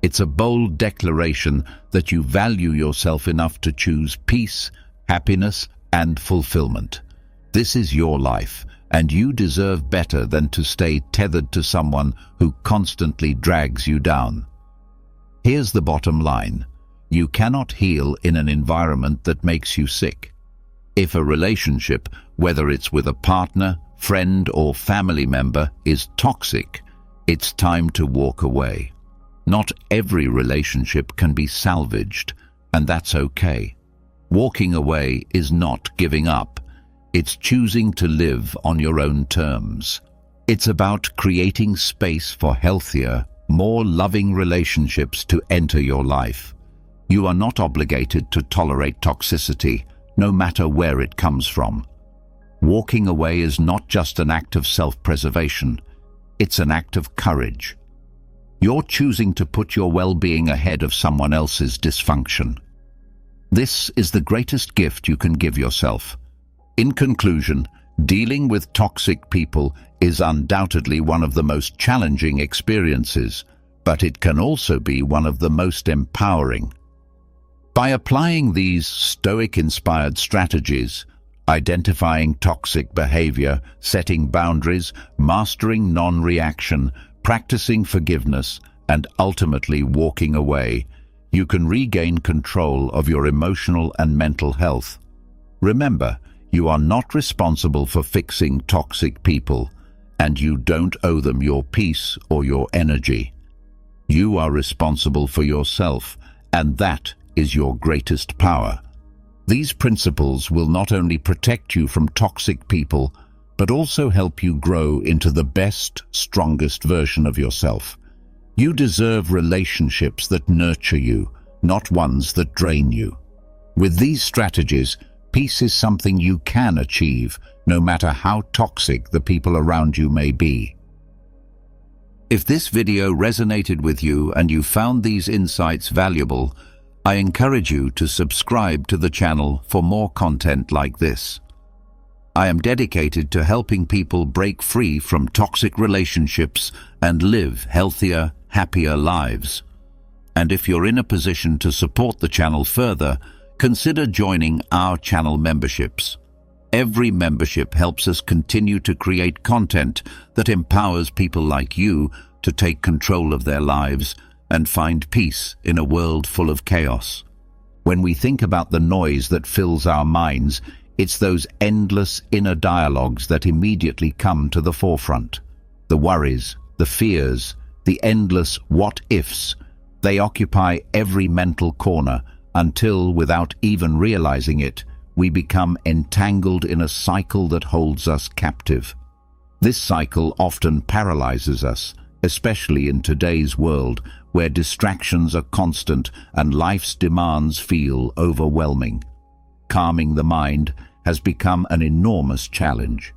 It's a bold declaration that you value yourself enough to choose peace, happiness, and fulfillment. This is your life, and you deserve better than to stay tethered to someone who constantly drags you down. Here's the bottom line. You cannot heal in an environment that makes you sick. If a relationship, whether it's with a partner, friend, or family member, is toxic, it's time to walk away. Not every relationship can be salvaged, and that's okay. Walking away is not giving up. It's choosing to live on your own terms. It's about creating space for healthier, more loving relationships to enter your life. You are not obligated to tolerate toxicity, no matter where it comes from. Walking away is not just an act of self-preservation, it's an act of courage. You're choosing to put your well-being ahead of someone else's dysfunction. This is the greatest gift you can give yourself. In conclusion, dealing with toxic people is undoubtedly one of the most challenging experiences, but it can also be one of the most empowering. By applying these Stoic-inspired strategies, identifying toxic behavior, setting boundaries, mastering non-reaction, practicing forgiveness, and ultimately walking away, you can regain control of your emotional and mental health. Remember, you are not responsible for fixing toxic people, and you don't owe them your peace or your energy. You are responsible for yourself, and that is your greatest power. These principles will not only protect you from toxic people, but also help you grow into the best, strongest version of yourself. You deserve relationships that nurture you, not ones that drain you. With these strategies, peace is something you can achieve, no matter how toxic the people around you may be. If this video resonated with you and you found these insights valuable, I encourage you to subscribe to the channel for more content like this. I am dedicated to helping people break free from toxic relationships and live healthier, happier lives. And if you're in a position to support the channel further, consider joining our channel memberships. Every membership helps us continue to create content that empowers people like you to take control of their lives and find peace in a world full of chaos. When we think about the noise that fills our minds, it's those endless inner dialogues that immediately come to the forefront. The worries, the fears, the endless what-ifs, they occupy every mental corner until, without even realizing it, we become entangled in a cycle that holds us captive. This cycle often paralyzes us, especially in today's world, where distractions are constant and life's demands feel overwhelming. Calming the mind has become an enormous challenge.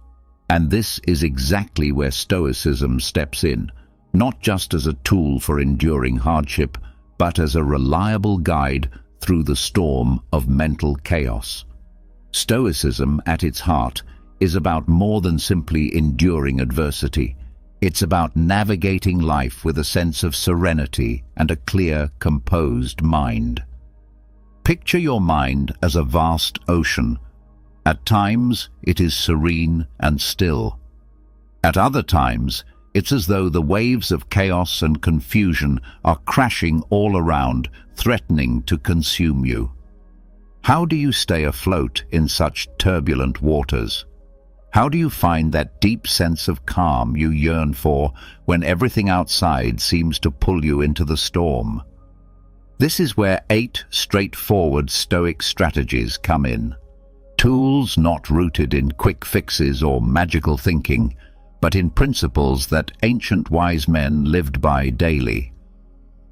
And this is exactly where Stoicism steps in, not just as a tool for enduring hardship, but as a reliable guide through the storm of mental chaos. Stoicism, at its heart, is about more than simply enduring adversity. It's about navigating life with a sense of serenity and a clear, composed mind. Picture your mind as a vast ocean. At times, it is serene and still. At other times, it's as though the waves of chaos and confusion are crashing all around, threatening to consume you. How do you stay afloat in such turbulent waters? How do you find that deep sense of calm you yearn for when everything outside seems to pull you into the storm? This is where 8 straightforward Stoic strategies come in. Tools not rooted in quick fixes or magical thinking, but in principles that ancient wise men lived by daily.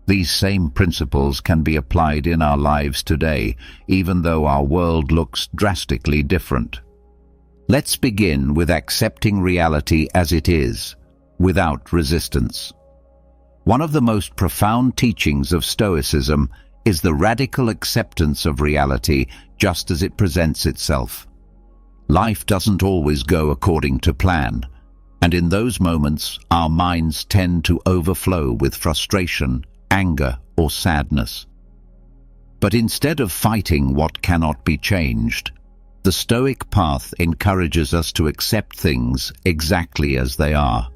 These same principles can be applied in our lives today, even though our world looks drastically different. Let's begin with accepting reality as it is, without resistance. One of the most profound teachings of Stoicism is the radical acceptance of reality just as it presents itself. Life doesn't always go according to plan, and in those moments our minds tend to overflow with frustration, anger, or sadness. But instead of fighting what cannot be changed, the Stoic path encourages us to accept things exactly as they are.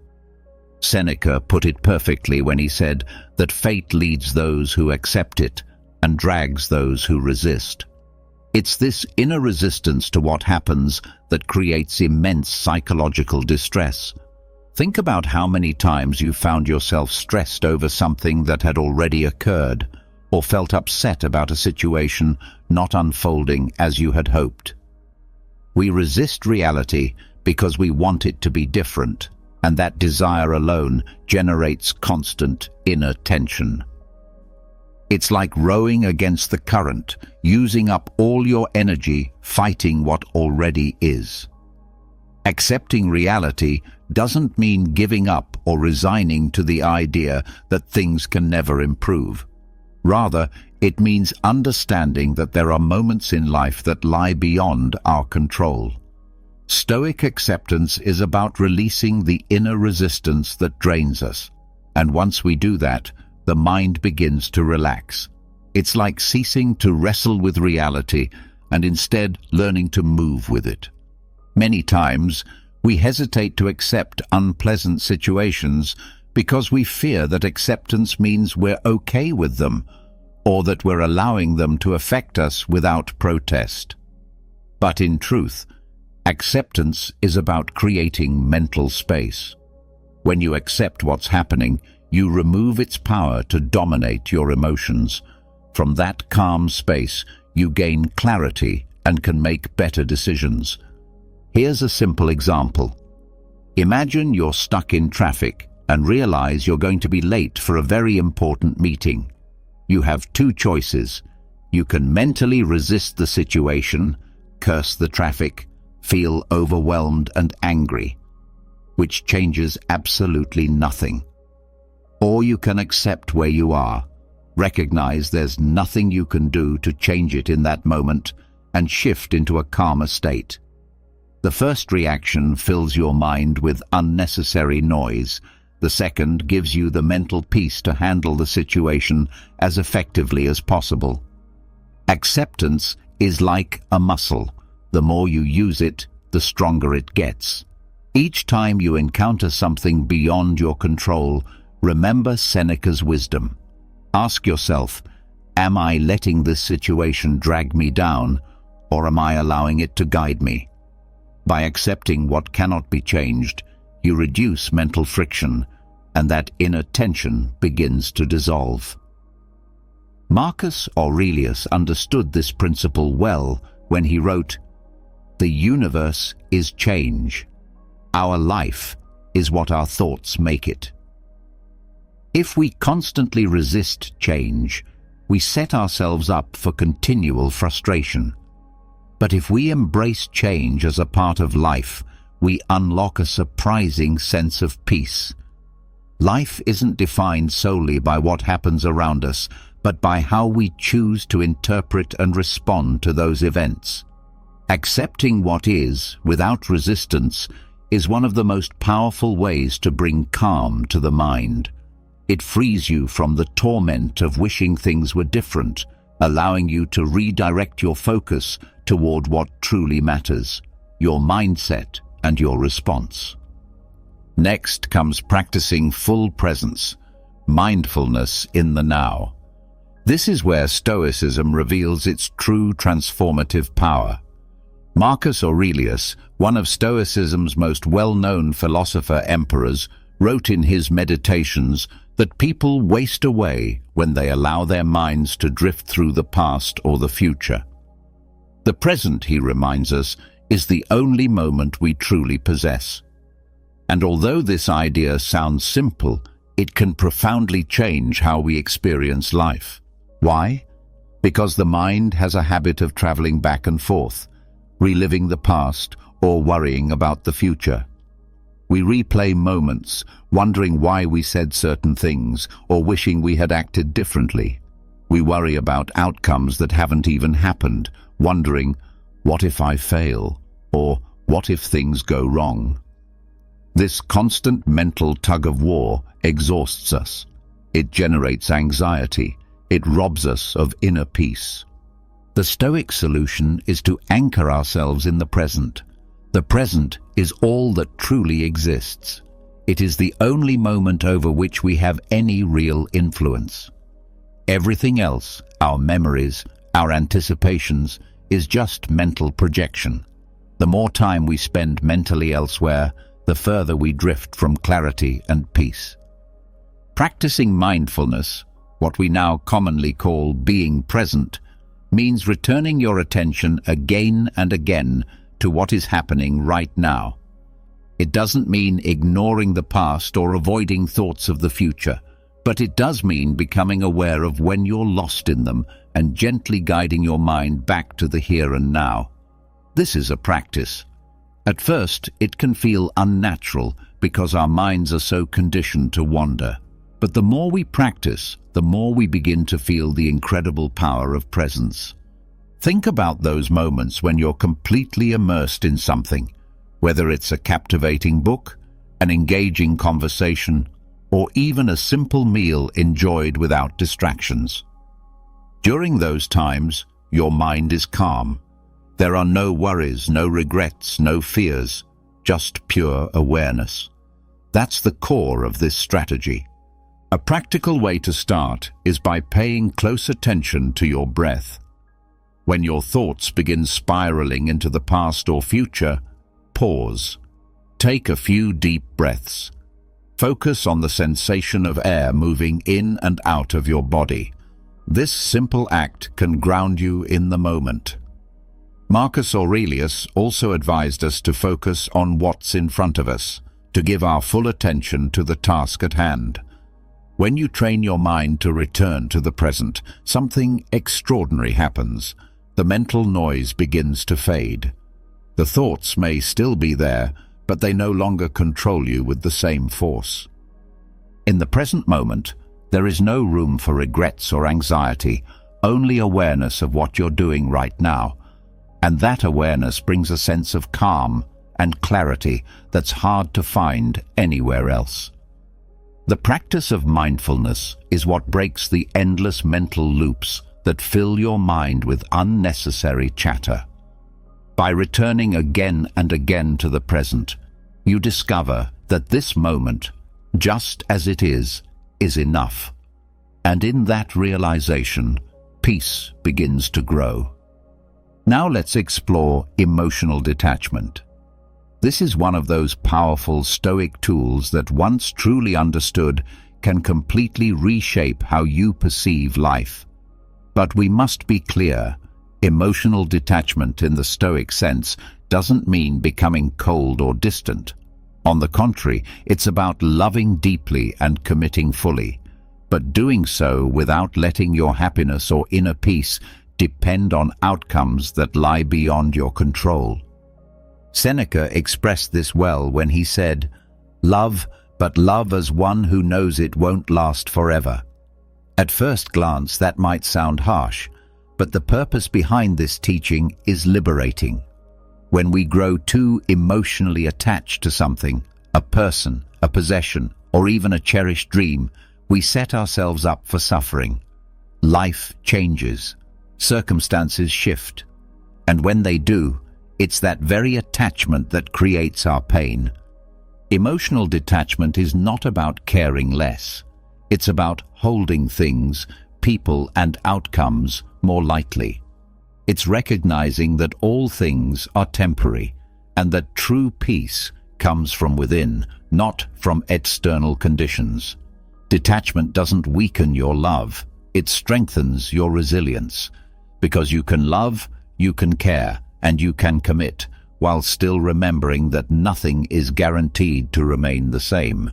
Seneca put it perfectly when he said that fate leads those who accept it and drags those who resist. It's this inner resistance to what happens that creates immense psychological distress. Think about how many times you found yourself stressed over something that had already occurred, or felt upset about a situation not unfolding as you had hoped. We resist reality because we want it to be different, and that desire alone generates constant inner tension. It's like rowing against the current, using up all your energy fighting what already is. Accepting reality doesn't mean giving up or resigning to the idea that things can never improve. Rather, it means understanding that there are moments in life that lie beyond our control. Stoic acceptance is about releasing the inner resistance that drains us, and once we do that, the mind begins to relax. It's like ceasing to wrestle with reality and instead learning to move with it. Many times, we hesitate to accept unpleasant situations because we fear that acceptance means we're okay with them, or that we're allowing them to affect us without protest. But in truth, acceptance is about creating mental space. When you accept what's happening, you remove its power to dominate your emotions. From that calm space, you gain clarity and can make better decisions. Here's a simple example. Imagine you're stuck in traffic and realize you're going to be late for a very important meeting. You have 2 choices. You can mentally resist the situation, curse the traffic, feel overwhelmed and angry, which changes absolutely nothing. Or you can accept where you are, recognize there's nothing you can do to change it in that moment, and shift into a calmer state. The first reaction fills your mind with unnecessary noise. The second gives you the mental peace to handle the situation as effectively as possible. Acceptance is like a muscle. The more you use it, the stronger it gets. Each time you encounter something beyond your control, remember Seneca's wisdom. Ask yourself, Am I letting this situation drag me down, or am I allowing it to guide me? By accepting what cannot be changed, you reduce mental friction, and that inner tension begins to dissolve. Marcus Aurelius understood this principle well when he wrote, "The universe is change. Our life is what our thoughts make it." If we constantly resist change, we set ourselves up for continual frustration. But if we embrace change as a part of life, we unlock a surprising sense of peace. Life isn't defined solely by what happens around us, but by how we choose to interpret and respond to those events. Accepting what is, without resistance, is one of the most powerful ways to bring calm to the mind. It frees you from the torment of wishing things were different, allowing you to redirect your focus toward what truly matters, your mindset and your response. Next comes practicing full presence, mindfulness in the now. This is where Stoicism reveals its true transformative power. Marcus Aurelius, one of Stoicism's most well-known philosopher-emperors, wrote in his Meditations that people waste away when they allow their minds to drift through the past or the future. The present, he reminds us, is the only moment we truly possess. And although this idea sounds simple, it can profoundly change how we experience life. Why? Because the mind has a habit of traveling back and forth, reliving the past or worrying about the future. We replay moments, wondering why we said certain things or wishing we had acted differently. We worry about outcomes that haven't even happened, wondering, what if I fail? Or what if things go wrong? This constant mental tug-of-war exhausts us. It generates anxiety. It robs us of inner peace. The Stoic solution is to anchor ourselves in the present. The present is all that truly exists. It is the only moment over which we have any real influence. Everything else, our memories, our anticipations, is just mental projection. The more time we spend mentally elsewhere, the further we drift from clarity and peace. Practicing mindfulness, what we now commonly call being present, means returning your attention again and again to what is happening right now. It doesn't mean ignoring the past or avoiding thoughts of the future, but it does mean becoming aware of when you're lost in them and gently guiding your mind back to the here and now. This is a practice. At first, it can feel unnatural because our minds are so conditioned to wander. But the more we practice, the more we begin to feel the incredible power of presence. Think about those moments when you're completely immersed in something, whether it's a captivating book, an engaging conversation, or even a simple meal enjoyed without distractions. During those times, your mind is calm. There are no worries, no regrets, no fears, just pure awareness. That's the core of this strategy. A practical way to start is by paying close attention to your breath. When your thoughts begin spiraling into the past or future, pause. Take a few deep breaths. Focus on the sensation of air moving in and out of your body. This simple act can ground you in the moment. Marcus Aurelius also advised us to focus on what's in front of us, to give our full attention to the task at hand. When you train your mind to return to the present, something extraordinary happens. The mental noise begins to fade. The thoughts may still be there, but they no longer control you with the same force. In the present moment, there is no room for regrets or anxiety, only awareness of what you're doing right now. And that awareness brings a sense of calm and clarity that's hard to find anywhere else. The practice of mindfulness is what breaks the endless mental loops that fill your mind with unnecessary chatter. By returning again and again to the present, you discover that this moment, just as it is enough. And in that realization, peace begins to grow. Now let's explore emotional detachment. This is one of those powerful Stoic tools that, once truly understood, can completely reshape how you perceive life. But we must be clear, emotional detachment in the Stoic sense doesn't mean becoming cold or distant. On the contrary, it's about loving deeply and committing fully, but doing so without letting your happiness or inner peace depend on outcomes that lie beyond your control. Seneca expressed this well when he said, "Love, but love as one who knows it won't last forever." At first glance, that might sound harsh, but the purpose behind this teaching is liberating. When we grow too emotionally attached to something, a person, a possession, or even a cherished dream, we set ourselves up for suffering. Life changes, circumstances shift, and when they do, it's that very attachment that creates our pain. Emotional detachment is not about caring less. It's about holding things, people, and outcomes more lightly. It's recognizing that all things are temporary and that true peace comes from within, not from external conditions. Detachment doesn't weaken your love, it strengthens your resilience. Because you can love, you can care, and you can commit, while still remembering that nothing is guaranteed to remain the same.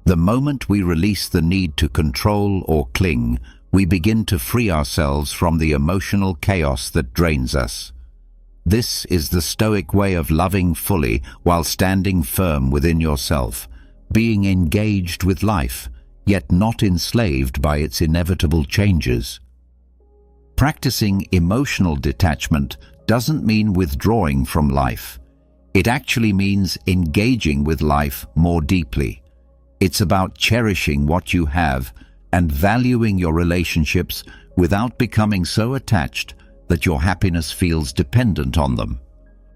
The moment we release the need to control or cling, we begin to free ourselves from the emotional chaos that drains us. This is the Stoic way of loving fully while standing firm within yourself, being engaged with life, yet not enslaved by its inevitable changes. Practicing emotional detachment doesn't mean withdrawing from life. It actually means engaging with life more deeply. It's about cherishing what you have and valuing your relationships without becoming so attached that your happiness feels dependent on them.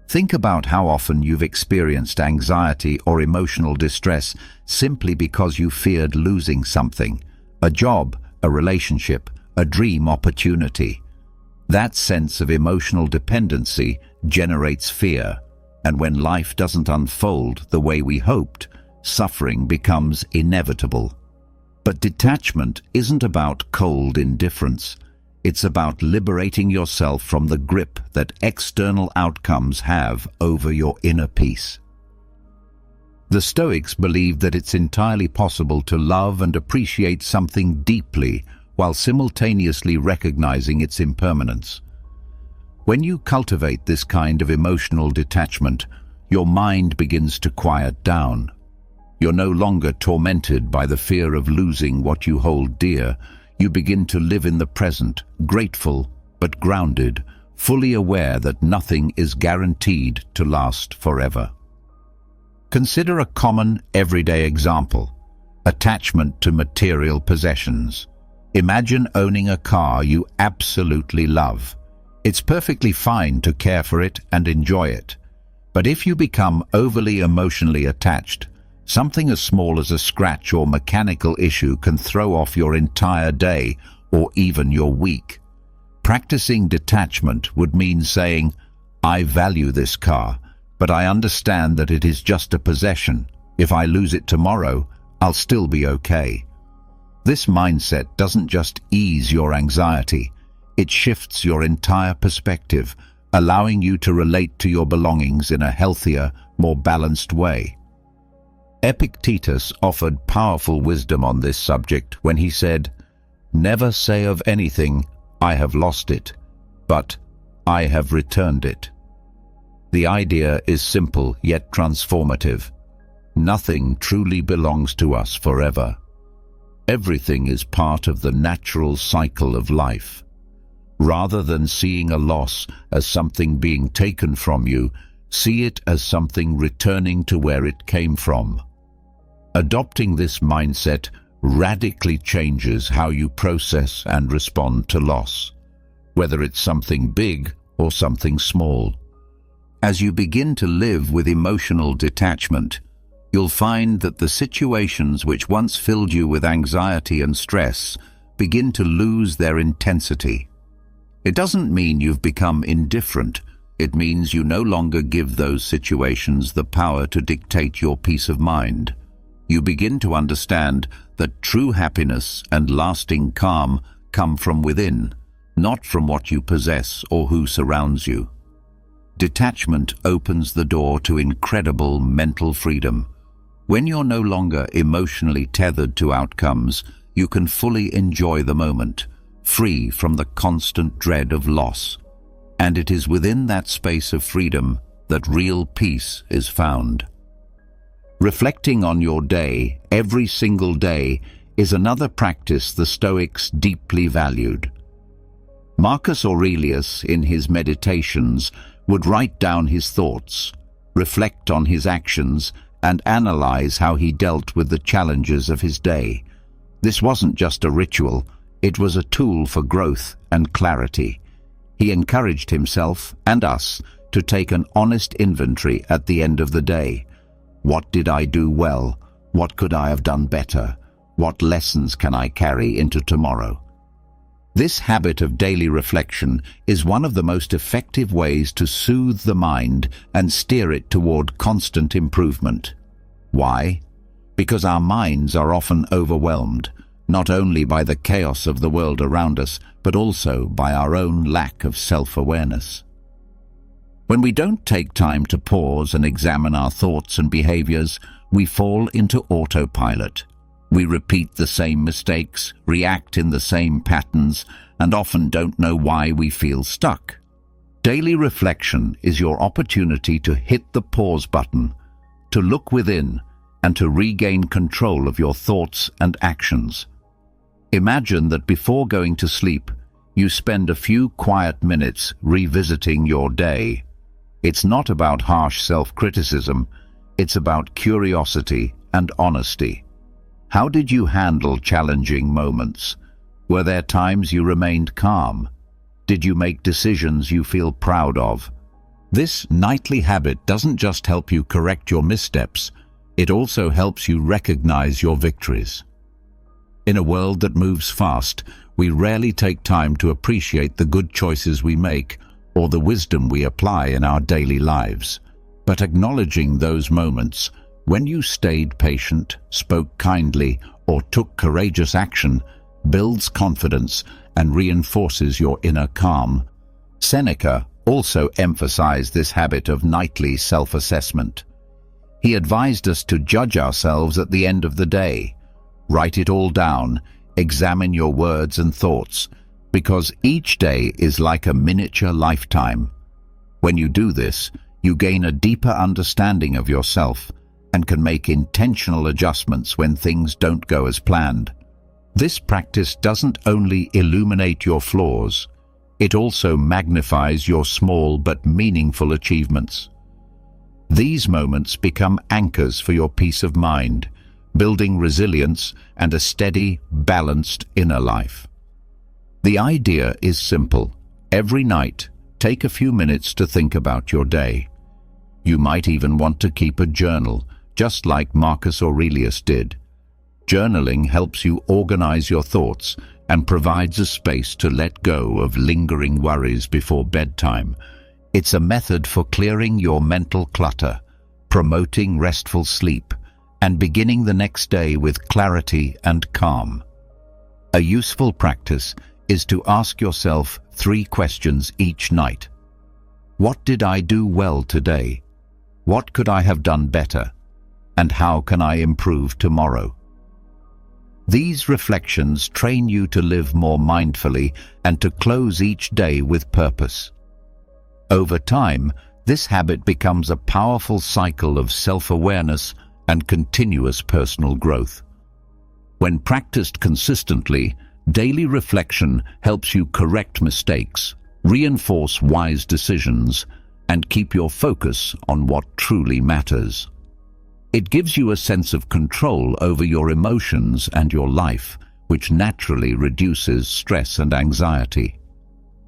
Think about how often you've experienced anxiety or emotional distress simply because you feared losing something, a job, a relationship, a dream opportunity. That sense of emotional dependency generates fear, and when life doesn't unfold the way we hoped, suffering becomes inevitable. But detachment isn't about cold indifference. It's about liberating yourself from the grip that external outcomes have over your inner peace. The Stoics believed that it's entirely possible to love and appreciate something deeply while simultaneously recognizing its impermanence. When you cultivate this kind of emotional detachment, your mind begins to quiet down. You're no longer tormented by the fear of losing what you hold dear. You begin to live in the present, grateful but grounded, fully aware that nothing is guaranteed to last forever. Consider a common, everyday example: attachment to material possessions. Imagine owning a car you absolutely love. It's perfectly fine to care for it and enjoy it. But if you become overly emotionally attached, something as small as a scratch or mechanical issue can throw off your entire day or even your week. Practicing detachment would mean saying, "I value this car, but I understand that it is just a possession. If I lose it tomorrow, I'll still be okay." This mindset doesn't just ease your anxiety, it shifts your entire perspective, allowing you to relate to your belongings in a healthier, more balanced way. Epictetus offered powerful wisdom on this subject when he said, "Never say of anything, 'I have lost it,' but 'I have returned it.'" The idea is simple yet transformative. Nothing truly belongs to us forever. Everything is part of the natural cycle of life. Rather than seeing a loss as something being taken from you, see it as something returning to where it came from. Adopting this mindset radically changes how you process and respond to loss, whether it's something big or something small. As you begin to live with emotional detachment, you'll find that the situations which once filled you with anxiety and stress begin to lose their intensity. It doesn't mean you've become indifferent. It means you no longer give those situations the power to dictate your peace of mind. You begin to understand that true happiness and lasting calm come from within, not from what you possess or who surrounds you. Detachment opens the door to incredible mental freedom. When you're no longer emotionally tethered to outcomes, you can fully enjoy the moment, free from the constant dread of loss. And it is within that space of freedom that real peace is found. Reflecting on your day, every single day, is another practice the Stoics deeply valued. Marcus Aurelius, in his Meditations, would write down his thoughts, reflect on his actions, and analyze how he dealt with the challenges of his day. This wasn't just a ritual, it was a tool for growth and clarity. He encouraged himself and us to take an honest inventory at the end of the day. What did I do well? What could I have done better? What lessons can I carry into tomorrow? This habit of daily reflection is one of the most effective ways to soothe the mind and steer it toward constant improvement. Why? Because our minds are often overwhelmed, not only by the chaos of the world around us, but also by our own lack of self-awareness. When we don't take time to pause and examine our thoughts and behaviors, we fall into autopilot. We repeat the same mistakes, react in the same patterns, and often don't know why we feel stuck. Daily reflection is your opportunity to hit the pause button, to look within, and to regain control of your thoughts and actions. Imagine that before going to sleep, you spend a few quiet minutes revisiting your day. It's not about harsh self-criticism, it's about curiosity and honesty. How did you handle challenging moments? Were there times you remained calm? Did you make decisions you feel proud of? This nightly habit doesn't just help you correct your missteps, it also helps you recognize your victories. In a world that moves fast, we rarely take time to appreciate the good choices we make or the wisdom we apply in our daily lives. But acknowledging those moments, when you stayed patient, spoke kindly, or took courageous action, builds confidence and reinforces your inner calm. Seneca also emphasized this habit of nightly self-assessment. He advised us to judge ourselves at the end of the day. Write it all down, examine your words and thoughts, because each day is like a miniature lifetime. When you do this, you gain a deeper understanding of yourself and can make intentional adjustments when things don't go as planned. This practice doesn't only illuminate your flaws, it also magnifies your small but meaningful achievements. These moments become anchors for your peace of mind, building resilience and a steady, balanced inner life. The idea is simple. Every night, take a few minutes to think about your day. You might even want to keep a journal, just like Marcus Aurelius did. Journaling helps you organize your thoughts and provides a space to let go of lingering worries before bedtime. It's a method for clearing your mental clutter, promoting restful sleep, and beginning the next day with clarity and calm. A useful practice is to ask yourself 3 questions each night. What did I do well today? What could I have done better? And how can I improve tomorrow? These reflections train you to live more mindfully and to close each day with purpose. Over time, this habit becomes a powerful cycle of self-awareness and continuous personal growth. When practiced consistently, daily reflection helps you correct mistakes, reinforce wise decisions, and keep your focus on what truly matters. It gives you a sense of control over your emotions and your life, which naturally reduces stress and anxiety.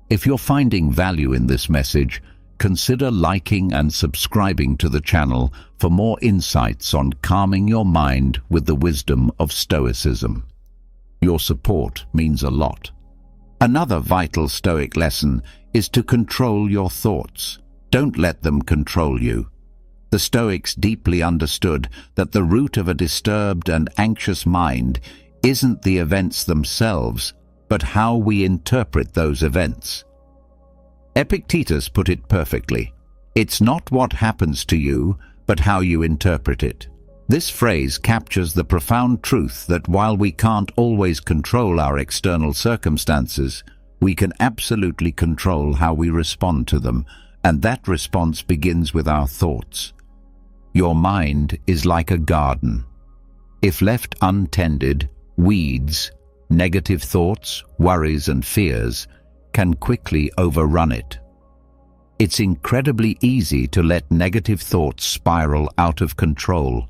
If you're finding value in this message, consider liking and subscribing to the channel for more insights on calming your mind with the wisdom of Stoicism. Your support means a lot. Another vital Stoic lesson is to control your thoughts. Don't let them control you. The Stoics deeply understood that the root of a disturbed and anxious mind isn't the events themselves, but how we interpret those events. Epictetus put it perfectly. It's not what happens to you, but how you interpret it. This phrase captures the profound truth that while we can't always control our external circumstances, we can absolutely control how we respond to them, and that response begins with our thoughts. Your mind is like a garden. If left untended, weeds, negative thoughts, worries and fears can quickly overrun it. It's incredibly easy to let negative thoughts spiral out of control.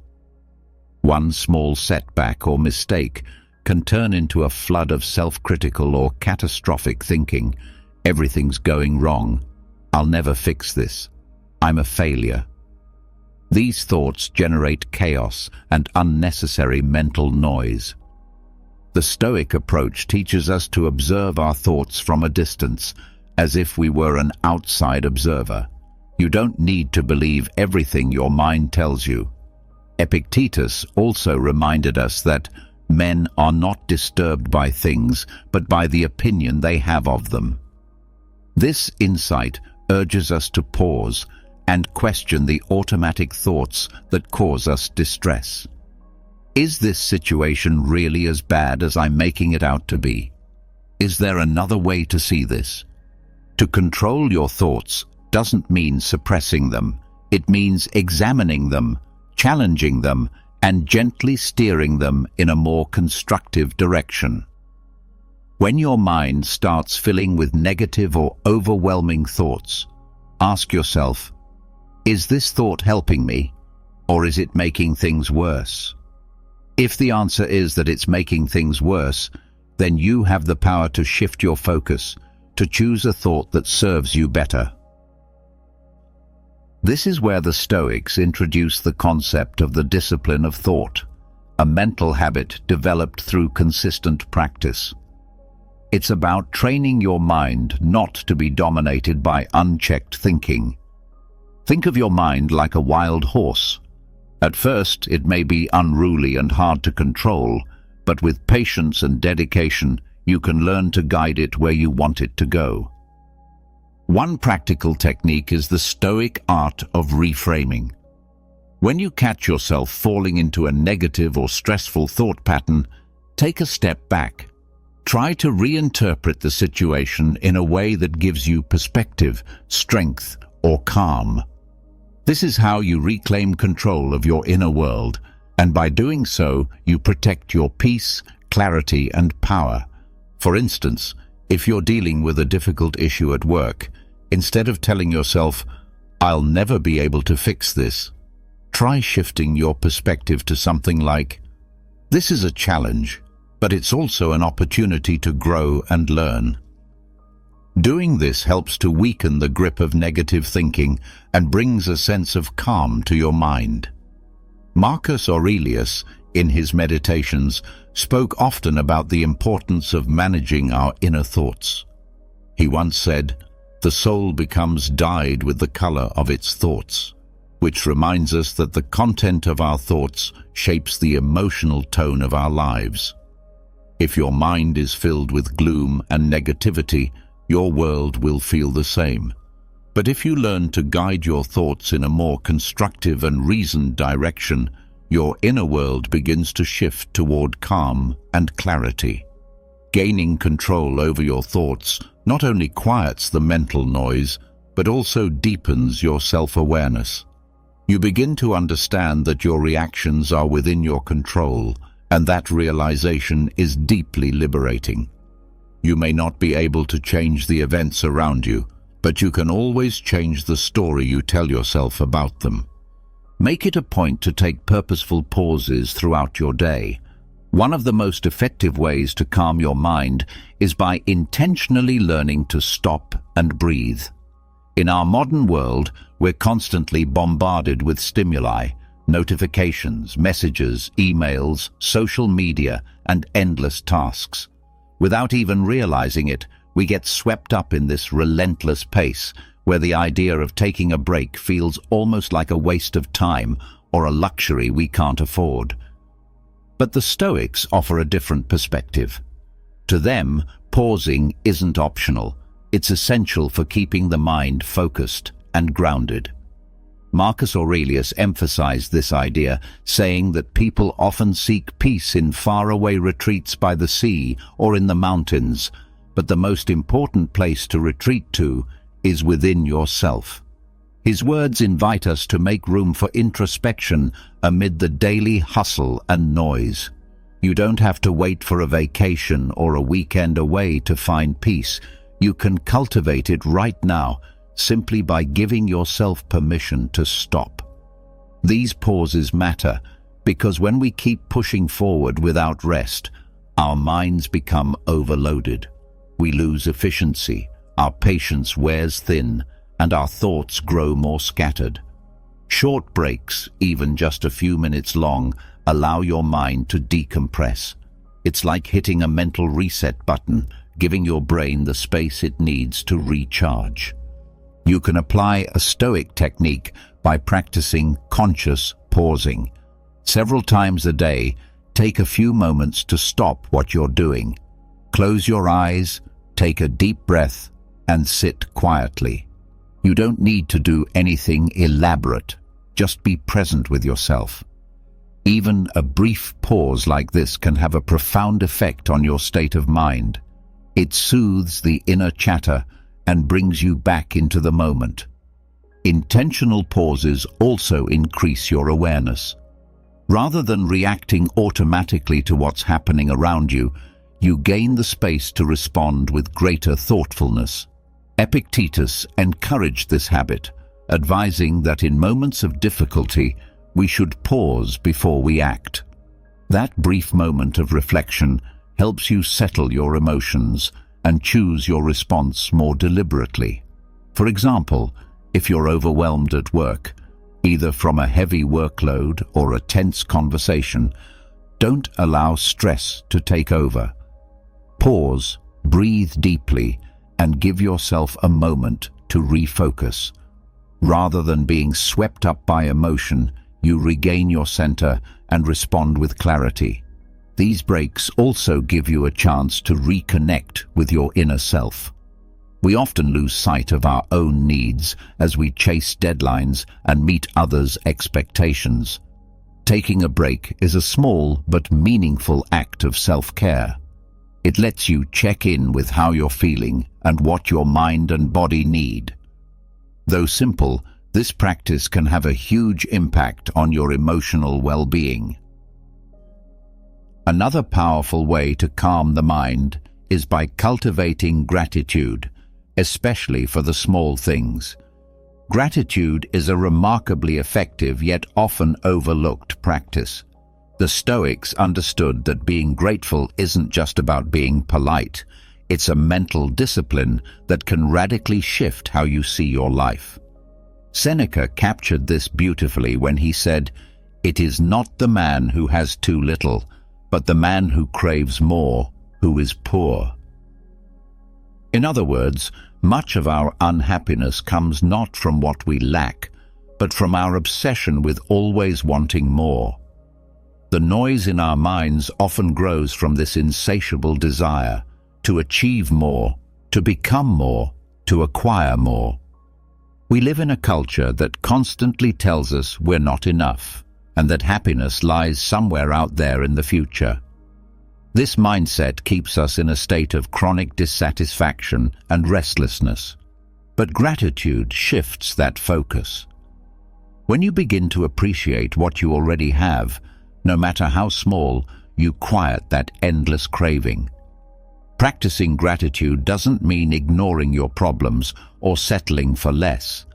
One small setback or mistake can turn into a flood of self-critical or catastrophic thinking. Everything's going wrong. I'll never fix this. I'm a failure. These thoughts generate chaos and unnecessary mental noise. The Stoic approach teaches us to observe our thoughts from a distance, as if we were an outside observer. You don't need to believe everything your mind tells you. Epictetus also reminded us that men are not disturbed by things, but by the opinion they have of them. This insight urges us to pause and question the automatic thoughts that cause us distress. Is this situation really as bad as I'm making it out to be? Is there another way to see this? To control your thoughts doesn't mean suppressing them. It means examining them, challenging them, and gently steering them in a more constructive direction. When your mind starts filling with negative or overwhelming thoughts, ask yourself, is this thought helping me, or is it making things worse? If the answer is that it's making things worse, then you have the power to shift your focus, to choose a thought that serves you better. This is where the Stoics introduce the concept of the discipline of thought, a mental habit developed through consistent practice. It's about training your mind not to be dominated by unchecked thinking. Think of your mind like a wild horse. At first, it may be unruly and hard to control, but with patience and dedication, you can learn to guide it where you want it to go. One practical technique is the Stoic art of reframing. When you catch yourself falling into a negative or stressful thought pattern, take a step back. Try to reinterpret the situation in a way that gives you perspective, strength, or calm. This is how you reclaim control of your inner world, and by doing so, you protect your peace, clarity, and power. For instance, if you're dealing with a difficult issue at work, instead of telling yourself, "I'll never be able to fix this," try shifting your perspective to something like, "This is a challenge, but it's also an opportunity to grow and learn." Doing this helps to weaken the grip of negative thinking and brings a sense of calm to your mind. Marcus Aurelius, in his Meditations, spoke often about the importance of managing our inner thoughts. He once said, "The soul becomes dyed with the color of its thoughts," which reminds us that the content of our thoughts shapes the emotional tone of our lives. If your mind is filled with gloom and negativity, your world will feel the same. But if you learn to guide your thoughts in a more constructive and reasoned direction, your inner world begins to shift toward calm and clarity. Gaining control over your thoughts not only quiets the mental noise, but also deepens your self-awareness. You begin to understand that your reactions are within your control, and that realization is deeply liberating. You may not be able to change the events around you, but you can always change the story you tell yourself about them. Make it a point to take purposeful pauses throughout your day. One of the most effective ways to calm your mind is by intentionally learning to stop and breathe. In our modern world, we're constantly bombarded with stimuli, notifications, messages, emails, social media, and endless tasks. Without even realizing it, we get swept up in this relentless pace, where the idea of taking a break feels almost like a waste of time or a luxury we can't afford. But the Stoics offer a different perspective. To them, pausing isn't optional. It's essential for keeping the mind focused and grounded. Marcus Aurelius emphasized this idea, saying that people often seek peace in faraway retreats by the sea or in the mountains, but the most important place to retreat to is within yourself. His words invite us to make room for introspection amid the daily hustle and noise. You don't have to wait for a vacation or a weekend away to find peace. You can cultivate it right now, simply by giving yourself permission to stop. These pauses matter because when we keep pushing forward without rest, our minds become overloaded. We lose efficiency, our patience wears thin, and our thoughts grow more scattered. Short breaks, even just a few minutes long, allow your mind to decompress. It's like hitting a mental reset button, giving your brain the space it needs to recharge. You can apply a Stoic technique by practicing conscious pausing. Several times a day, take a few moments to stop what you're doing. Close your eyes, take a deep breath, and sit quietly. You don't need to do anything elaborate. Just be present with yourself. Even a brief pause like this can have a profound effect on your state of mind. It soothes the inner chatter and brings you back into the moment. Intentional pauses also increase your awareness. Rather than reacting automatically to what's happening around you, you gain the space to respond with greater thoughtfulness. Epictetus encouraged this habit, advising that in moments of difficulty, we should pause before we act. That brief moment of reflection helps you settle your emotions and choose your response more deliberately. For example, if you're overwhelmed at work, either from a heavy workload or a tense conversation, don't allow stress to take over. Pause, breathe deeply, and give yourself a moment to refocus. Rather than being swept up by emotion, you regain your center and respond with clarity. These breaks also give you a chance to reconnect with your inner self. We often lose sight of our own needs as we chase deadlines and meet others' expectations. Taking a break is a small but meaningful act of self-care. It lets you check in with how you're feeling and what your mind and body need. Though simple, this practice can have a huge impact on your emotional well-being. Another powerful way to calm the mind is by cultivating gratitude, especially for the small things. Gratitude is a remarkably effective yet often overlooked practice. The Stoics understood that being grateful isn't just about being polite. It's a mental discipline that can radically shift how you see your life. Seneca captured this beautifully when he said, "It is not the man who has too little, but the man who craves more, who is poor." In other words, much of our unhappiness comes not from what we lack, but from our obsession with always wanting more. The noise in our minds often grows from this insatiable desire to achieve more, to become more, to acquire more. We live in a culture that constantly tells us we're not enough, and that happiness lies somewhere out there in the future. This mindset keeps us in a state of chronic dissatisfaction and restlessness. But gratitude shifts that focus. When you begin to appreciate what you already have, no matter how small, you quiet that endless craving. Practicing gratitude doesn't mean ignoring your problems or settling for less.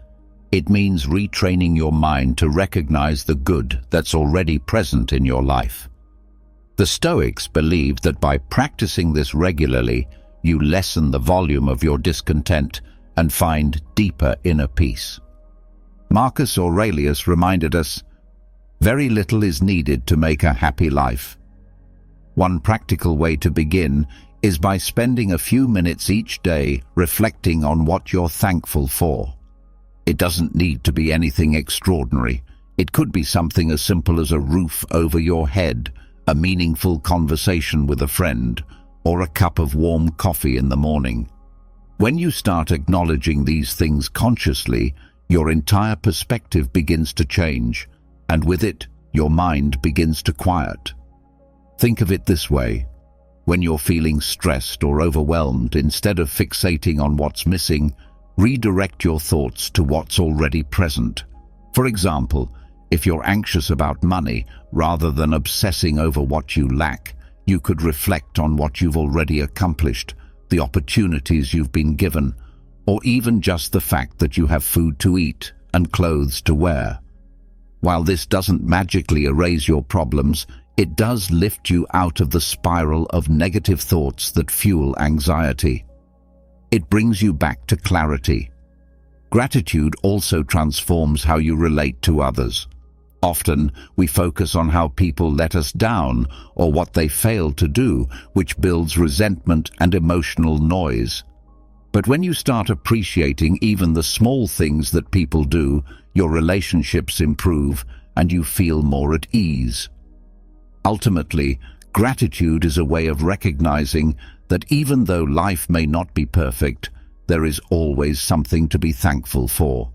It means retraining your mind to recognize the good that's already present in your life. The Stoics believed that by practicing this regularly, you lessen the volume of your discontent and find deeper inner peace. Marcus Aurelius reminded us, "Very little is needed to make a happy life." One practical way to begin is by spending a few minutes each day reflecting on what you're thankful for. It doesn't need to be anything extraordinary. It could be something as simple as a roof over your head, a meaningful conversation with a friend, or a cup of warm coffee in the morning. When you start acknowledging these things consciously, your entire perspective begins to change, and with it, your mind begins to quiet. Think of it this way. When you're feeling stressed or overwhelmed, instead of fixating on what's missing, redirect your thoughts to what's already present. For example, if you're anxious about money, rather than obsessing over what you lack, you could reflect on what you've already accomplished, the opportunities you've been given, or even just the fact that you have food to eat and clothes to wear. While this doesn't magically erase your problems, it does lift you out of the spiral of negative thoughts that fuel anxiety. It brings you back to clarity. Gratitude also transforms how you relate to others. Often, we focus on how people let us down or what they fail to do, which builds resentment and emotional noise. But when you start appreciating even the small things that people do, your relationships improve and you feel more at ease. Ultimately, gratitude is a way of recognizing that even though life may not be perfect, there is always something to be thankful for.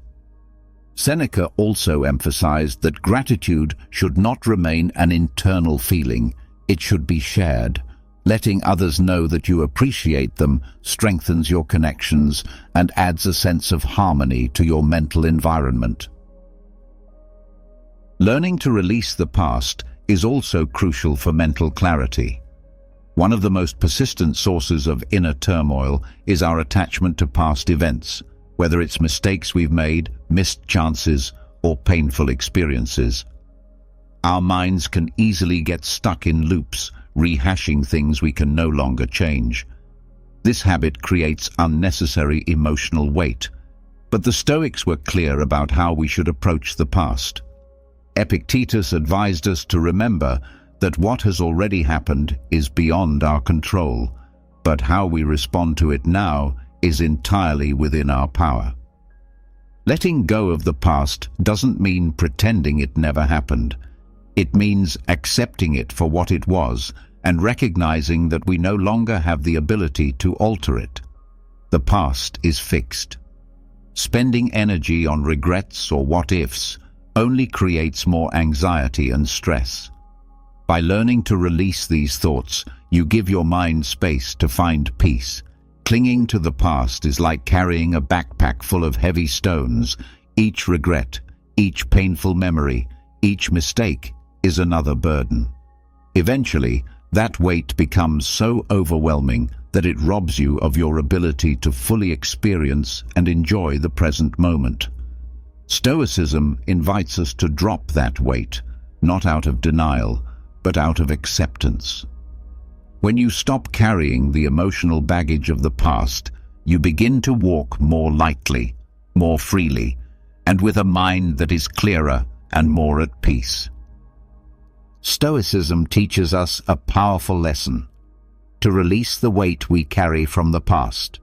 Seneca also emphasized that gratitude should not remain an internal feeling, it should be shared. Letting others know that you appreciate them strengthens your connections and adds a sense of harmony to your mental environment. Learning to release the past is also crucial for mental clarity. One of the most persistent sources of inner turmoil is our attachment to past events, whether it's mistakes we've made, missed chances, or painful experiences. Our minds can easily get stuck in loops, rehashing things we can no longer change. This habit creates unnecessary emotional weight, but the Stoics were clear about how we should approach the past. Epictetus advised us to remember that what has already happened is beyond our control, but how we respond to it now is entirely within our power. Letting go of the past doesn't mean pretending it never happened. It means accepting it for what it was and recognizing that we no longer have the ability to alter it. The past is fixed. Spending energy on regrets or what-ifs only creates more anxiety and stress. By learning to release these thoughts, you give your mind space to find peace. Clinging to the past is like carrying a backpack full of heavy stones. Each regret, each painful memory, each mistake is another burden. Eventually, that weight becomes so overwhelming that it robs you of your ability to fully experience and enjoy the present moment. Stoicism invites us to drop that weight, not out of denial, but out of acceptance. When you stop carrying the emotional baggage of the past, you begin to walk more lightly, more freely, and with a mind that is clearer and more at peace. Stoicism teaches us a powerful lesson: to release the weight we carry from the past.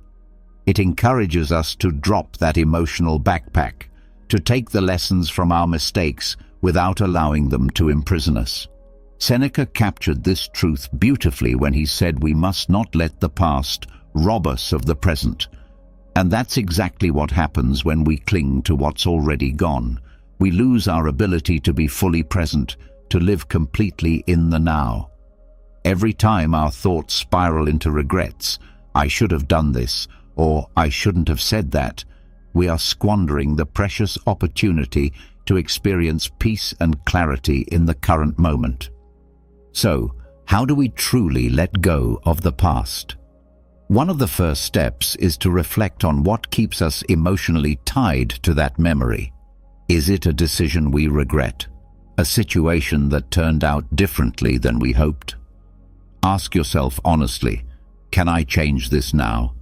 It encourages us to drop that emotional backpack, to take the lessons from our mistakes without allowing them to imprison us. Seneca captured this truth beautifully when he said we must not let the past rob us of the present. And that's exactly what happens when we cling to what's already gone. We lose our ability to be fully present, to live completely in the now. Every time our thoughts spiral into regrets, I should have done this, or I shouldn't have said that, we are squandering the precious opportunity to experience peace and clarity in the current moment. So, how do we truly let go of the past? One of the first steps is to reflect on what keeps us emotionally tied to that memory. Is it a decision we regret? A situation that turned out differently than we hoped? Ask yourself honestly, can I change this now?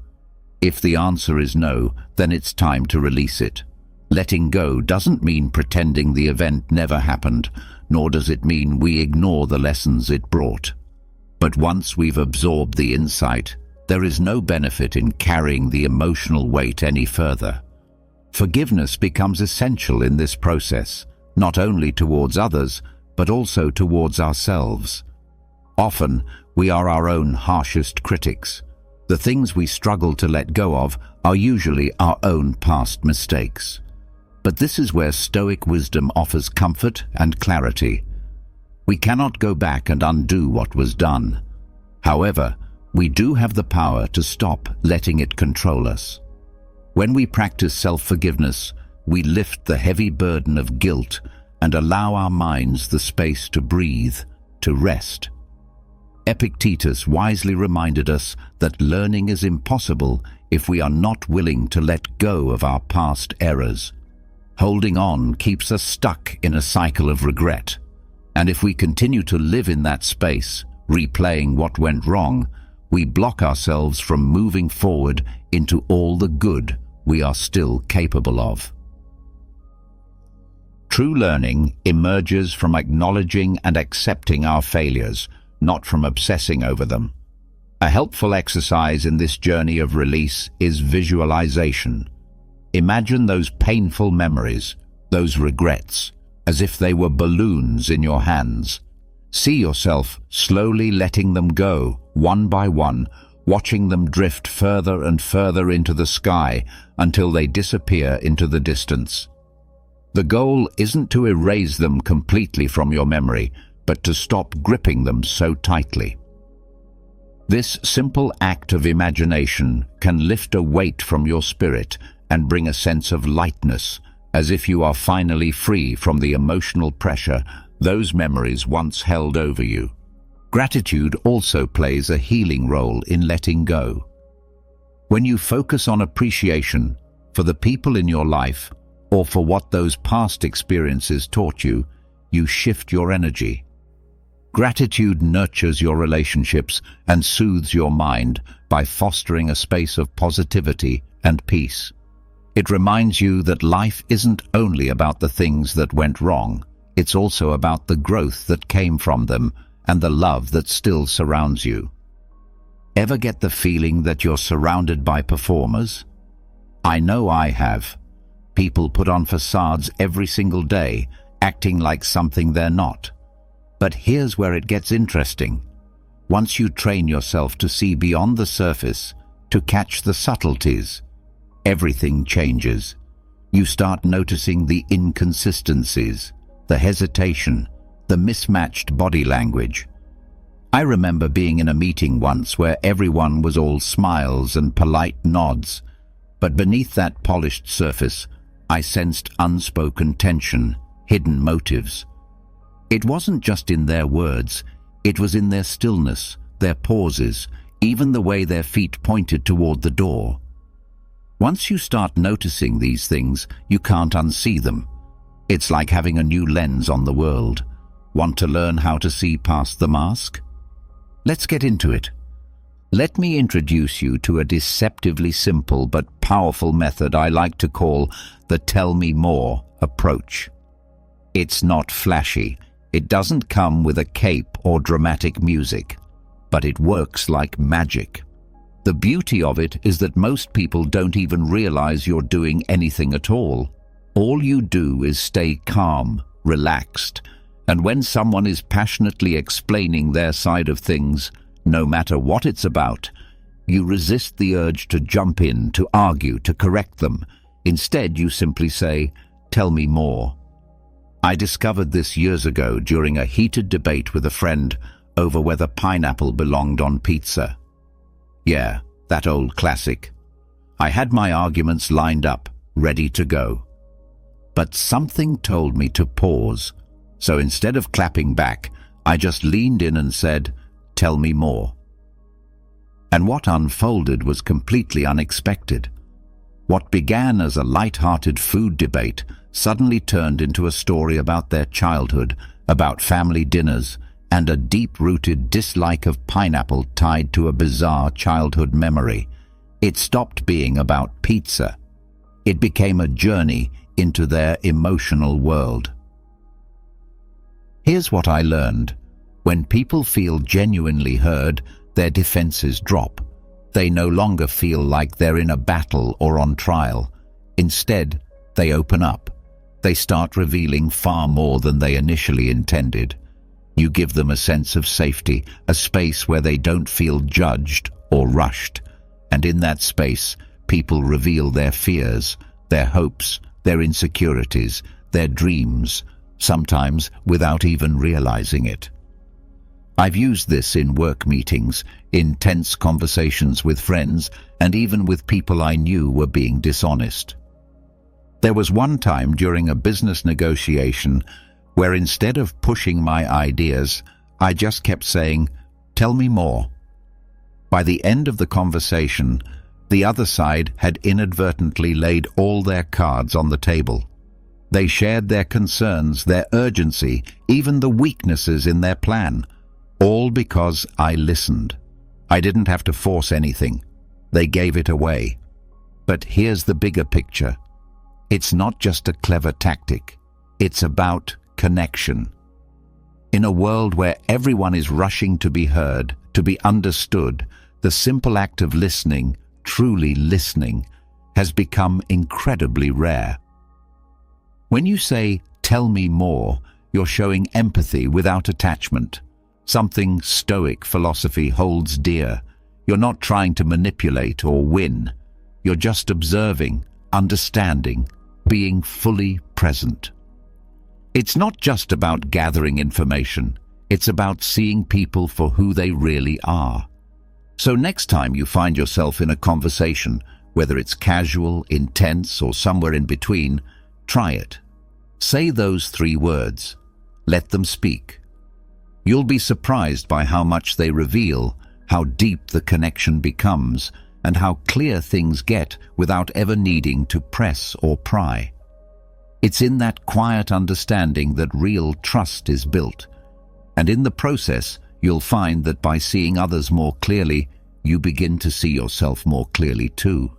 If the answer is no, then it's time to release it. Letting go doesn't mean pretending the event never happened, nor does it mean we ignore the lessons it brought. But once we've absorbed the insight, there is no benefit in carrying the emotional weight any further. Forgiveness becomes essential in this process, not only towards others, but also towards ourselves. Often, we are our own harshest critics. The things we struggle to let go of are usually our own past mistakes. But this is where Stoic wisdom offers comfort and clarity. We cannot go back and undo what was done. However, we do have the power to stop letting it control us. When we practice self-forgiveness, we lift the heavy burden of guilt and allow our minds the space to breathe, to rest. Epictetus wisely reminded us that learning is impossible if we are not willing to let go of our past errors. Holding on keeps us stuck in a cycle of regret. And if we continue to live in that space, replaying what went wrong, we block ourselves from moving forward into all the good we are still capable of. True learning emerges from acknowledging and accepting our failures, not from obsessing over them. A helpful exercise in this journey of release is visualization. Imagine those painful memories, those regrets, as if they were balloons in your hands. See yourself slowly letting them go, one by one, watching them drift further and further into the sky until they disappear into the distance. The goal isn't to erase them completely from your memory, but to stop gripping them so tightly. This simple act of imagination can lift a weight from your spirit and bring a sense of lightness, as if you are finally free from the emotional pressure those memories once held over you. Gratitude also plays a healing role in letting go. When you focus on appreciation for the people in your life or for what those past experiences taught you, you shift your energy. Gratitude nurtures your relationships and soothes your mind by fostering a space of positivity and peace. It reminds you that life isn't only about the things that went wrong, it's also about the growth that came from them and the love that still surrounds you. Ever get the feeling that you're surrounded by performers? I know I have. People put on facades every single day, acting like something they're not. But here's where it gets interesting. Once you train yourself to see beyond the surface, to catch the subtleties, everything changes. You start noticing the inconsistencies, the hesitation, the mismatched body language. I remember being in a meeting once where everyone was all smiles and polite nods, but beneath that polished surface, I sensed unspoken tension, hidden motives. It wasn't just in their words, it was in their stillness, their pauses, even the way their feet pointed toward the door. Once you start noticing these things, you can't unsee them. It's like having a new lens on the world. Want to learn how to see past the mask? Let's get into it. Let me introduce you to a deceptively simple but powerful method I like to call the tell me more approach. It's not flashy. It doesn't come with a cape or dramatic music, but it works like magic. The beauty of it is that most people don't even realize you're doing anything at all. All you do is stay calm, relaxed, and when someone is passionately explaining their side of things, no matter what it's about, you resist the urge to jump in, to argue, to correct them. Instead, you simply say, "Tell me more." I discovered this years ago during a heated debate with a friend over whether pineapple belonged on pizza. Yeah, that old classic. I had my arguments lined up, ready to go. But something told me to pause, so instead of clapping back, I just leaned in and said, "Tell me more." And what unfolded was completely unexpected. What began as a light-hearted food debate suddenly turned into a story about their childhood, about family dinners, and a deep-rooted dislike of pineapple tied to a bizarre childhood memory. It stopped being about pizza. It became a journey into their emotional world. Here's what I learned. When people feel genuinely heard, their defenses drop. They no longer feel like they're in a battle or on trial. Instead, they open up. They start revealing far more than they initially intended. You give them a sense of safety, a space where they don't feel judged or rushed. And in that space, people reveal their fears, their hopes, their insecurities, their dreams, sometimes without even realizing it. I've used this in work meetings, in tense conversations with friends, and even with people I knew were being dishonest. There was one time during a business negotiation where instead of pushing my ideas, I just kept saying, "Tell me more." By the end of the conversation, the other side had inadvertently laid all their cards on the table. They shared their concerns, their urgency, even the weaknesses in their plan, all because I listened. I didn't have to force anything. They gave it away. But here's the bigger picture. It's not just a clever tactic. It's about connection. In a world where everyone is rushing to be heard, to be understood, the simple act of listening, truly listening, has become incredibly rare. When you say, "Tell me more," you're showing empathy without attachment, something Stoic philosophy holds dear. You're not trying to manipulate or win. You're just observing, understanding, being fully present. It's not just about gathering information. It's about seeing people for who they really are. So next time you find yourself in a conversation, whether it's casual, intense, or somewhere in between, try it. Say those 3 words. Let them speak. You'll be surprised by how much they reveal, how deep the connection becomes, and how clear things get without ever needing to press or pry. It's in that quiet understanding that real trust is built. And in the process, you'll find that by seeing others more clearly, you begin to see yourself more clearly too.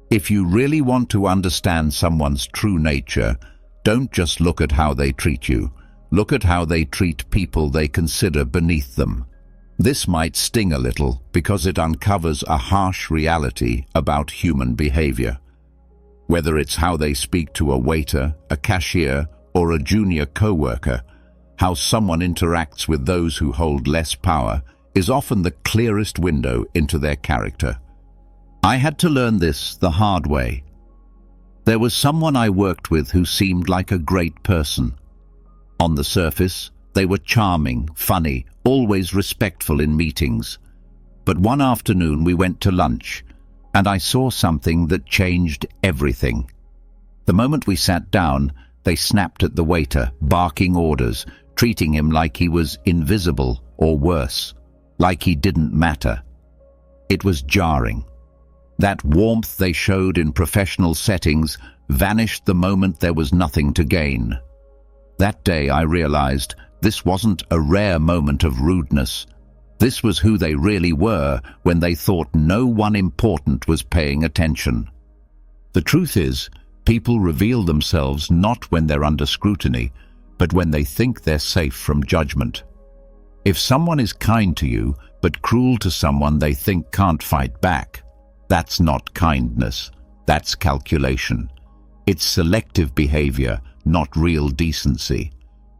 If you really want to understand someone's true nature, don't just look at how they treat you. Look at how they treat people they consider beneath them. This might sting a little because it uncovers a harsh reality about human behavior. Whether it's how they speak to a waiter, a cashier, or a junior co-worker, how someone interacts with those who hold less power is often the clearest window into their character. I had to learn this the hard way. There was someone I worked with who seemed like a great person. On the surface, they were charming, funny, always respectful in meetings. But one afternoon we went to lunch, and I saw something that changed everything. The moment we sat down, they snapped at the waiter, barking orders, treating him like he was invisible or worse, like he didn't matter. It was jarring. That warmth they showed in professional settings vanished the moment there was nothing to gain. That day I realized this wasn't a rare moment of rudeness. This was who they really were when they thought no one important was paying attention. The truth is, people reveal themselves not when they're under scrutiny, but when they think they're safe from judgment. If someone is kind to you, but cruel to someone they think can't fight back, that's not kindness, that's calculation. It's selective behavior, not real decency.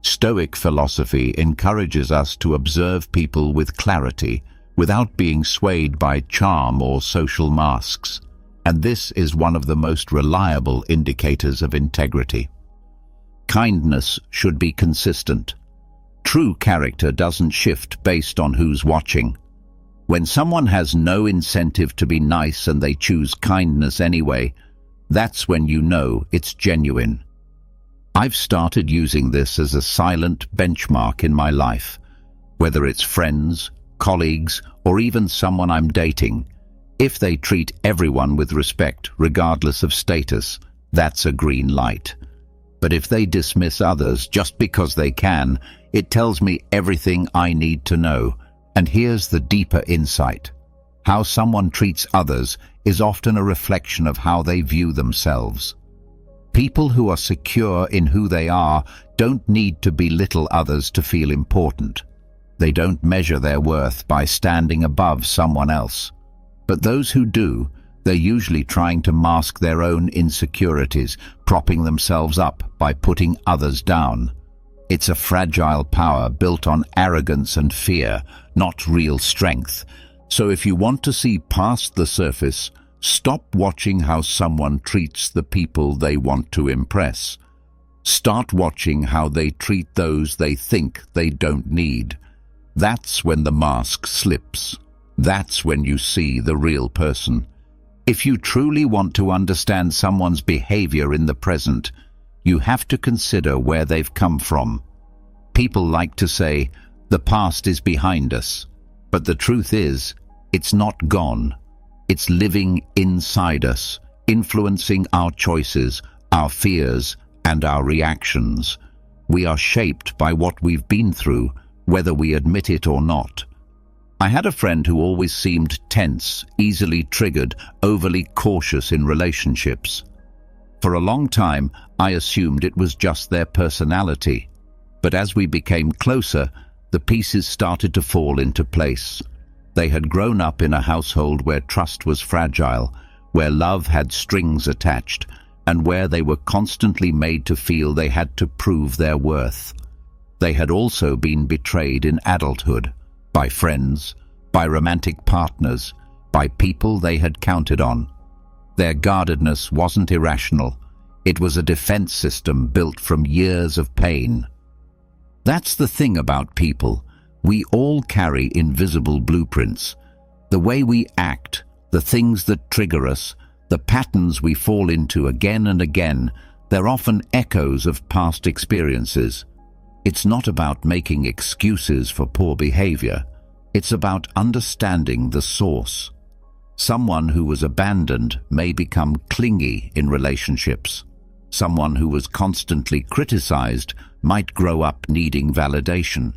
Stoic philosophy encourages us to observe people with clarity, without being swayed by charm or social masks. And this is one of the most reliable indicators of integrity. Kindness should be consistent. True character doesn't shift based on who's watching. When someone has no incentive to be nice and they choose kindness anyway, that's when you know it's genuine. I've started using this as a silent benchmark in my life. Whether it's friends, colleagues, or even someone I'm dating, if they treat everyone with respect, regardless of status, that's a green light. But if they dismiss others just because they can, it tells me everything I need to know. And here's the deeper insight. How someone treats others is often a reflection of how they view themselves. People who are secure in who they are don't need to belittle others to feel important. They don't measure their worth by standing above someone else. But those who do, they're usually trying to mask their own insecurities, propping themselves up by putting others down. It's a fragile power built on arrogance and fear, not real strength. So if you want to see past the surface, stop watching how someone treats the people they want to impress. Start watching how they treat those they think they don't need. That's when the mask slips. That's when you see the real person. If you truly want to understand someone's behavior in the present, you have to consider where they've come from. People like to say, the past is behind us. But the truth is, it's not gone. It's living inside us, influencing our choices, our fears, and our reactions. We are shaped by what we've been through, whether we admit it or not. I had a friend who always seemed tense, easily triggered, overly cautious in relationships. For a long time, I assumed it was just their personality. But as we became closer, the pieces started to fall into place. They had grown up in a household where trust was fragile, where love had strings attached, and where they were constantly made to feel they had to prove their worth. They had also been betrayed in adulthood, by friends, by romantic partners, by people they had counted on. Their guardedness wasn't irrational. It was a defense system built from years of pain. That's the thing about people. We all carry invisible blueprints. The way we act, the things that trigger us, the patterns we fall into again and again, they're often echoes of past experiences. It's not about making excuses for poor behavior. It's about understanding the source. Someone who was abandoned may become clingy in relationships. Someone who was constantly criticized might grow up needing validation.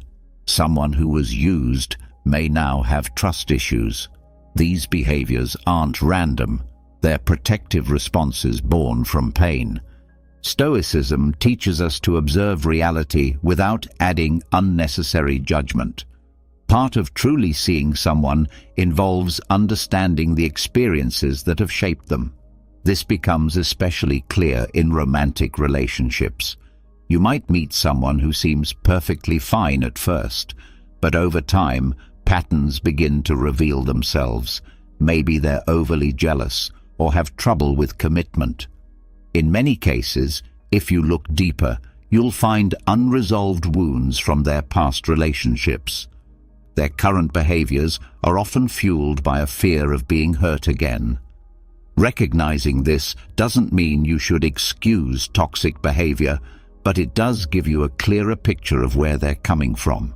Someone who was used may now have trust issues. These behaviors aren't random. They're protective responses born from pain. Stoicism teaches us to observe reality without adding unnecessary judgment. Part of truly seeing someone involves understanding the experiences that have shaped them. This becomes especially clear in romantic relationships. You might meet someone who seems perfectly fine at first, but over time, patterns begin to reveal themselves. Maybe they're overly jealous or have trouble with commitment. In many cases, if you look deeper, you'll find unresolved wounds from their past relationships. Their current behaviors are often fueled by a fear of being hurt again. Recognizing this doesn't mean you should excuse toxic behavior, but it does give you a clearer picture of where they're coming from.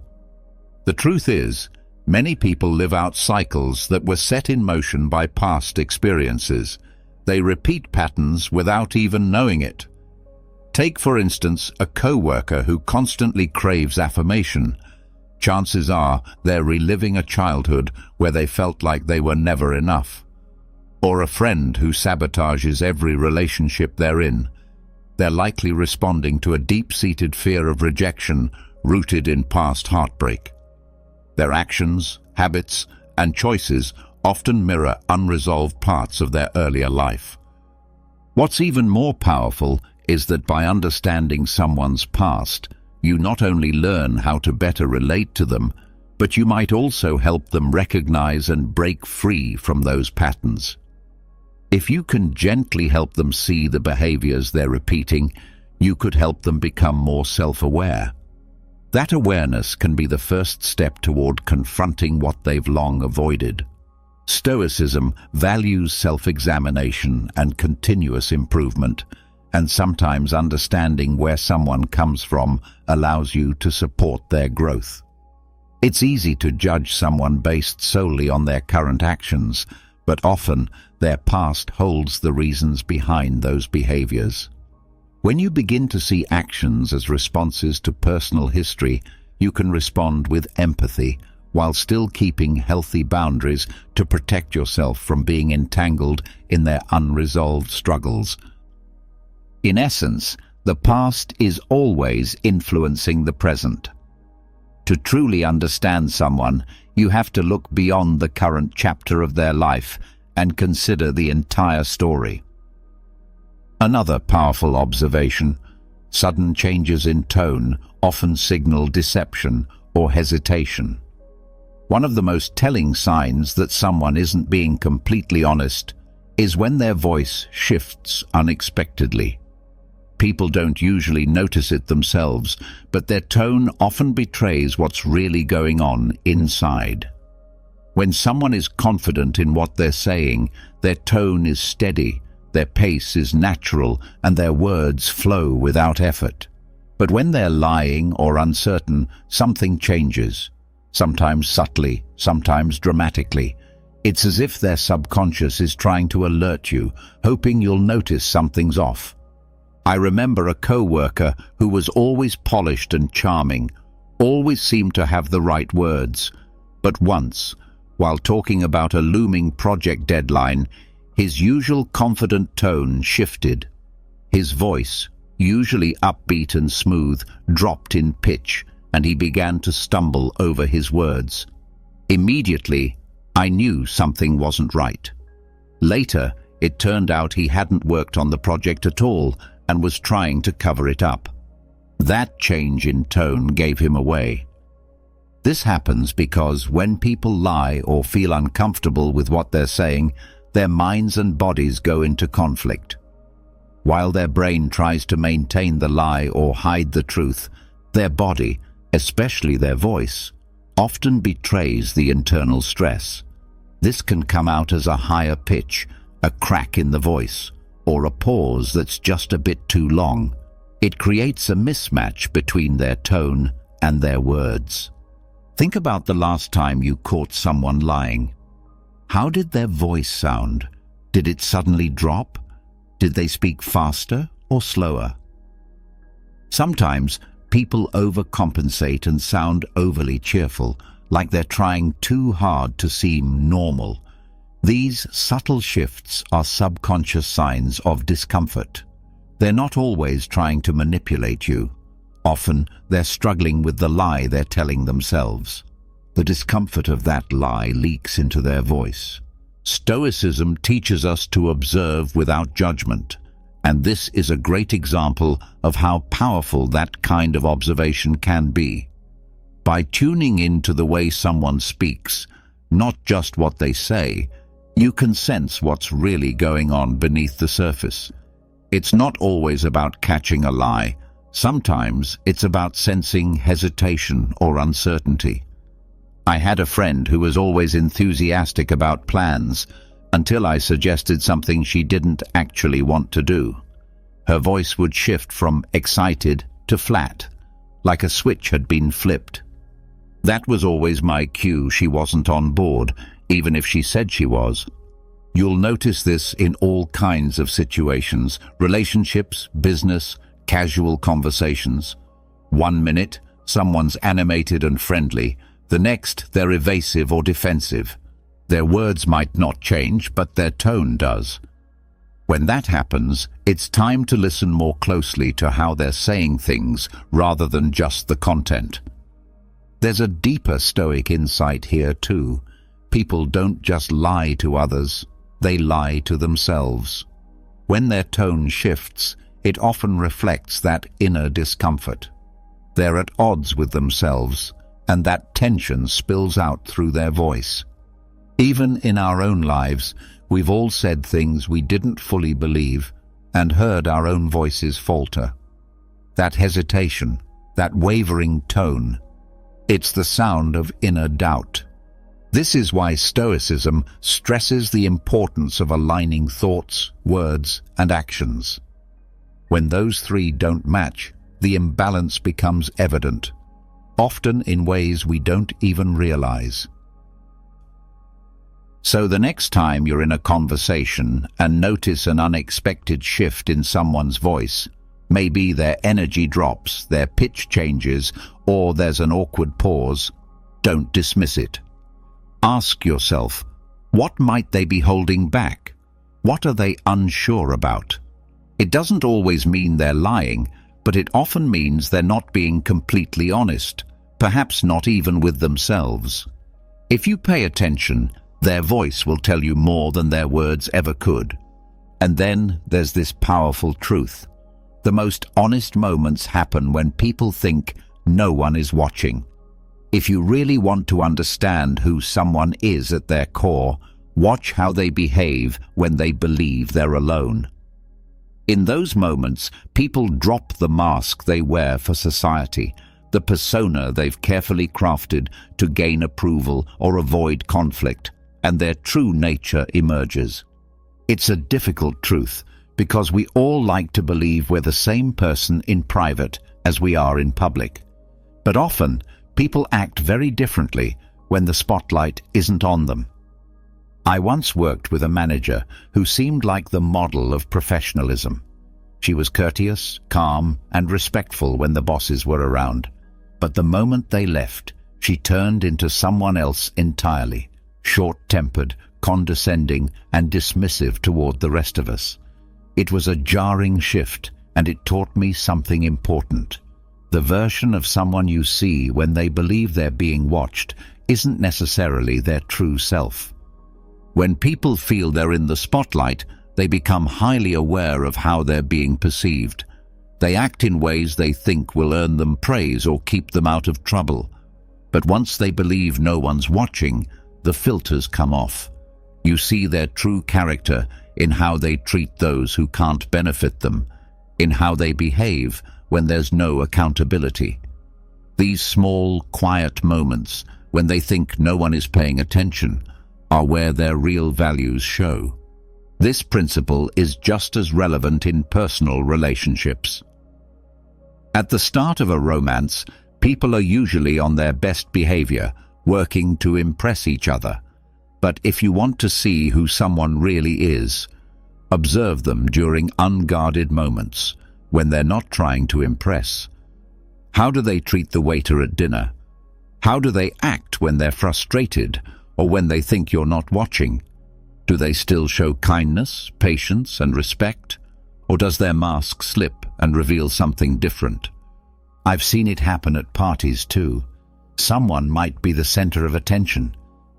The truth is, many people live out cycles that were set in motion by past experiences. They repeat patterns without even knowing it. Take, for instance, a coworker who constantly craves affirmation. Chances are they're reliving a childhood where they felt like they were never enough. Or a friend who sabotages every relationship they're in. They're likely responding to a deep-seated fear of rejection rooted in past heartbreak. Their actions, habits, and choices often mirror unresolved parts of their earlier life. What's even more powerful is that by understanding someone's past, you not only learn how to better relate to them, but you might also help them recognize and break free from those patterns. If you can gently help them see the behaviors they're repeating, you could help them become more self-aware. That awareness can be the first step toward confronting what they've long avoided. Stoicism values self-examination and continuous improvement, and sometimes understanding where someone comes from allows you to support their growth. It's easy to judge someone based solely on their current actions, but often their past holds the reasons behind those behaviors. When you begin to see actions as responses to personal history, you can respond with empathy while still keeping healthy boundaries to protect yourself from being entangled in their unresolved struggles. In essence, the past is always influencing the present. To truly understand someone, you have to look beyond the current chapter of their life and consider the entire story. Another powerful observation: sudden changes in tone often signal deception or hesitation. One of the most telling signs that someone isn't being completely honest is when their voice shifts unexpectedly. People don't usually notice it themselves, but their tone often betrays what's really going on inside. When someone is confident in what they're saying, their tone is steady, their pace is natural, and their words flow without effort. But when they're lying or uncertain, something changes, sometimes subtly, sometimes dramatically. It's as if their subconscious is trying to alert you, hoping you'll notice something's off. I remember a co-worker who was always polished and charming, always seemed to have the right words. But once, while talking about a looming project deadline, his usual confident tone shifted. His voice, usually upbeat and smooth, dropped in pitch, and he began to stumble over his words. Immediately, I knew something wasn't right. Later, it turned out he hadn't worked on the project at all and was trying to cover it up. That change in tone gave him away. This happens because when people lie or feel uncomfortable with what they're saying, their minds and bodies go into conflict. While their brain tries to maintain the lie or hide the truth, their body, especially their voice, often betrays the internal stress. This can come out as a higher pitch, a crack in the voice, or a pause that's just a bit too long. It creates a mismatch between their tone and their words. Think about the last time you caught someone lying. How did their voice sound? Did it suddenly drop? Did they speak faster or slower? Sometimes people overcompensate and sound overly cheerful, like they're trying too hard to seem normal. These subtle shifts are subconscious signs of discomfort. They're not always trying to manipulate you. Often, they're struggling with the lie they're telling themselves. The discomfort of that lie leaks into their voice. Stoicism teaches us to observe without judgment, and this is a great example of how powerful that kind of observation can be. By tuning into the way someone speaks, not just what they say, you can sense what's really going on beneath the surface. It's not always about catching a lie. Sometimes it's about sensing hesitation or uncertainty. I had a friend who was always enthusiastic about plans until I suggested something she didn't actually want to do. Her voice would shift from excited to flat, like a switch had been flipped. That was always my cue she wasn't on board, even if she said she was. You'll notice this in all kinds of situations: relationships, business, casual conversations. 1 minute, someone's animated and friendly. The next, they're evasive or defensive. Their words might not change, but their tone does. When that happens, it's time to listen more closely to how they're saying things rather than just the content. There's a deeper Stoic insight here too. People don't just lie to others, they lie to themselves. When their tone shifts, it often reflects that inner discomfort. They're at odds with themselves, and that tension spills out through their voice. Even in our own lives, we've all said things we didn't fully believe and heard our own voices falter. That hesitation, that wavering tone, it's the sound of inner doubt. This is why Stoicism stresses the importance of aligning thoughts, words, and actions. When those three don't match, the imbalance becomes evident, often in ways we don't even realize. So the next time you're in a conversation and notice an unexpected shift in someone's voice, maybe their energy drops, their pitch changes, or there's an awkward pause, don't dismiss it. Ask yourself, what might they be holding back? What are they unsure about? It doesn't always mean they're lying, but it often means they're not being completely honest. perhaps not even with themselves. If you pay attention, their voice will tell you more than their words ever could. And then there's this powerful truth. The most honest moments happen when people think no one is watching. If you really want to understand who someone is at their core, watch how they behave when they believe they're alone. In those moments, people drop the mask they wear for society, the persona they've carefully crafted to gain approval or avoid conflict, and their true nature emerges. It's a difficult truth, because we all like to believe we're the same person in private as we are in public. But often, people act very differently when the spotlight isn't on them. I once worked with a manager who seemed like the model of professionalism. She was courteous, calm, and respectful when the bosses were around. But the moment they left, she turned into someone else entirely, short-tempered, condescending, and dismissive toward the rest of us. It was a jarring shift, and it taught me something important. The version of someone you see when they believe they're being watched isn't necessarily their true self. When people feel they're in the spotlight, they become highly aware of how they're being perceived. They act in ways they think will earn them praise or keep them out of trouble. But once they believe no one's watching, the filters come off. You see their true character in how they treat those who can't benefit them, in how they behave when there's no accountability. These small, quiet moments, when they think no one is paying attention, are where their real values show. This principle is just as relevant in personal relationships. At the start of a romance, people are usually on their best behavior, working to impress each other. But if you want to see who someone really is, observe them during unguarded moments, when they're not trying to impress. How do they treat the waiter at dinner? How do they act when they're frustrated or when they think you're not watching? Do they still show kindness, patience, and respect? Or does their mask slip and reveal something different? I've seen it happen at parties too. Someone might be the center of attention,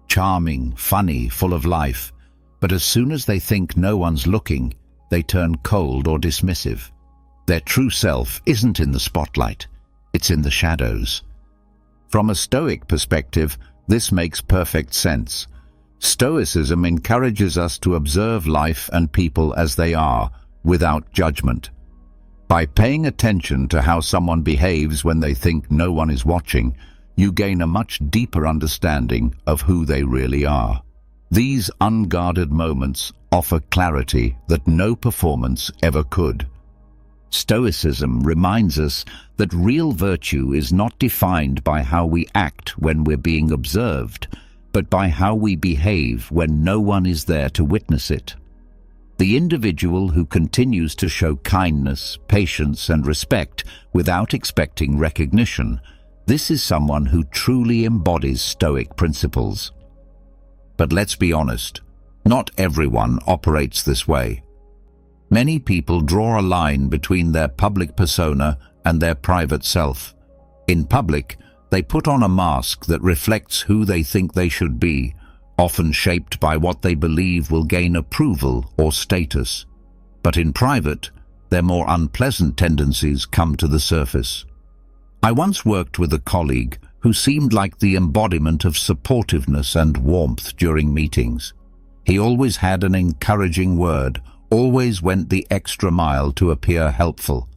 charming, funny, full of life, but as soon as they think no one's looking, they turn cold or dismissive. Their true self isn't in the spotlight, it's in the shadows. From a Stoic perspective, this makes perfect sense. Stoicism encourages us to observe life and people as they are, without judgment. By paying attention to how someone behaves when they think no one is watching, you gain a much deeper understanding of who they really are. These unguarded moments offer clarity that no performance ever could. Stoicism reminds us that real virtue is not defined by how we act when we're being observed, but by how we behave when no one is there to witness it. The individual who continues to show kindness, patience, and respect without expecting recognition, this is someone who truly embodies Stoic principles. But let's be honest, not everyone operates this way. Many people draw a line between their public persona and their private self. In public, they put on a mask that reflects who they think they should be, often shaped by what they believe will gain approval or status. But in private, their more unpleasant tendencies come to the surface. I once worked with a colleague who seemed like the embodiment of supportiveness and warmth during meetings. He always had an encouraging word, always went the extra mile to appear helpful.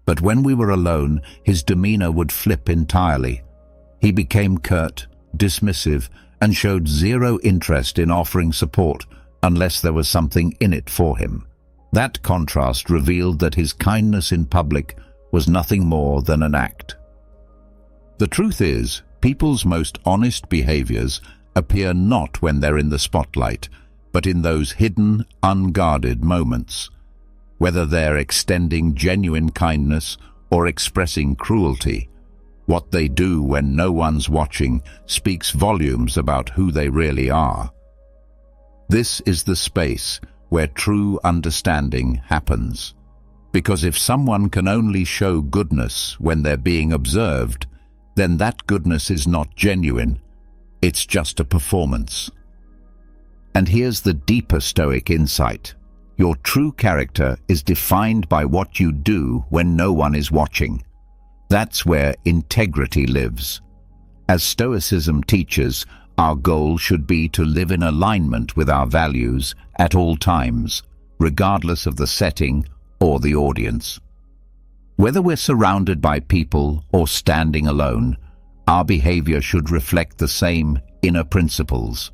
But when we were alone, his demeanor would flip entirely. He became curt, dismissive, and showed zero interest in offering support unless there was something in it for him. That contrast revealed that his kindness in public was nothing more than an act. The truth is, people's most honest behaviors appear not when they're in the spotlight, but in those hidden, unguarded moments. Whether they're extending genuine kindness or expressing cruelty, what they do when no one's watching speaks volumes about who they really are. This is the space where true understanding happens. Because if someone can only show goodness when they're being observed, then that goodness is not genuine. It's just a performance. And here's the deeper Stoic insight. Your true character is defined by what you do when no one is watching. That's where integrity lives. As Stoicism teaches, our goal should be to live in alignment with our values at all times, regardless of the setting or the audience. Whether we're surrounded by people or standing alone, our behavior should reflect the same inner principles.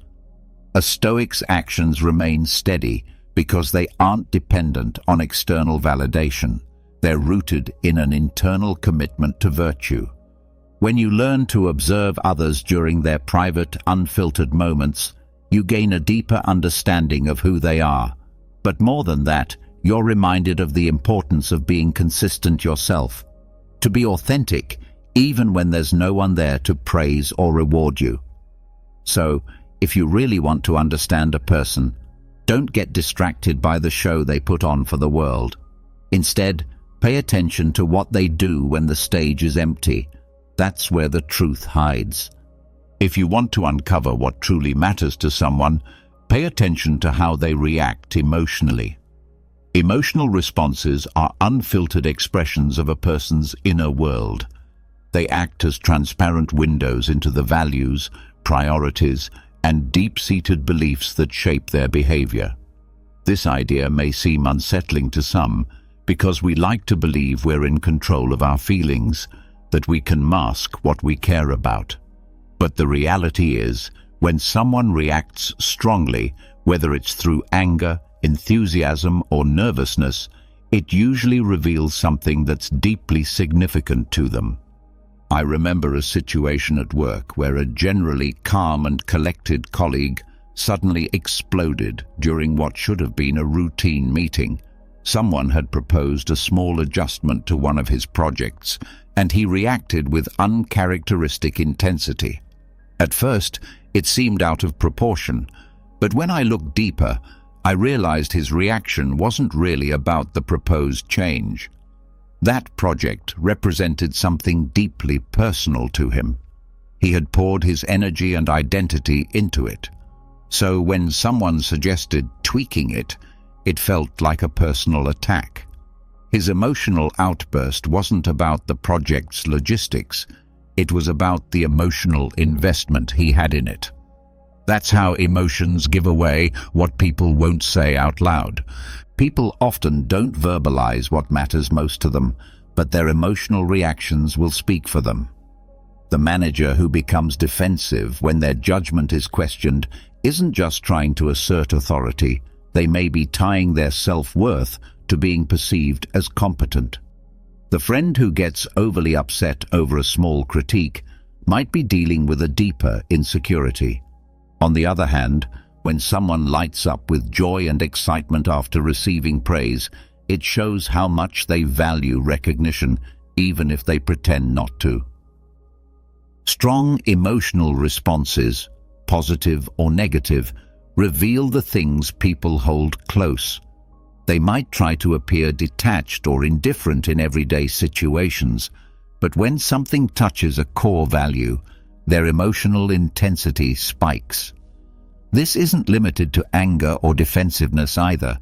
A Stoic's actions remain steady because they aren't dependent on external validation. They're rooted in an internal commitment to virtue. When you learn to observe others during their private, unfiltered moments, you gain a deeper understanding of who they are. But more than that, you're reminded of the importance of being consistent yourself. To be authentic, even when there's no one there to praise or reward you. So, if you really want to understand a person, don't get distracted by the show they put on for the world. Instead, pay attention to what they do when the stage is empty. That's where the truth hides. If you want to uncover what truly matters to someone, pay attention to how they react emotionally. Emotional responses are unfiltered expressions of a person's inner world. They act as transparent windows into the values, priorities, and deep-seated beliefs that shape their behavior. This idea may seem unsettling to some because we like to believe we're in control of our feelings, that we can mask what we care about. But the reality is, when someone reacts strongly, whether it's through anger, enthusiasm, or nervousness, it usually reveals something that's deeply significant to them. I remember a situation at work where a generally calm and collected colleague suddenly exploded during what should have been a routine meeting. Someone had proposed a small adjustment to one of his projects, and he reacted with uncharacteristic intensity. At first, it seemed out of proportion, but when I looked deeper, I realized his reaction wasn't really about the proposed change. That project represented something deeply personal to him. He had poured his energy and identity into it. So when someone suggested tweaking it, it felt like a personal attack. His emotional outburst wasn't about the project's logistics. It was about the emotional investment he had in it. That's how emotions give away what people won't say out loud. People often don't verbalize what matters most to them, but their emotional reactions will speak for them. The manager who becomes defensive when their judgment is questioned isn't just trying to assert authority. They may be tying their self-worth to being perceived as competent. The friend who gets overly upset over a small critique might be dealing with a deeper insecurity. On the other hand, when someone lights up with joy and excitement after receiving praise, it shows how much they value recognition, even if they pretend not to. Strong emotional responses, positive or negative, reveal the things people hold close. They might try to appear detached or indifferent in everyday situations, but when something touches a core value, their emotional intensity spikes. This isn't limited to anger or defensiveness either.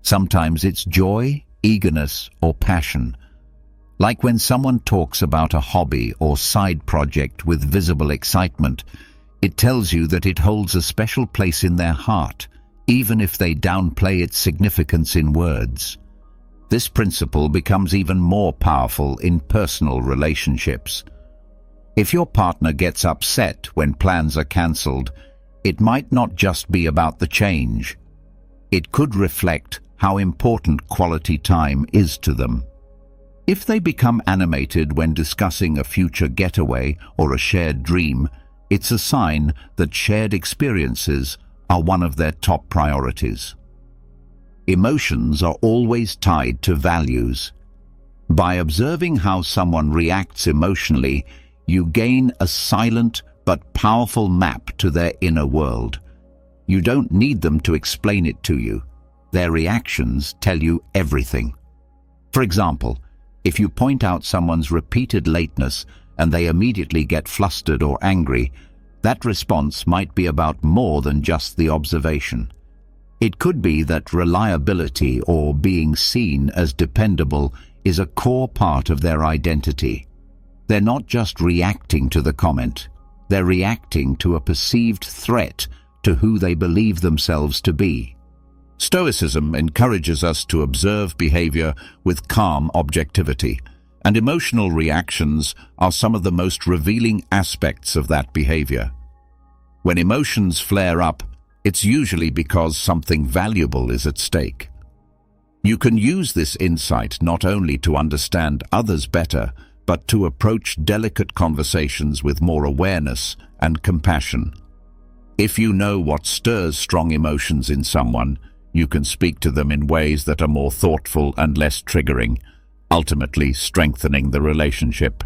Sometimes it's joy, eagerness, or passion. Like when someone talks about a hobby or side project with visible excitement, it tells you that it holds a special place in their heart, even if they downplay its significance in words. This principle becomes even more powerful in personal relationships. If your partner gets upset when plans are cancelled, it might not just be about the change. It could reflect how important quality time is to them. If they become animated when discussing a future getaway or a shared dream, it's a sign that shared experiences are one of their top priorities. Emotions are always tied to values. By observing how someone reacts emotionally, you gain a silent but powerful map to their inner world. You don't need them to explain it to you. Their reactions tell you everything. For example, if you point out someone's repeated lateness, and they immediately get flustered or angry, that response might be about more than just the observation. It could be that reliability or being seen as dependable is a core part of their identity. They're not just reacting to the comment, they're reacting to a perceived threat to who they believe themselves to be. Stoicism encourages us to observe behavior with calm objectivity, and emotional reactions are some of the most revealing aspects of that behavior. When emotions flare up, it's usually because something valuable is at stake. You can use this insight not only to understand others better, but to approach delicate conversations with more awareness and compassion. If you know what stirs strong emotions in someone, you can speak to them in ways that are more thoughtful and less triggering, ultimately strengthening the relationship.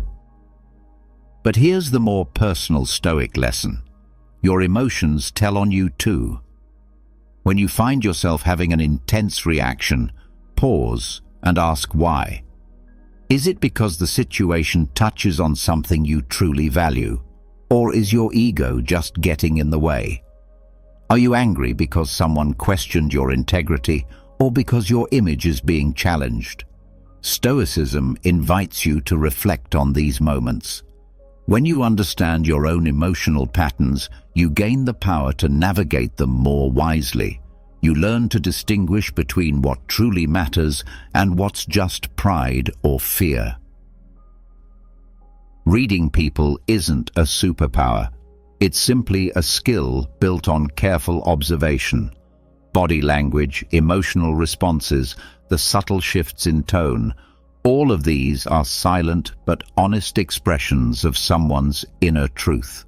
But here's the more personal Stoic lesson. Your emotions tell on you too. When you find yourself having an intense reaction, pause and ask why. Is it because the situation touches on something you truly value? Or is your ego just getting in the way? Are you angry because someone questioned your integrity, or because your image is being challenged? Stoicism invites you to reflect on these moments. When you understand your own emotional patterns, you gain the power to navigate them more wisely. You learn to distinguish between what truly matters and what's just pride or fear. Reading people isn't a superpower. It's simply a skill built on careful observation. Body language, emotional responses, the subtle shifts in tone, all of these are silent but honest expressions of someone's inner truth.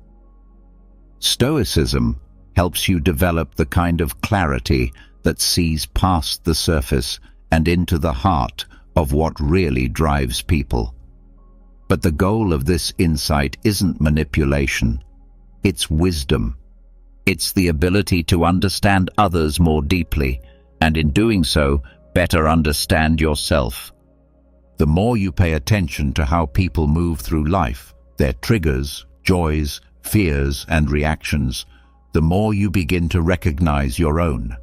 Stoicism helps you develop the kind of clarity that sees past the surface and into the heart of what really drives people. But the goal of this insight isn't manipulation. It's wisdom. It's the ability to understand others more deeply, and in doing so, better understand yourself. The more you pay attention to how people move through life, their triggers, joys, fears, and reactions, the more you begin to recognize your own.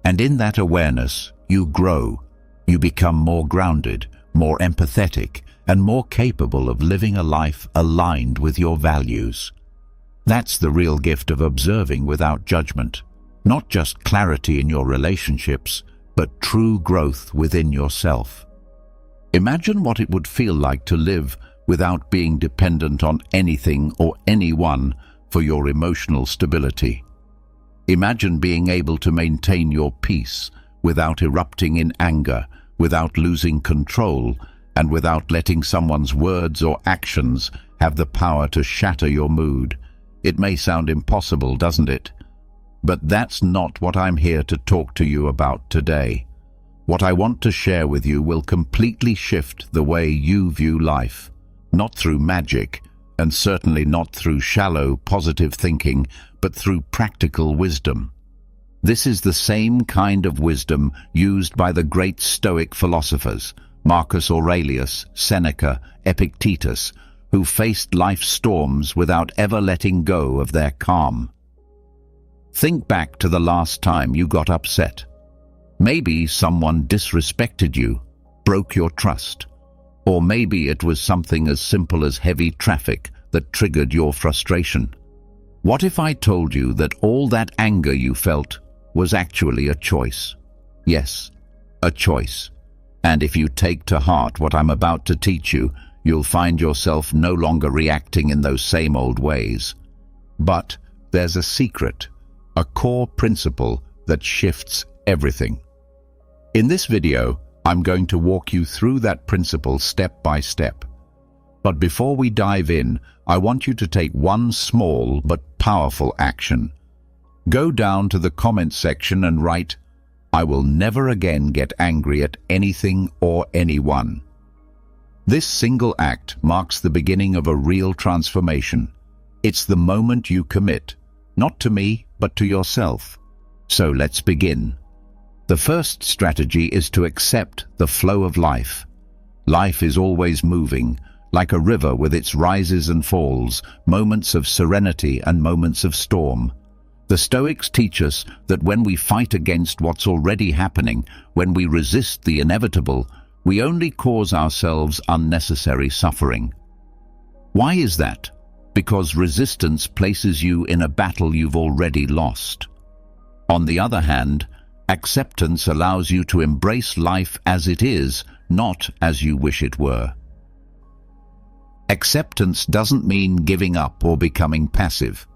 And in that awareness, you grow. You become more grounded, more empathetic, and more capable of living a life aligned with your values. That's the real gift of observing without judgment. Not just clarity in your relationships, but true growth within yourself. Imagine what it would feel like to live without being dependent on anything or anyone for your emotional stability. Imagine being able to maintain your peace without erupting in anger, without losing control, and without letting someone's words or actions have the power to shatter your mood. It may sound impossible, doesn't it? But that's not what I'm here to talk to you about today. What I want to share with you will completely shift the way you view life, not through magic, and certainly not through shallow, positive thinking, but through practical wisdom. This is the same kind of wisdom used by the great Stoic philosophers, Marcus Aurelius, Seneca, Epictetus, who faced life's storms without ever letting go of their calm. Think back to the last time you got upset. Maybe someone disrespected you, broke your trust, or maybe it was something as simple as heavy traffic that triggered your frustration. What if I told you that all that anger you felt was actually a choice? Yes, a choice. And if you take to heart what I'm about to teach you, you'll find yourself no longer reacting in those same old ways. But there's a secret, a core principle that shifts everything. In this video, I'm going to walk you through that principle step by step. But before we dive in, I want you to take one small but powerful action. Go down to the comment section and write, "I will never again get angry at anything or anyone." This single act marks the beginning of a real transformation. It's the moment you commit, not to me, but to yourself. So let's begin. The first strategy is to accept the flow of life. Life is always moving, like a river with its rises and falls, moments of serenity and moments of storm. The Stoics teach us that when we fight against what's already happening, when we resist the inevitable, we only cause ourselves unnecessary suffering. Why is that? Because resistance places you in a battle you've already lost. On the other hand, acceptance allows you to embrace life as it is, not as you wish it were. Acceptance doesn't mean giving up or becoming passive.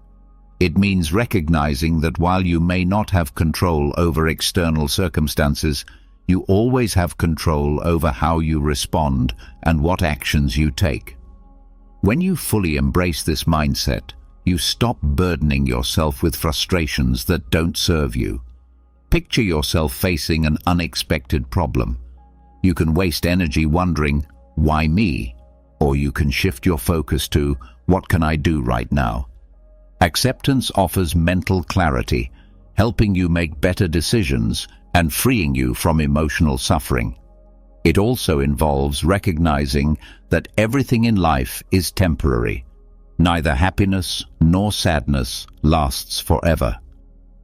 It means recognizing that while you may not have control over external circumstances, you always have control over how you respond and what actions you take. When you fully embrace this mindset, you stop burdening yourself with frustrations that don't serve you. Picture yourself facing an unexpected problem. You can waste energy wondering, why me? Or you can shift your focus to, what can I do right now? Acceptance offers mental clarity, helping you make better decisions and freeing you from emotional suffering. It also involves recognizing that everything in life is temporary. Neither happiness nor sadness lasts forever.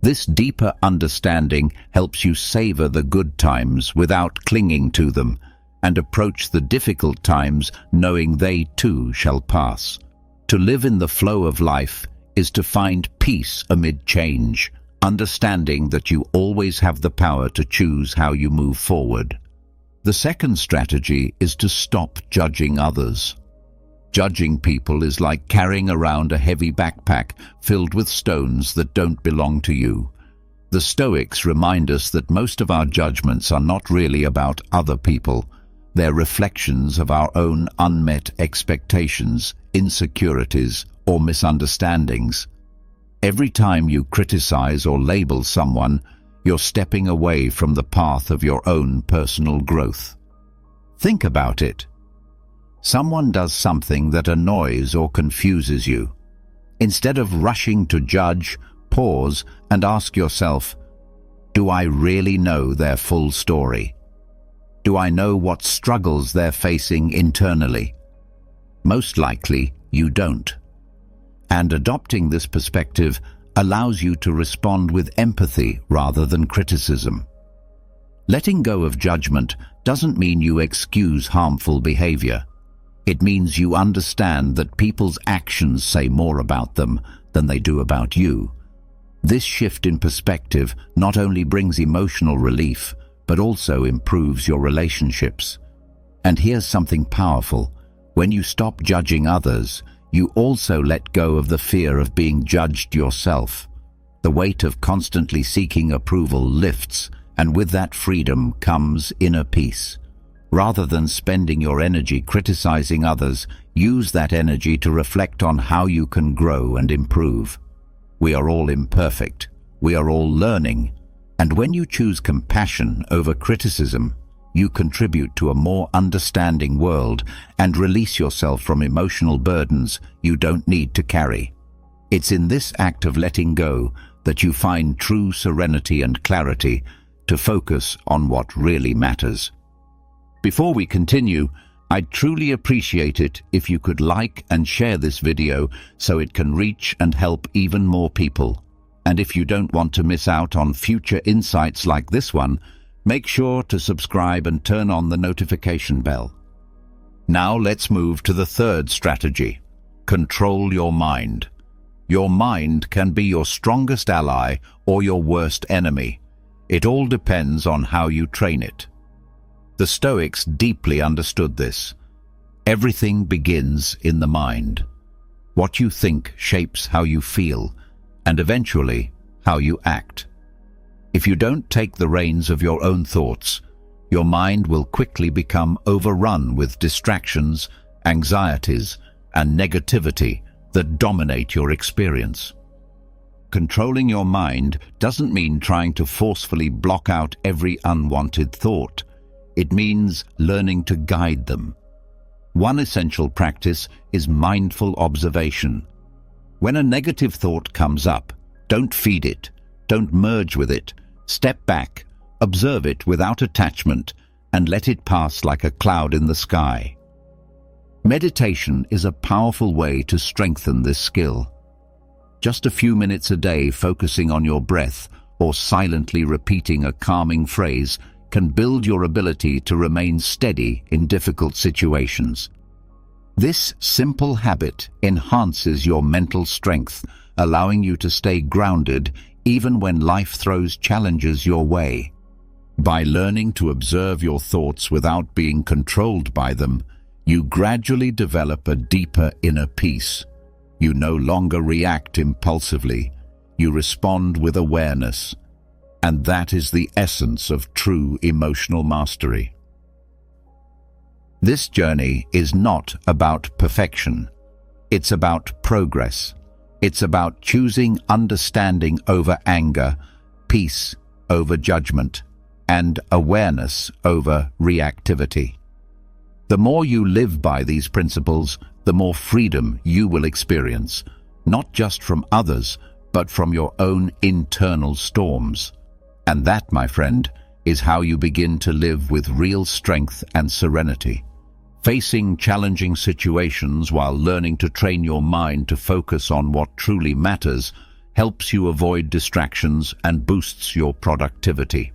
This deeper understanding helps you savor the good times without clinging to them, and approach the difficult times knowing they too shall pass. To live in the flow of life is to find peace amid change, understanding that you always have the power to choose how you move forward. The second strategy is to stop judging others. Judging people is like carrying around a heavy backpack filled with stones that don't belong to you. The Stoics remind us that most of our judgments are not really about other people. They're reflections of our own unmet expectations, insecurities, or misunderstandings. Every time you criticize or label someone, you're stepping away from the path of your own personal growth. Think about it. Someone does something that annoys or confuses you. Instead of rushing to judge, pause and ask yourself, do I really know their full story? Do I know what struggles they're facing internally? Most likely, you don't. And adopting this perspective allows you to respond with empathy rather than criticism. Letting go of judgment doesn't mean you excuse harmful behavior. It means you understand that people's actions say more about them than they do about you. This shift in perspective not only brings emotional relief, but also improves your relationships. And here's something powerful. When you stop judging others, you also let go of the fear of being judged yourself. The weight of constantly seeking approval lifts, and with that freedom comes inner peace. Rather than spending your energy criticizing others, use that energy to reflect on how you can grow and improve. We are all imperfect. We are all learning. And when you choose compassion over criticism, you contribute to a more understanding world and release yourself from emotional burdens you don't need to carry. It's in this act of letting go that you find true serenity and clarity to focus on what really matters. Before we continue, I'd truly appreciate it if you could like and share this video so it can reach and help even more people. And if you don't want to miss out on future insights like this one, make sure to subscribe and turn on the notification bell. Now let's move to the third strategy. Control your mind. Your mind can be your strongest ally or your worst enemy. It all depends on how you train it. The Stoics deeply understood this. Everything begins in the mind. What you think shapes how you feel, and eventually how you act. If you don't take the reins of your own thoughts, your mind will quickly become overrun with distractions, anxieties, and negativity that dominate your experience. Controlling your mind doesn't mean trying to forcefully block out every unwanted thought. It means learning to guide them. One essential practice is mindful observation. When a negative thought comes up, don't feed it, don't merge with it. Step back, observe it without attachment, and let it pass like a cloud in the sky. Meditation is a powerful way to strengthen this skill. Just a few minutes a day focusing on your breath or silently repeating a calming phrase can build your ability to remain steady in difficult situations. This simple habit enhances your mental strength, allowing you to stay grounded even when life throws challenges your way. By learning to observe your thoughts without being controlled by them, you gradually develop a deeper inner peace. You no longer react impulsively. You respond with awareness. And that is the essence of true emotional mastery. This journey is not about perfection. It's about progress. It's about choosing understanding over anger, peace over judgment, and awareness over reactivity. The more you live by these principles, the more freedom you will experience, not just from others, but from your own internal storms. And that, my friend, is how you begin to live with real strength and serenity. Facing challenging situations while learning to train your mind to focus on what truly matters helps you avoid distractions and boosts your productivity.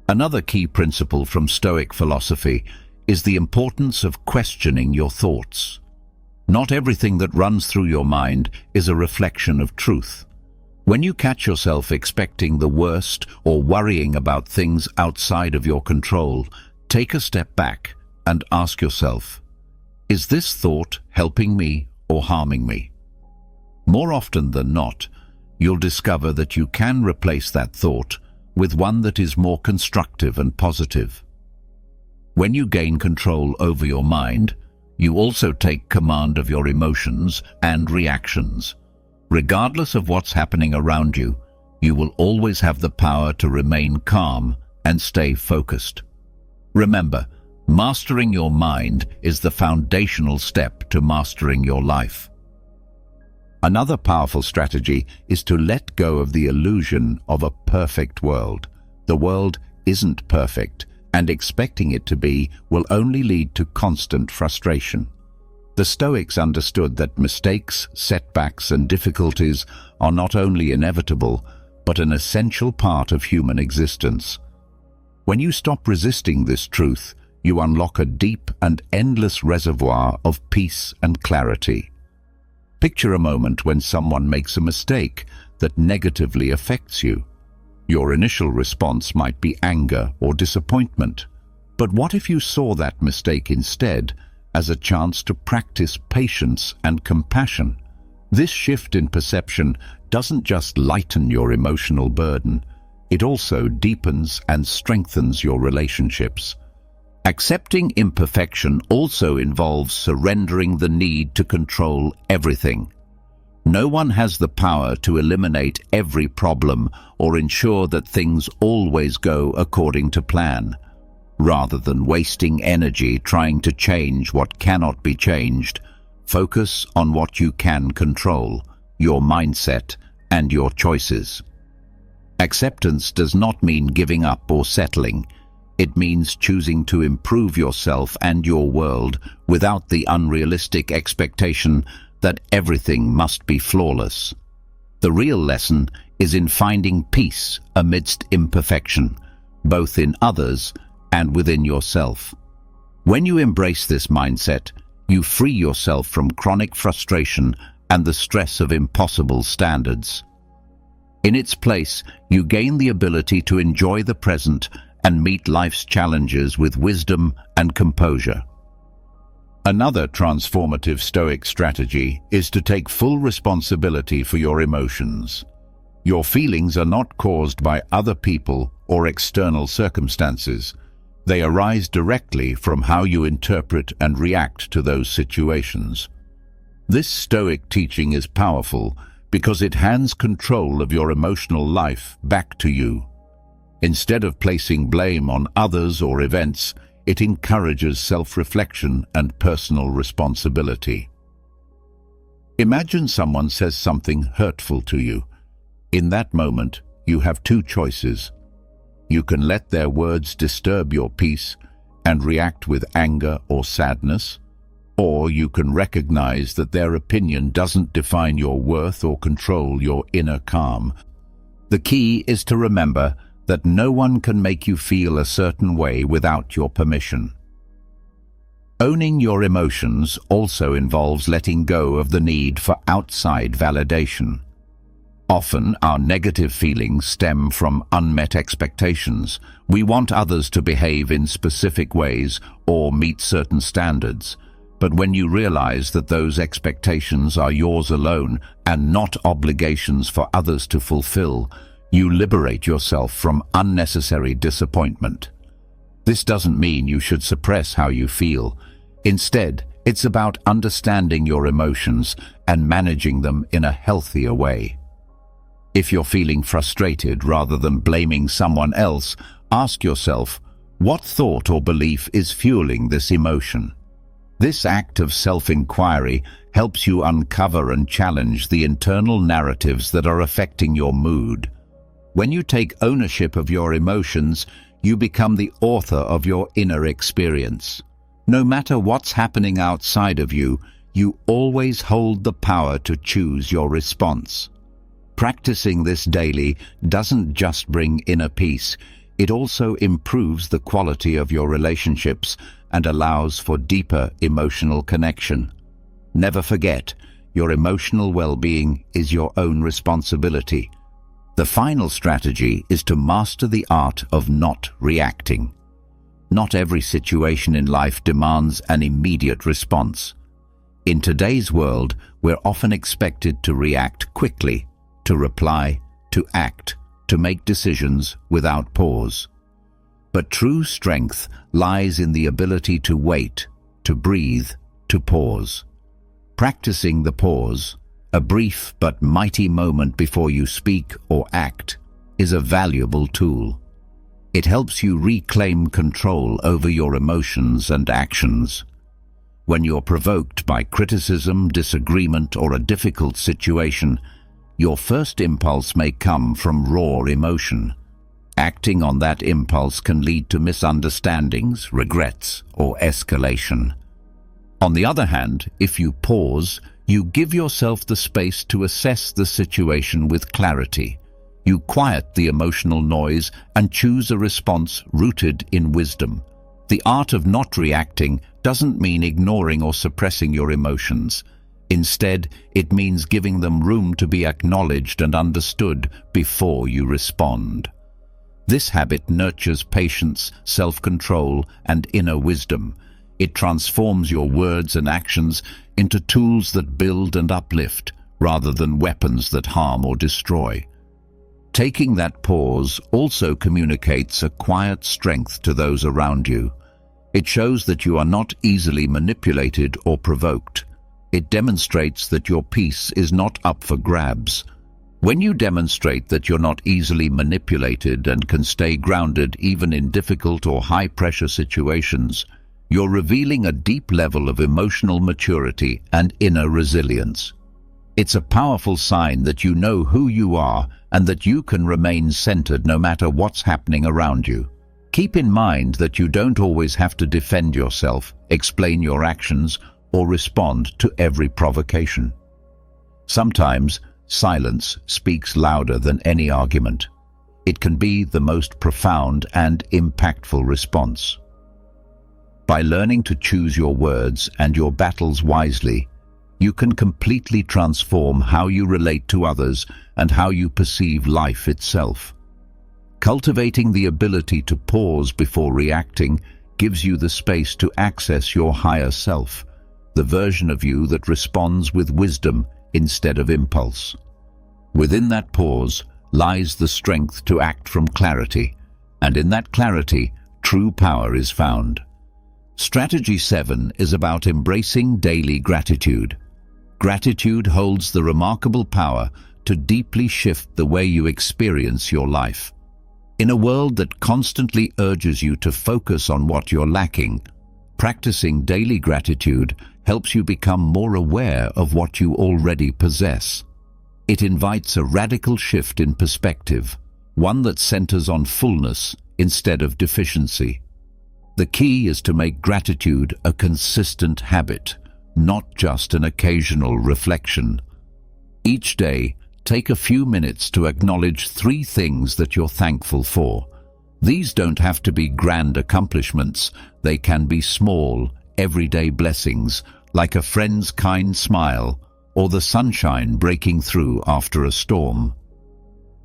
Another key principle from Stoic philosophy is the importance of questioning your thoughts. Not everything that runs through your mind is a reflection of truth. When you catch yourself expecting the worst or worrying about things outside of your control, take a step back and ask yourself, is this thought helping me or harming me? More often than not, you'll discover that you can replace that thought with one that is more constructive and positive. When you gain control over your mind, you also take command of your emotions and reactions. Regardless of what's happening around you, you will always have the power to remain calm and stay focused. Remember, mastering your mind is the foundational step to mastering your life. Another powerful strategy is to let go of the illusion of a perfect world. The world isn't perfect, and expecting it to be will only lead to constant frustration. The Stoics understood that mistakes, setbacks, and difficulties are not only inevitable, but an essential part of human existence. When you stop resisting this truth, you unlock a deep and endless reservoir of peace and clarity. Picture a moment when someone makes a mistake that negatively affects you. Your initial response might be anger or disappointment. But what if you saw that mistake instead as a chance to practice patience and compassion? This shift in perception doesn't just lighten your emotional burden, it also deepens and strengthens your relationships. Accepting imperfection also involves surrendering the need to control everything. No one has the power to eliminate every problem or ensure that things always go according to plan. Rather than wasting energy trying to change what cannot be changed, focus on what you can control, your mindset and your choices. Acceptance does not mean giving up or settling. It means choosing to improve yourself and your world without the unrealistic expectation that everything must be flawless. The real lesson is in finding peace amidst imperfection, both in others and within yourself. When you embrace this mindset, you free yourself from chronic frustration and the stress of impossible standards. In its place, you gain the ability to enjoy the present and meet life's challenges with wisdom and composure. Another transformative Stoic strategy is to take full responsibility for your emotions. Your feelings are not caused by other people or external circumstances. They arise directly from how you interpret and react to those situations. This Stoic teaching is powerful because it hands control of your emotional life back to you. Instead of placing blame on others or events, it encourages self-reflection and personal responsibility. Imagine someone says something hurtful to you. In that moment, you have two choices. You can let their words disturb your peace and react with anger or sadness, Or you can recognize that their opinion doesn't define your worth or control your inner calm. The key is to remember that no one can make you feel a certain way without your permission. Owning your emotions also involves letting go of the need for outside validation. Often, our negative feelings stem from unmet expectations. We want others to behave in specific ways or meet certain standards. But when you realize that those expectations are yours alone and not obligations for others to fulfill, you liberate yourself from unnecessary disappointment. This doesn't mean you should suppress how you feel. Instead, it's about understanding your emotions and managing them in a healthier way. If you're feeling frustrated rather than blaming someone else, ask yourself, what thought or belief is fueling this emotion? This act of self-inquiry helps you uncover and challenge the internal narratives that are affecting your mood. When you take ownership of your emotions, you become the author of your inner experience. No matter what's happening outside of you, you always hold the power to choose your response. Practicing this daily doesn't just bring inner peace, it also improves the quality of your relationships and allows for deeper emotional connection. Never forget, your emotional well-being is your own responsibility. The final strategy is to master the art of not reacting. Not every situation in life demands an immediate response. In today's world, we're often expected to react quickly, to reply, to act, to make decisions without pause. But true strength lies in the ability to wait, to breathe, to pause. Practicing the pause, a brief but mighty moment before you speak or act, is a valuable tool. It helps you reclaim control over your emotions and actions. When you're provoked by criticism, disagreement, or a difficult situation, your first impulse may come from raw emotion. Acting on that impulse can lead to misunderstandings, regrets, or escalation. On the other hand, if you pause, you give yourself the space to assess the situation with clarity. You quiet the emotional noise and choose a response rooted in wisdom. The art of not reacting doesn't mean ignoring or suppressing your emotions. Instead, it means giving them room to be acknowledged and understood before you respond. This habit nurtures patience, self-control, and inner wisdom. It transforms your words and actions into tools that build and uplift, rather than weapons that harm or destroy. Taking that pause also communicates a quiet strength to those around you. It shows that you are not easily manipulated or provoked. It demonstrates that your peace is not up for grabs. When you demonstrate that you're not easily manipulated and can stay grounded even in difficult or high-pressure situations, you're revealing a deep level of emotional maturity and inner resilience. It's a powerful sign that you know who you are and that you can remain centered no matter what's happening around you. Keep in mind that you don't always have to defend yourself, explain your actions, or respond to every provocation. Sometimes, silence speaks louder than any argument. It can be the most profound and impactful response. By learning to choose your words and your battles wisely, you can completely transform how you relate to others and how you perceive life itself. Cultivating the ability to pause before reacting gives you the space to access your higher self, the version of you that responds with wisdom instead of impulse. Within that pause lies the strength to act from clarity, and in that clarity, true power is found. Strategy 7 is about embracing daily gratitude. Gratitude holds the remarkable power to deeply shift the way you experience your life. In a world that constantly urges you to focus on what you're lacking, practicing daily gratitude helps you become more aware of what you already possess. It invites a radical shift in perspective, one that centers on fullness instead of deficiency. The key is to make gratitude a consistent habit, not just an occasional reflection. Each day, take a few minutes to acknowledge 3 things that you're thankful for. These don't have to be grand accomplishments. They can be small, everyday blessings, like a friend's kind smile or the sunshine breaking through after a storm.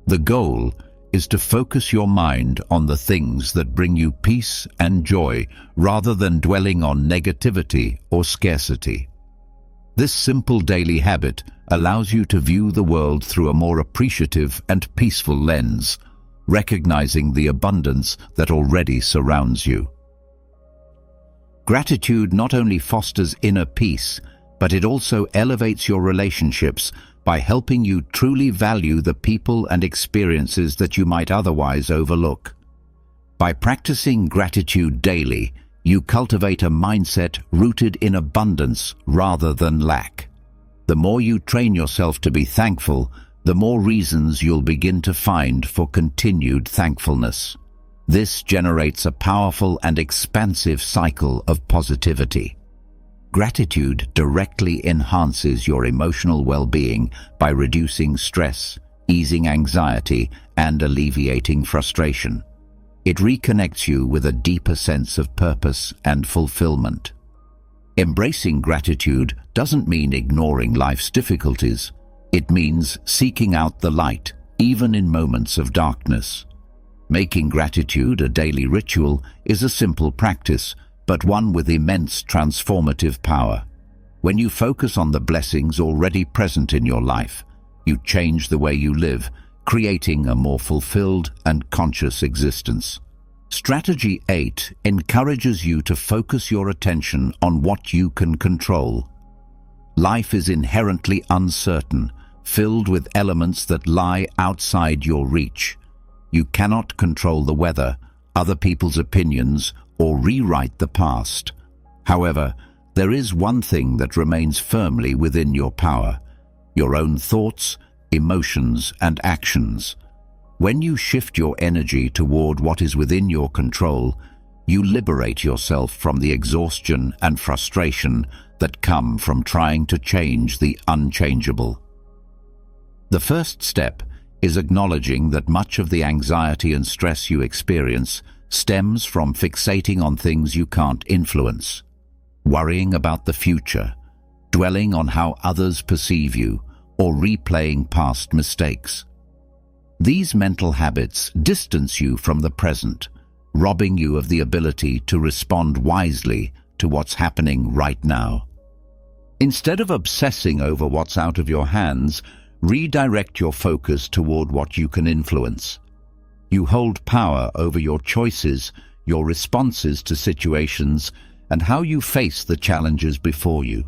The goal is to focus your mind on the things that bring you peace and joy rather than dwelling on negativity or scarcity. This simple daily habit allows you to view the world through a more appreciative and peaceful lens, recognizing the abundance that already surrounds you. Gratitude not only fosters inner peace, but it also elevates your relationships by helping you truly value the people and experiences that you might otherwise overlook. By practicing gratitude daily, you cultivate a mindset rooted in abundance rather than lack. The more you train yourself to be thankful, the more reasons you'll begin to find for continued thankfulness. This generates a powerful and expansive cycle of positivity. Gratitude directly enhances your emotional well-being by reducing stress, easing anxiety, and alleviating frustration. It reconnects you with a deeper sense of purpose and fulfillment. Embracing gratitude doesn't mean ignoring life's difficulties. It means seeking out the light, even in moments of darkness. Making gratitude a daily ritual is a simple practice, but one with immense transformative power. When you focus on the blessings already present in your life, you change the way you live, creating a more fulfilled and conscious existence. Strategy 8 encourages you to focus your attention on what you can control. Life is inherently uncertain, filled with elements that lie outside your reach. You cannot control the weather, other people's opinions, or rewrite the past. However, there is one thing that remains firmly within your power: your own thoughts, emotions, and actions. When you shift your energy toward what is within your control, you liberate yourself from the exhaustion and frustration that come from trying to change the unchangeable. The first step is acknowledging that much of the anxiety and stress you experience stems from fixating on things you can't influence, worrying about the future, dwelling on how others perceive you, or replaying past mistakes. These mental habits distance you from the present, robbing you of the ability to respond wisely to what's happening right now. Instead of obsessing over what's out of your hands, redirect your focus toward what you can influence. You hold power over your choices, your responses to situations, and how you face the challenges before you.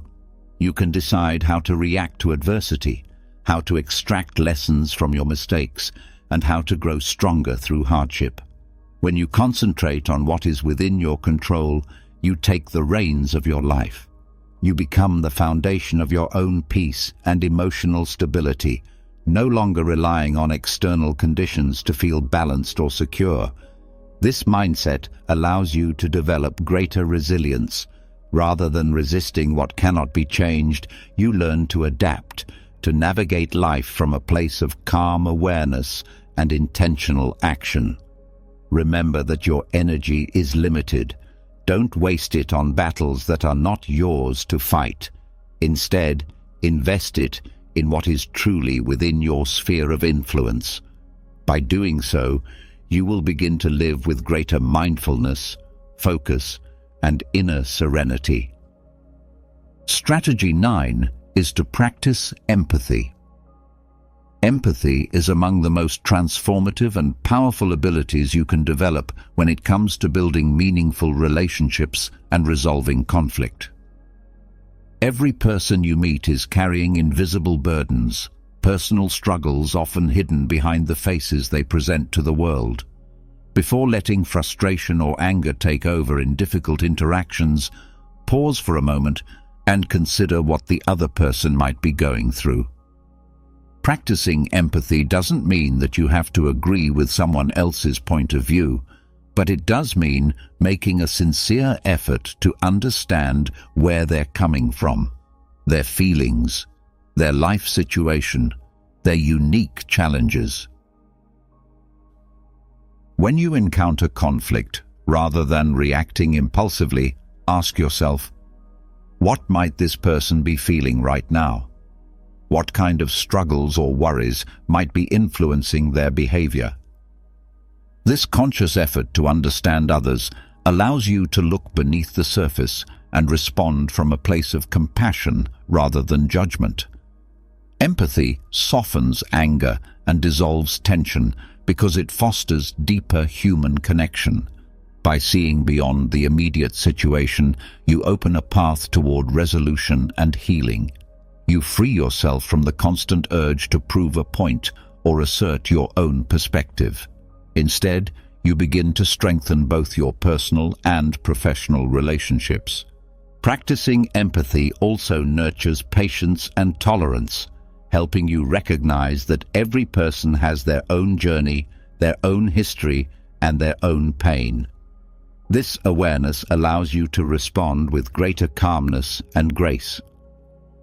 You can decide how to react to adversity, how to extract lessons from your mistakes, and how to grow stronger through hardship. When you concentrate on what is within your control, you take the reins of your life. You become the foundation of your own peace and emotional stability, no longer relying on external conditions to feel balanced or secure. This mindset allows you to develop greater resilience. Rather than resisting what cannot be changed, you learn to adapt, to navigate life from a place of calm awareness and intentional action. Remember that your energy is limited. Don't waste it on battles that are not yours to fight. Instead, invest it in what is truly within your sphere of influence. By doing so, you will begin to live with greater mindfulness, focus, and inner serenity. Strategy 9 is to practice empathy. Empathy is among the most transformative and powerful abilities you can develop when it comes to building meaningful relationships and resolving conflict. Every person you meet is carrying invisible burdens, personal struggles often hidden behind the faces they present to the world. Before letting frustration or anger take over in difficult interactions, pause for a moment and consider what the other person might be going through. Practicing empathy doesn't mean that you have to agree with someone else's point of view. but it does mean making a sincere effort to understand where they're coming from, their feelings, their life situation, their unique challenges. When you encounter conflict, rather than reacting impulsively, ask yourself, what might this person be feeling right now? What kind of struggles or worries might be influencing their behavior? This conscious effort to understand others allows you to look beneath the surface and respond from a place of compassion rather than judgment. Empathy softens anger and dissolves tension because it fosters deeper human connection. By seeing beyond the immediate situation, you open a path toward resolution and healing. You free yourself from the constant urge to prove a point or assert your own perspective. Instead, you begin to strengthen both your personal and professional relationships. Practicing empathy also nurtures patience and tolerance, helping you recognize that every person has their own journey, their own history, and their own pain. This awareness allows you to respond with greater calmness and grace.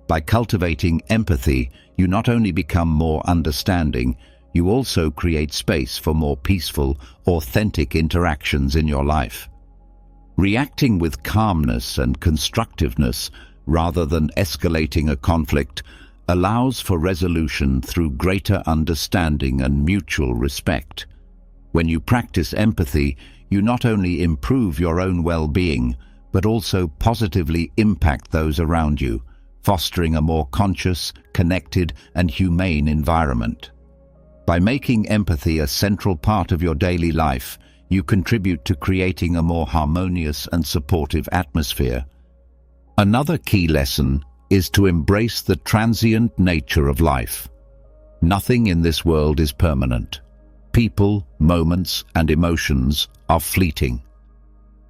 By cultivating empathy, you not only become more understanding, you also create space for more peaceful, authentic interactions in your life. Reacting with calmness and constructiveness rather than escalating a conflict allows for resolution through greater understanding and mutual respect. When you practice empathy, you not only improve your own well-being, but also positively impact those around you, fostering a more conscious, connected, and humane environment. By making empathy a central part of your daily life, you contribute to creating a more harmonious and supportive atmosphere. Another key lesson is to embrace the transient nature of life. Nothing in this world is permanent. People, moments, and emotions are fleeting.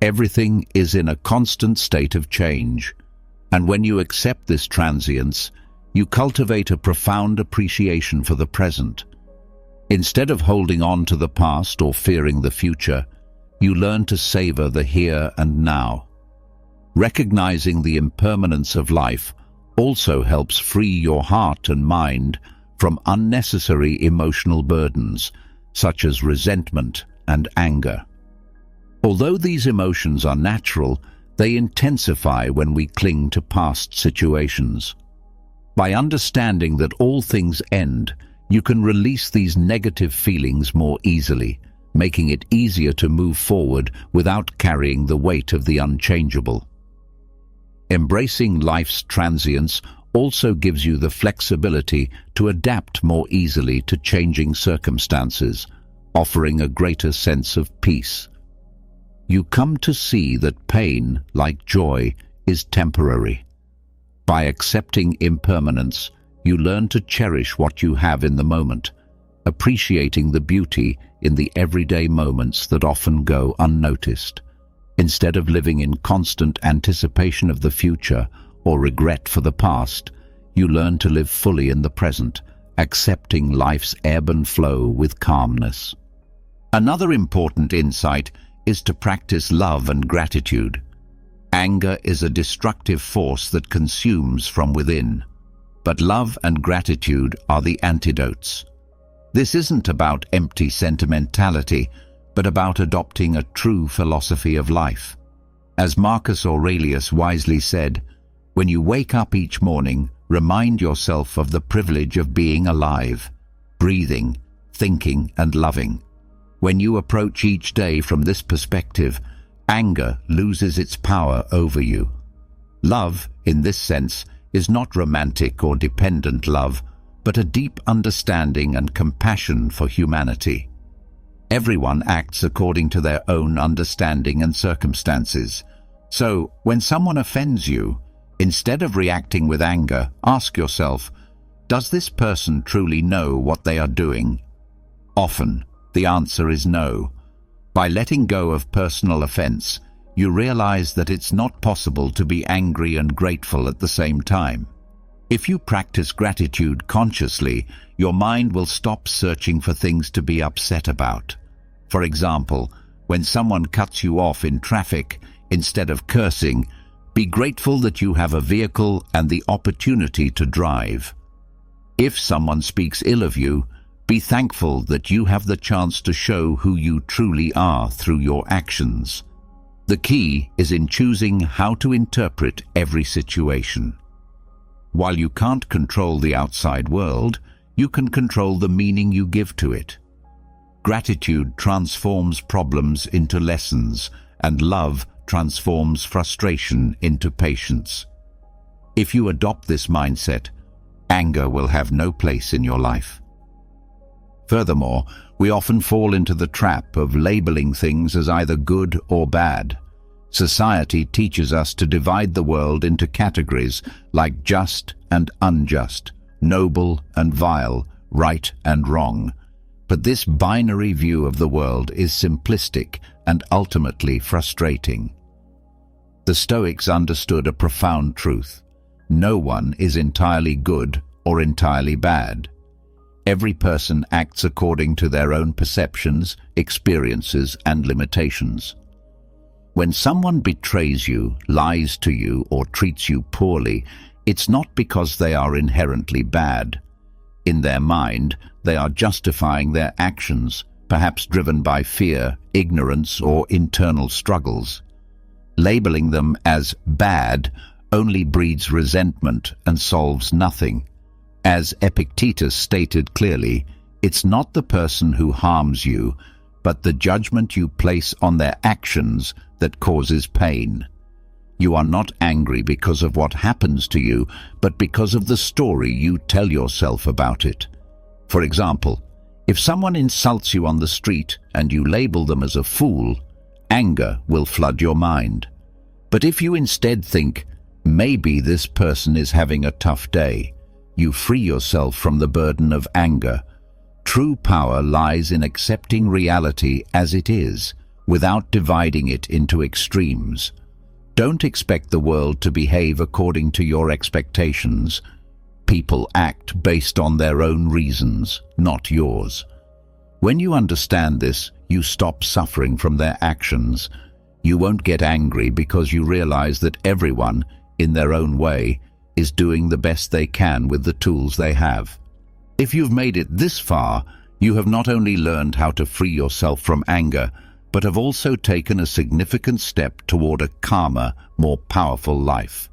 Everything is in a constant state of change, and when you accept this transience, you cultivate a profound appreciation for the present. Instead of holding on to the past or fearing the future, you learn to savor the here and now. Recognizing the impermanence of life also helps free your heart and mind from unnecessary emotional burdens, such as resentment and anger. Although these emotions are natural, they intensify when we cling to past situations. By understanding that all things end, you can release these negative feelings more easily, making it easier to move forward without carrying the weight of the unchangeable. Embracing life's transience also gives you the flexibility to adapt more easily to changing circumstances, offering a greater sense of peace. You come to see that pain, like joy, is temporary. By accepting impermanence, you learn to cherish what you have in the moment, appreciating the beauty in the everyday moments that often go unnoticed. Instead of living in constant anticipation of the future or regret for the past, you learn to live fully in the present, accepting life's ebb and flow with calmness. Another important insight is to practice love and gratitude. Anger is a destructive force that consumes from within, but love and gratitude are the antidotes. This isn't about empty sentimentality, but about adopting a true philosophy of life. As Marcus Aurelius wisely said, "When you wake up each morning, remind yourself of the privilege of being alive, breathing, thinking, and loving." When you approach each day from this perspective, anger loses its power over you. Love, in this sense, is not romantic or dependent love, but a deep understanding and compassion for humanity. Everyone acts according to their own understanding and circumstances. So, when someone offends you, instead of reacting with anger, ask yourself, does this person truly know what they are doing? Often, the answer is no. By letting go of personal offense, you realize that it's not possible to be angry and grateful at the same time. If you practice gratitude consciously, your mind will stop searching for things to be upset about. For example, When someone cuts you off in traffic, instead of cursing, be grateful that you have a vehicle and the opportunity to drive. If someone speaks ill of you, be thankful that you have the chance to show who you truly are through your actions. The key is in choosing how to interpret every situation. While you can't control the outside world, you can control the meaning you give to it. Gratitude transforms problems into lessons, and love transforms frustration into patience. If you adopt this mindset, anger will have no place in your life. Furthermore, we often fall into the trap of labeling things as either good or bad. Society teaches us to divide the world into categories like just and unjust, noble and vile, right and wrong. But this binary view of the world is simplistic and ultimately frustrating. The Stoics understood a profound truth. No one is entirely good or entirely bad. Every person acts according to their own perceptions, experiences, and limitations. When someone betrays you, lies to you, or treats you poorly, it's not because they are inherently bad. In their mind, they are justifying their actions, perhaps driven by fear, ignorance, or internal struggles. Labeling them as bad only breeds resentment and solves nothing. As Epictetus stated clearly, it's not the person who harms you, but the judgment you place on their actions that causes pain. You are not angry because of what happens to you, but because of the story you tell yourself about it. For example, if someone insults you on the street and you label them as a fool, anger will flood your mind. But if you instead think, maybe this person is having a tough day, you free yourself from the burden of anger. True power lies in accepting reality as it is, without dividing it into extremes. Don't expect the world to behave according to your expectations. People act based on their own reasons, not yours. When you understand this, you stop suffering from their actions. You won't get angry because you realize that everyone, in their own way, is doing the best they can with the tools they have. If you've made it this far, you have not only learned how to free yourself from anger, but have also taken a significant step toward a calmer, more powerful life.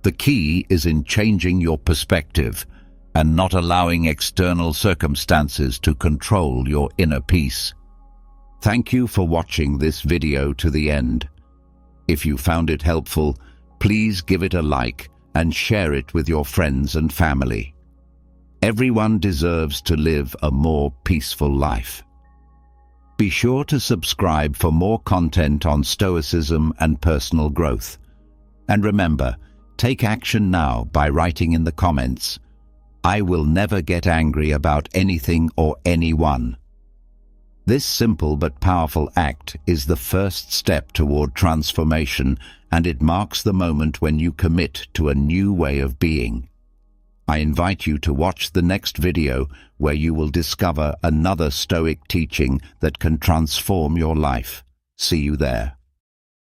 The key is in changing your perspective and not allowing external circumstances to control your inner peace. Thank you for watching this video to the end. If you found it helpful, please give it a like and share it with your friends and family. Everyone deserves to live a more peaceful life. Be sure to subscribe for more content on Stoicism and personal growth. And remember, take action now by writing in the comments, "I will never get angry about anything or anyone." This simple but powerful act is the first step toward transformation, and it marks the moment when you commit to a new way of being. I invite you to watch the next video where you will discover another Stoic teaching that can transform your life. See you there.